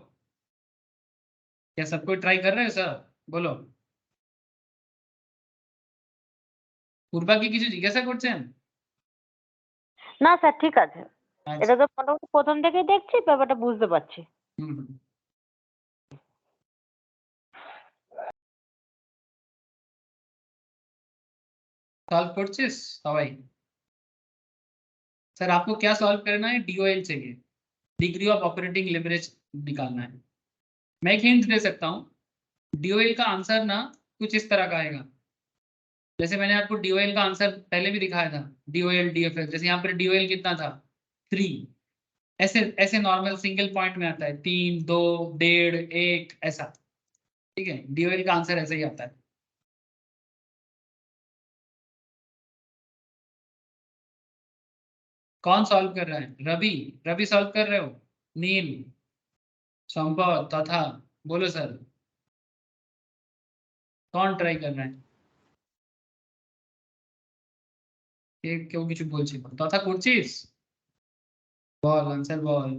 क्या सबको ट्राई कर रहे हो सर? बोलो। পূর্বা কি কিছু জিজ্ঞাসা করছেন? না স্যার ঠিক আছে, আচ্ছা, এটা তো মোটামুটি প্রথম থেকেই দেখছি, ব্যাপারটা বুঝতে পারছি। হুম হুম। सॉल्व করছিস সবাই? सर आपको क्या सॉल्व करना है? DOL चाहिए, डिग्री ऑफ ऑपरेटिंग लिवरेज निकालना है। मैं एक हिंट दे सकता हूँ, DOL का आंसर ना कुछ इस तरह का आएगा। जैसे मैंने आपको DOL का आंसर पहले भी दिखाया था, DOL DFS, जैसे यहाँ पर DOL कितना था 3, ऐसे ऐसे नॉर्मल सिंगल पॉइंट में आता है 3, 2, 1.5, 1 ऐसा, ठीक है। DOL का आंसर ऐसे ही आता है। कौन सॉल्व कर रहा है? रवि, रवि सॉल्व कर रहे हो? नील, संपत तथा, बोलो सर कौन ट्राई कर रहा है? কেউ কিছু বলছিল, তথা করছিস? বল আনসার বল।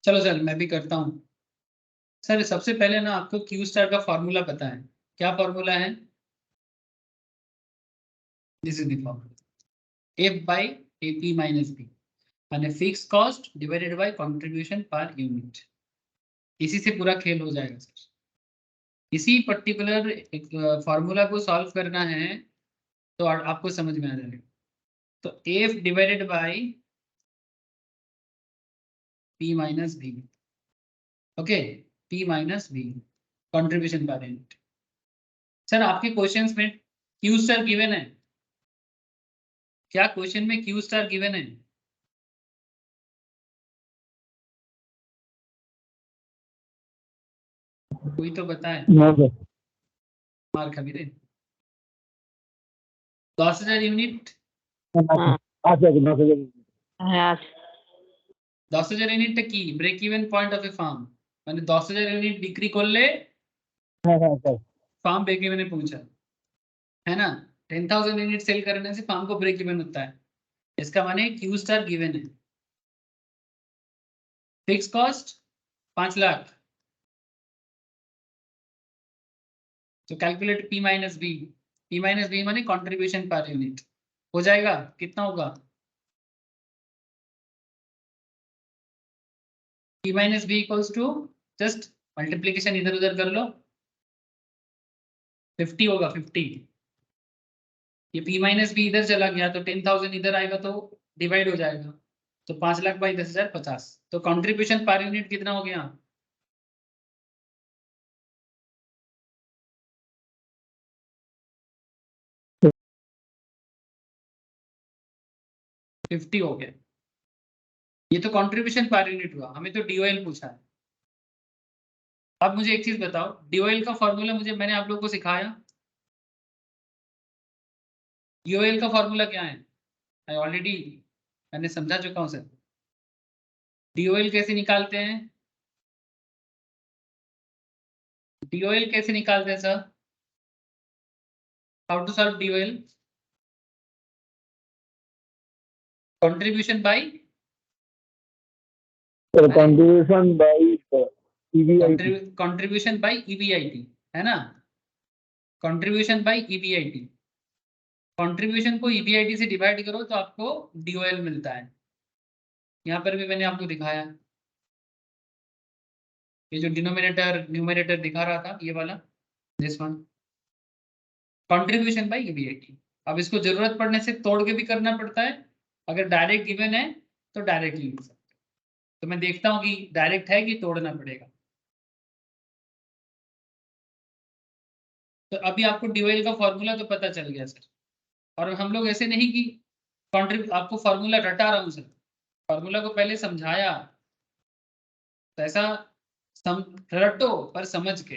चलो सर मैं भी करता हूँ। सर सबसे पहले ना आपको क्यू स्टार का फॉर्मूला पता है, क्या फॉर्मूला है? This is the formula, F by AP minus B, माने fix cost divided by contribution per unit. इसी से पूरा खेल हो जाएगा सर। इसी पर्टिकुलर एक फॉर्मूला को सॉल्व करना है तो आपको समझ में आ जाएगा। तो F divided by P minus B, okay, P minus B contribution per unit. Sir आपके क्वेश्चंस में क्यू स्टार गिवन है क्या? क्वेश्चन में क्यू स्टार गिवन है? कोई तो बताए। No sir. मार खा भी दे। 10,000 यूनिट, হ্যাঁ আচ্ছা আচ্ছা 10,000 হ্যাঁ আছে। 10,000 ইউনিটটা কি break even point of a firm, মানে 10,000 ইউনিট বিক্রি করলে হ্যাঁ হ্যাঁ স্যার फार्म ब्रेक इवन पहुंचा, है ना। 10,000 यूनिट सेल करने से फार्म को ब्रेक इवन होता है। इसका माने क्यू स्टार गिवन है। फिक्स कॉस्ट 5 लाख, तो calculate P minus B. P minus B माने कंट्रीब्यूशन पर यूनिट, हो जाएगा कितना होगा? P minus B equals to, just multiplication इधर उधर कर लो, 50 होगा 50। ये P माइनस बी इधर चला गया तो 10,000 इधर आएगा तो डिवाइड हो जाएगा, तो 5 लाख बाई 10,000 50। तो कंट्रीब्यूशन पर यूनिट कितना हो गया? $50 हो गया। ये तो कंट्रीब्यूशन पर यूनिट हुआ, हमें तो DOL पूछा है। अब मुझे एक चीज बताओ, DOL का फॉर्मूला मुझे मैंने आप लोगों को सिखाया, DOL का फॉर्मूला क्या है? मैंने समझा चुका हूं सर। DOL कैसे निकालते हैं? DOL कैसे निकालते हैं sir? How to solve DOL? Contribution by contribution by EBIT. Contribution by EBIT, है ना? Contribution by EBIT। कंट्रीब्यूशन को EBIT से डिवाइड करो तो आपको DOL मिलता है। यहाँ पर भी मैंने आपको दिखाया, ये जो डिनोमिनेटर न्यूमरेटर दिखा रहा था, ये वाला, this one, contribution by EBIT। अब इसको जरूरत पड़ने से तोड़ के भी करना पड़ता है, अगर डायरेक्ट गिवन है तो डायरेक्टली लिख सकते हैं। तो मैं देखता हूँ कि डायरेक्ट है कि तोड़ना पड़ेगा। तो अभी आपको DOL का फॉर्मूला तो पता चल गया सर। और हम लोग ऐसे नहीं कि आपको फॉर्मूला रटा रहा हूँ सर, फॉर्मूला को पहले समझाया, तो ऐसा रटो पर समझ के।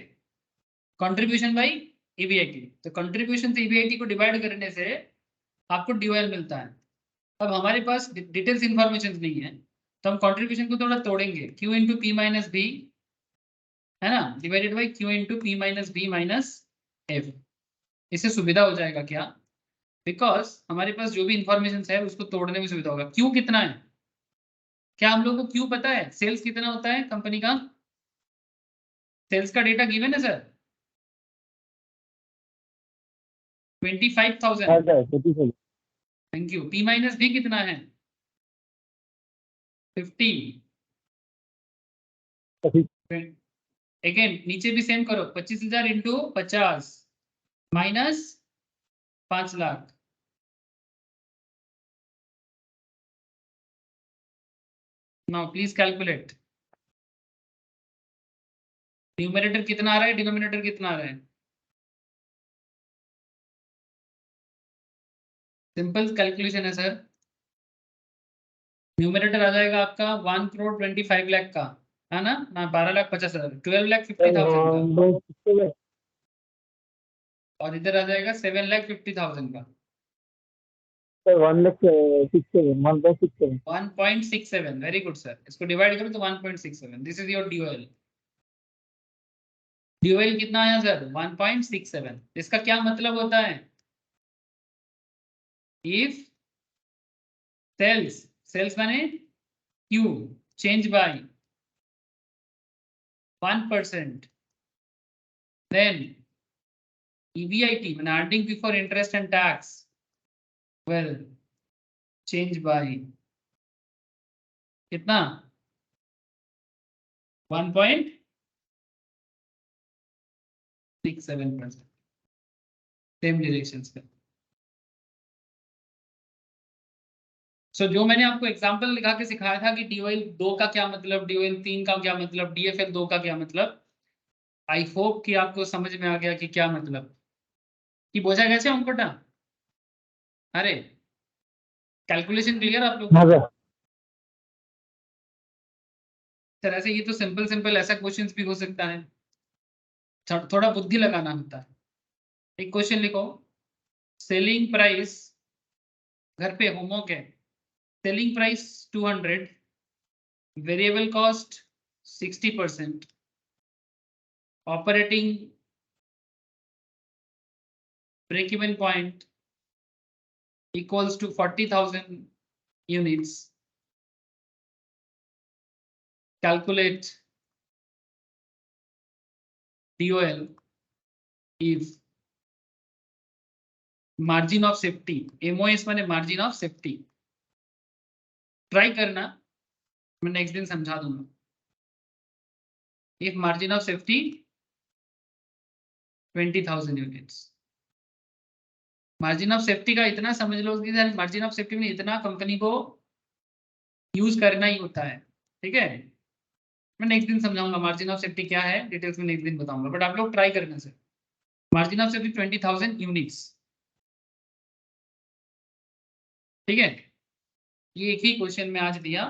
कंट्रीब्यूशन बाय EBIT, तो कंट्रीब्यूशन से EBIT को डिवाइड करने से आपको DOL मिलता है। अब हमारे पास डिटेल्स इंफॉर्मेशन नहीं है, तो हम कंट्रीब्यूशन को थोड़ा तोड़ेंगे, Q into P minus B, है ना, divided by Q into P minus B minus F. इससे सुविधा हो जाएगा क्या? बिकॉज हमारे पास जो भी इंफॉर्मेशन है उसको तोड़ने में सुविधा होगा। Q कितना है? क्या हम लोग को Q पता है? सेल्स कितना होता है कंपनी का? सेल्स का डेटा गिवन है सर, 25,000। हाँ sir, 25,000. Thank you. P minus B कितना है? 50। अगेन नीचे भी सेम करो, 25,000 into 50 minus 5 lakh. Now please calculate. Numerator कितना आ रहा है, डिनोमिनेटर कितना आ रहा है? सिंपल कैलकुलेशन है सर। न्यूमरेटर आ जाएगा आपका 1,25,00,000 का, है ना, 12,50,000, 12,50,000 का, और इधर आ जाएगा 7,50,000 का, 1,67,1.67. 1.67। वेरी गुड सर, इसको डिवाइड करो तो 1.67। This is your DOL। DOL कितना आया सर? 1.67। इसका क्या मतलब होता है? इफ सेल्स माने Q change by 1%, then EBIT when earning before interest and tax will change by कितना? 1.67%। सेम डायरेक्शन पे। सो जो मैंने आपको एग्जांपल लिखा के सिखाया था कि DOL 2 का क्या मतलब, DOL 3 का क्या मतलब, DFL 2 का क्या मतलब, आई होप कि आपको समझ में आ गया कि क्या मतलब। कि বোঝা গেছে অঙ্কটা? अरे कैलकुलेशन क्लियर आप लोग? हाँ सर. सर ऐसे ये तो सिंपल सिंपल ऐसा क्वेश्चंस भी हो सकता है, थोड़ा बुद्धि लगाना होता है। एक क्वेश्चन लिखो, सेलिंग प्राइस, घर पे होमवर्क है, selling price 200, variable cost 60%, operating break even point equals to 40,000 units. Calculate DOL if margin of safety, MOS माने margin of safety। ट्राई करना, मैं नेक्स्ट दिन समझा दूंगा। If margin of safety 20,000 units, margin of safety का इतना समझ लो कि मार्जिन ऑफ सेफ्टी में इतना कंपनी को यूज करना ही होता है, ठीक है। मैं नेक्स्ट दिन समझाऊंगा मार्जिन ऑफ सेफ्टी क्या है, डिटेल्स में नेक्स्ट दिन बताऊंगा, बट आप लोग ट्राई करना sir. Margin of safety 20,000 units, ठीक है। ये एक ही क्वेश्चन में आज दिया,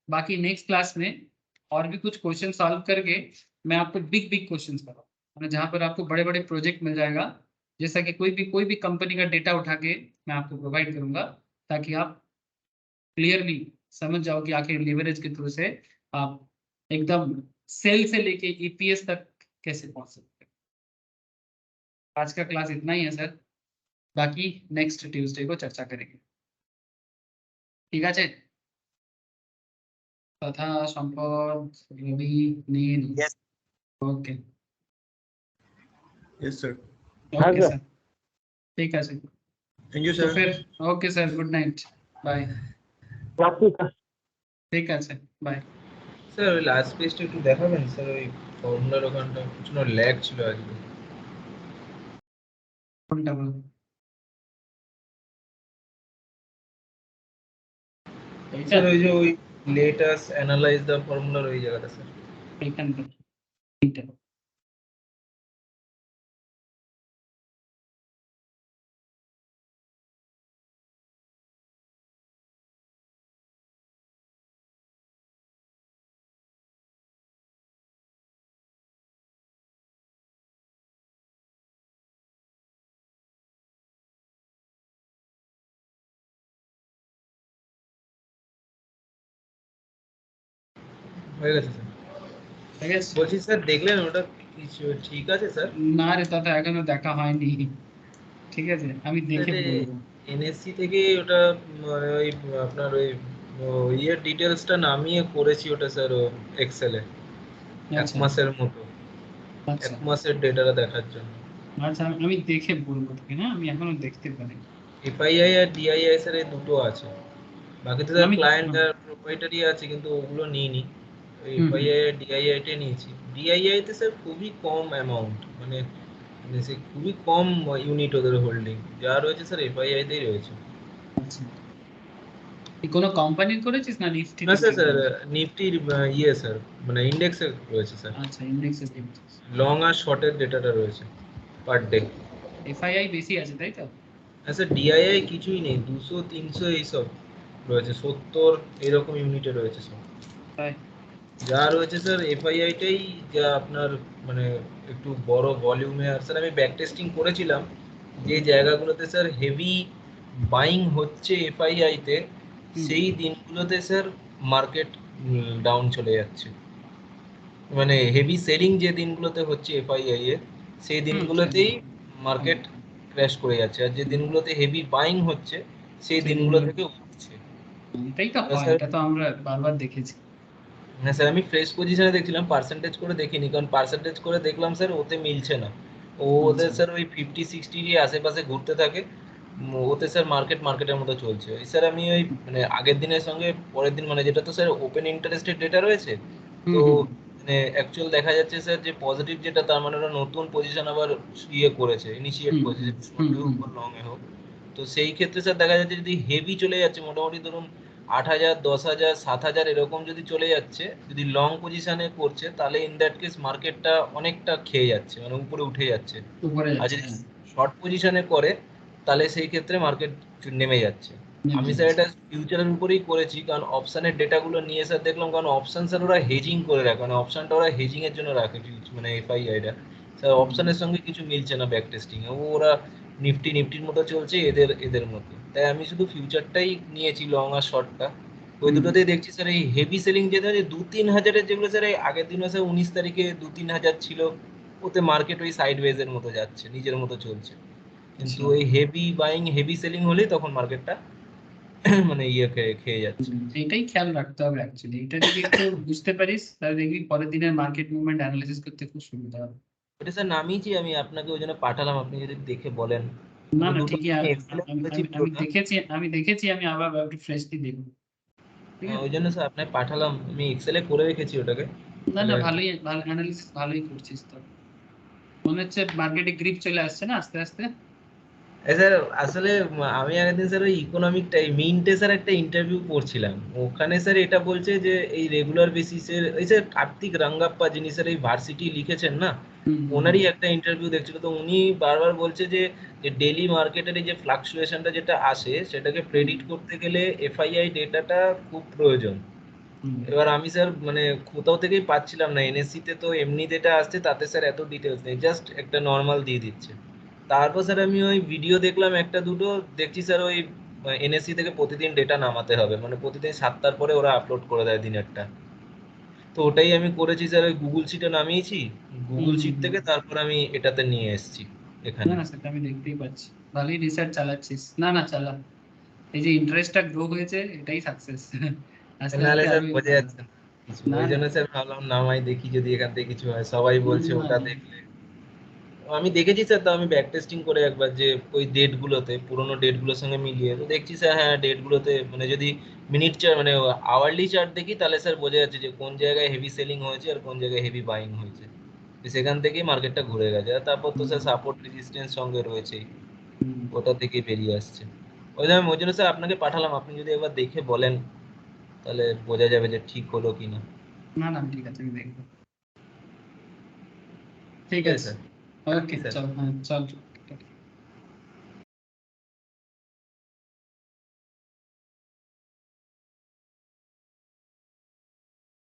बाकी नेक्स्ट क्लास में और भी कुछ क्वेश्चन सॉल्व करके मैं आपको बिग बिग क्वेश्चंस कराऊंगा, जहां पर आपको बड़े बड़े प्रोजेक्ट मिल जाएगा जैसा कि कोई भी कंपनी का डेटा उठा के मैं आपको प्रोवाइड करूंगा, ताकि आप क्लियरली समझ जाओ कि आखिर लीवरेज के थ्रू से आप एकदम सेल से लेके ईपीएस तक कैसे पहुंच सकते हैं। आज का क्लास इतना ही है सर, बाकी नेक्स्ट ट्यूसडे को चर्चा करेंगे। ঠিক আছে? তথা সম্পদ রবি নীল। Yes. ওকে Yes, sir. हाँ ওকে sir. স্যার, ঠিক আছে। Thank you, তো sir. फिर okay sir, good night, bye. Classes sir. ঠিক আছে, বাই। স্যার ওই লাস্ট পেজটা একটু দেখাবেন স্যার, ওই ফর্মুলার ওখানটা কিছু না ল্যাগ ছিল আজকে। কোনটা বলুন? এইটা স্যার ওই যে ওই লেট আস অ্যানালাইজ দ্য ফর্মুলার ওই জায়গাটা স্যার। এইখানটা, এইটা। হয়ে গেছে স্যার। ঠিক আছে, বলছি স্যার দেখলেন ওটা কিছু ঠিক আছে স্যার? না রে দাদা, এখনো দেখা হয়নি। ঠিক আছে, আমি দেখে বলবো। এনএসসি থেকে ওটা মানে ওই আপনার ওই ইয়ের ডিটেলসটা নামিয়ে করেছি ওটা স্যার এক্সেলে এক আচ্ছা মাসের মতো, আচ্ছা এক মাসের ডেটাটা দেখার জন্য। আচ্ছা, আমি দেখে বলবো তোকে, না আমি এখনো দেখতে পারি। এফআইআই আর ডিআইআই স্যার এই দুটো আছে, বাকি তো স্যার আমি ক্লায়েন্ট আর প্রোপ্রাইটারি আছে কিন্তু ওগুলো নিইনি। হুম, এফআইআই আর ডিআইআই টা নিয়েছি। ডিআইআই তে স্যার খুবই কম অ্যামাউন্ট, মানে সে খুবই কম ইউনিট ওদের হোল্ডিং, যা রয়েছে স্যার এফআইআই তেই রয়েছে। আচ্ছা, তুই কোনো কোম্পানির করেছিস না নিফটি? না স্যার, স্যার নিফটির ইয়ে স্যার মানে ইন্ডেক্সে রয়েছে স্যার, আচ্ছা, ইন্ডেক্সে দেখছিস। লং আর শর্টের ডেটাটা রয়েছে পার ডে। এফআইআই বেশি আছে তাই তো? হ্যাঁ স্যার, ডিআইআই কিছুই নেই, 200 300 এইসব রয়েছে, 70 এরকম ইউনিটে রয়েছে সব। তাই? যা রয়েছে স্যার এফআইআই টাই যা আপনার মানে একটু বড় ভলিউমে। আর স্যার আমি ব্যাক টেস্টিং করেছিলাম যে জায়গাগুলোতে স্যার হেভি বাইং হচ্ছে এফআইআই তে, সেই দিনগুলোতে স্যার মার্কেট ডাউন চলে যাচ্ছে, মানে হেভি সেলিং যে দিনগুলোতে হচ্ছে এফআইআই এর সেই দিনগুলোতেই মার্কেট ক্র্যাশ করে যাচ্ছে, আর যে দিনগুলোতে হেভি বাইং হচ্ছে সেই দিনগুলো থেকে উঠছে। এটাই তো হয়, এটা তো আমরা বারবার দেখেছি। হ্যাঁ স্যার, আমি ফ্রেশ পজিশনে দেখছিলাম, পার্সেন্টেজ করে দেখিনি, কারণ পার্সেন্টেজ করে দেখলাম স্যার ওতে মিলছে না, ওদের স্যার ওই 50-60 এর আশেপাশে ঘুরতে থাকে, ওতে স্যার মার্কেটের মতো চলছে। স্যার আমি ওই মানে আগের দিনের সঙ্গে পরের দিন মানে যেটা তো স্যার ওপেন ইন্টারেস্টেড ডেটা রয়েছে, তো মানে অ্যাকচুয়াল দেখা যাচ্ছে স্যার যে পজিটিভ যেটা, তার মানে ওরা নতুন পজিশন আবার ইয়ে করেছে, ইনিশিয়েট করেছে, শর্টে হোক বা লং এ হোক। তো সেই ক্ষেত্রে স্যার দেখা যাচ্ছে যদি হেভি চলে যাচ্ছে, মোটামুটি ধরুন 8,000 10,000 7,000 এরকম যদি চলে যাচ্ছে, যদি লং পজিশনে করছে, তাহলে ইন দ্যাট কেস মার্কেটটা অনেকটা খেয়ে যাচ্ছে, মানে উপরে উঠে যাচ্ছে। আর যদি শর্ট পজিশনে করে তাহলে সেই ক্ষেত্রে মার্কেট নেমে যাচ্ছে। আমি স্যার এটা ফিউচারের উপরেই করেছি, কারণ অপশনের ডেটাগুলো নিয়ে স্যার দেখলাম, কারণ অপশন স্যার ওরা হেজিং করে রাখে, মানে অপশনটা ওরা হেজিং এর জন্য রাখে, মানে এফআইআইটা স্যার অপশনের সঙ্গে কিছু মিলছে না ব্যাক টেস্টিং এ, ওরা নিফটির মতো চলছে, এদের মতো। তাই আমি শুধু ফিউচারটাই নিয়েছি, লং আর শর্টটা, ওই দুটোতেই দেখছি স্যার এই হেভি সেলিং যেটা 2-3 হাজারের, যেগুলো স্যার এই আগের দিনও স্যার 19 তারিখে 2-3 হাজার ছিল, ওতে মার্কেট ওই সাইডওয়েজ এর মতো যাচ্ছে, নিজের মতো চলছে। কিন্তু ওই হেভি বাইং হেভি সেলিং হলেই তখন মার্কেটটা মানে ইয়ে খেয়ে যাচ্ছে। এটাই খেয়াল রাখতে হবে অ্যাকচুয়ালি, এটা যদি একটু বুঝতে পারিস তাহলে দেখবি পরের দিনের মার্কেট মুভমেন্ট অ্যানালাইসিস করতে খুব সুবিধা হবে। এটা স্যার নামিয়েছি আমি, আপনাকে ওই জন্য পাঠালাম, আপনি যদি দেখে বলেন। না না, দুটো ঠিকই, আমি দেখেছি, আমি আবার একটু ফ্রেশলি দেখব। ঠিক আছে, ওই জন্য স্যার আপনাকে পাঠালাম, আমি এক্সেলে করে রেখেছি ওটাকে। না না, ভালো অ্যানালিসিস ভালোই করছিস তো, মনে হচ্ছে মার্কেটে গ্রিপ চলে আসছে না আস্তে আস্তে। স্যার আসলে আমি আগের দিন স্যার ওই ইকোনমিকটাই মিন্টে স্যার একটা ইন্টারভিউ পড়ছিলাম, ওখানে স্যার এটা বলছে যে এই রেগুলার বেসিসের ওই স্যার কার্তিক রাঙ্গাপ্পা, যিনি স্যার এই ভার্সিটি লিখেছেন না, ওনারই একটা ইন্টারভিউ দেখছিল, তো উনি বারবার বলছে যে ডেইলি মার্কেটের এই যে ফ্লাকচুয়েশনটা যেটা আসে সেটাকে প্রেডিক্ট করতে গেলে এফআইআই ডেটাটা খুব প্রয়োজন। এবার আমি স্যার মানে কোথাও থেকেই পাচ্ছিলাম না, এনএসসি তে তো এমনি ডেটা আসছে, তাতে স্যার এত ডিটেলস নেই, জাস্ট একটা নর্মাল দিয়ে দিচ্ছে। তারপর স্যার আমি ওই ভিডিও দেখলাম একটা দুটো, দেখছি স্যার ওই এনএসসি থেকে প্রতিদিন ডেটা নামাতে হবে, মানে প্রতিদিন 7টার পরে ওরা আপলোড করে দেয় দিনেরটা। তো ওটাই আমি করেছি স্যার, ওই গুগল শিটে নামিয়েছি, গুগল শিট থেকে তারপর আমি এটাতে নিয়ে এসেছি এখানে। না না সেটা আমি দেখতেই পাচ্ছি, ভালোই রিসার্চ চালাচ্ছিস। না না চালা, এই যে ইন্টারেস্টটা গ্রো হয়েছে এটাই সাকসেস। আস্তে নাহলে আস্তে স্যার আরো বোঝা যাচ্ছে না কিছু, না ওই না জন্য স্যার ভাবলাম নামাই দেখি যদি এখান থেকে কিছু হয়, সবাই বলছে না, ওটা দেখলে। আমি দেখেছি স্যার, তো আমি ব্যাক টেস্টিং করে একবার যে ওই ডেট গুলোতে, পুরোনো ডেট গুলোর সঙ্গে মিলিয়ে তো দেখছি স্যার হ্যাঁ ডেট গুলোতে মানে যদি মিনিট চার্ট মানে আওয়ারলি চার্ট দেখি তাহলে স্যার বোঝা যাচ্ছে যে কোন জায়গায় হেভি সেলিং হয়েছে আর কোন জায়গায় হেভি বাইং হয়েছে। তো সেখান থেকেই মার্কেটটা ঘুরে গেছে। আর তারপর তো স্যার সাপোর্ট রেজিস্ট্যান্স সঙ্গে রয়েছেই, হুম। ওটা থেকে বেরিয়ে আসছে। ওই জন্য স্যার আপনাকে পাঠালাম, আপনি যদি একবার দেখে বলেন তাহলে বোঝা যাবে যে ঠিক হলো কিনা। না না ঠিক আছে, আমি দেখবো। ঠিক ঠিক আছে আছে, স্যার, ওকে স্যার। চল, হ্যাঁ চল।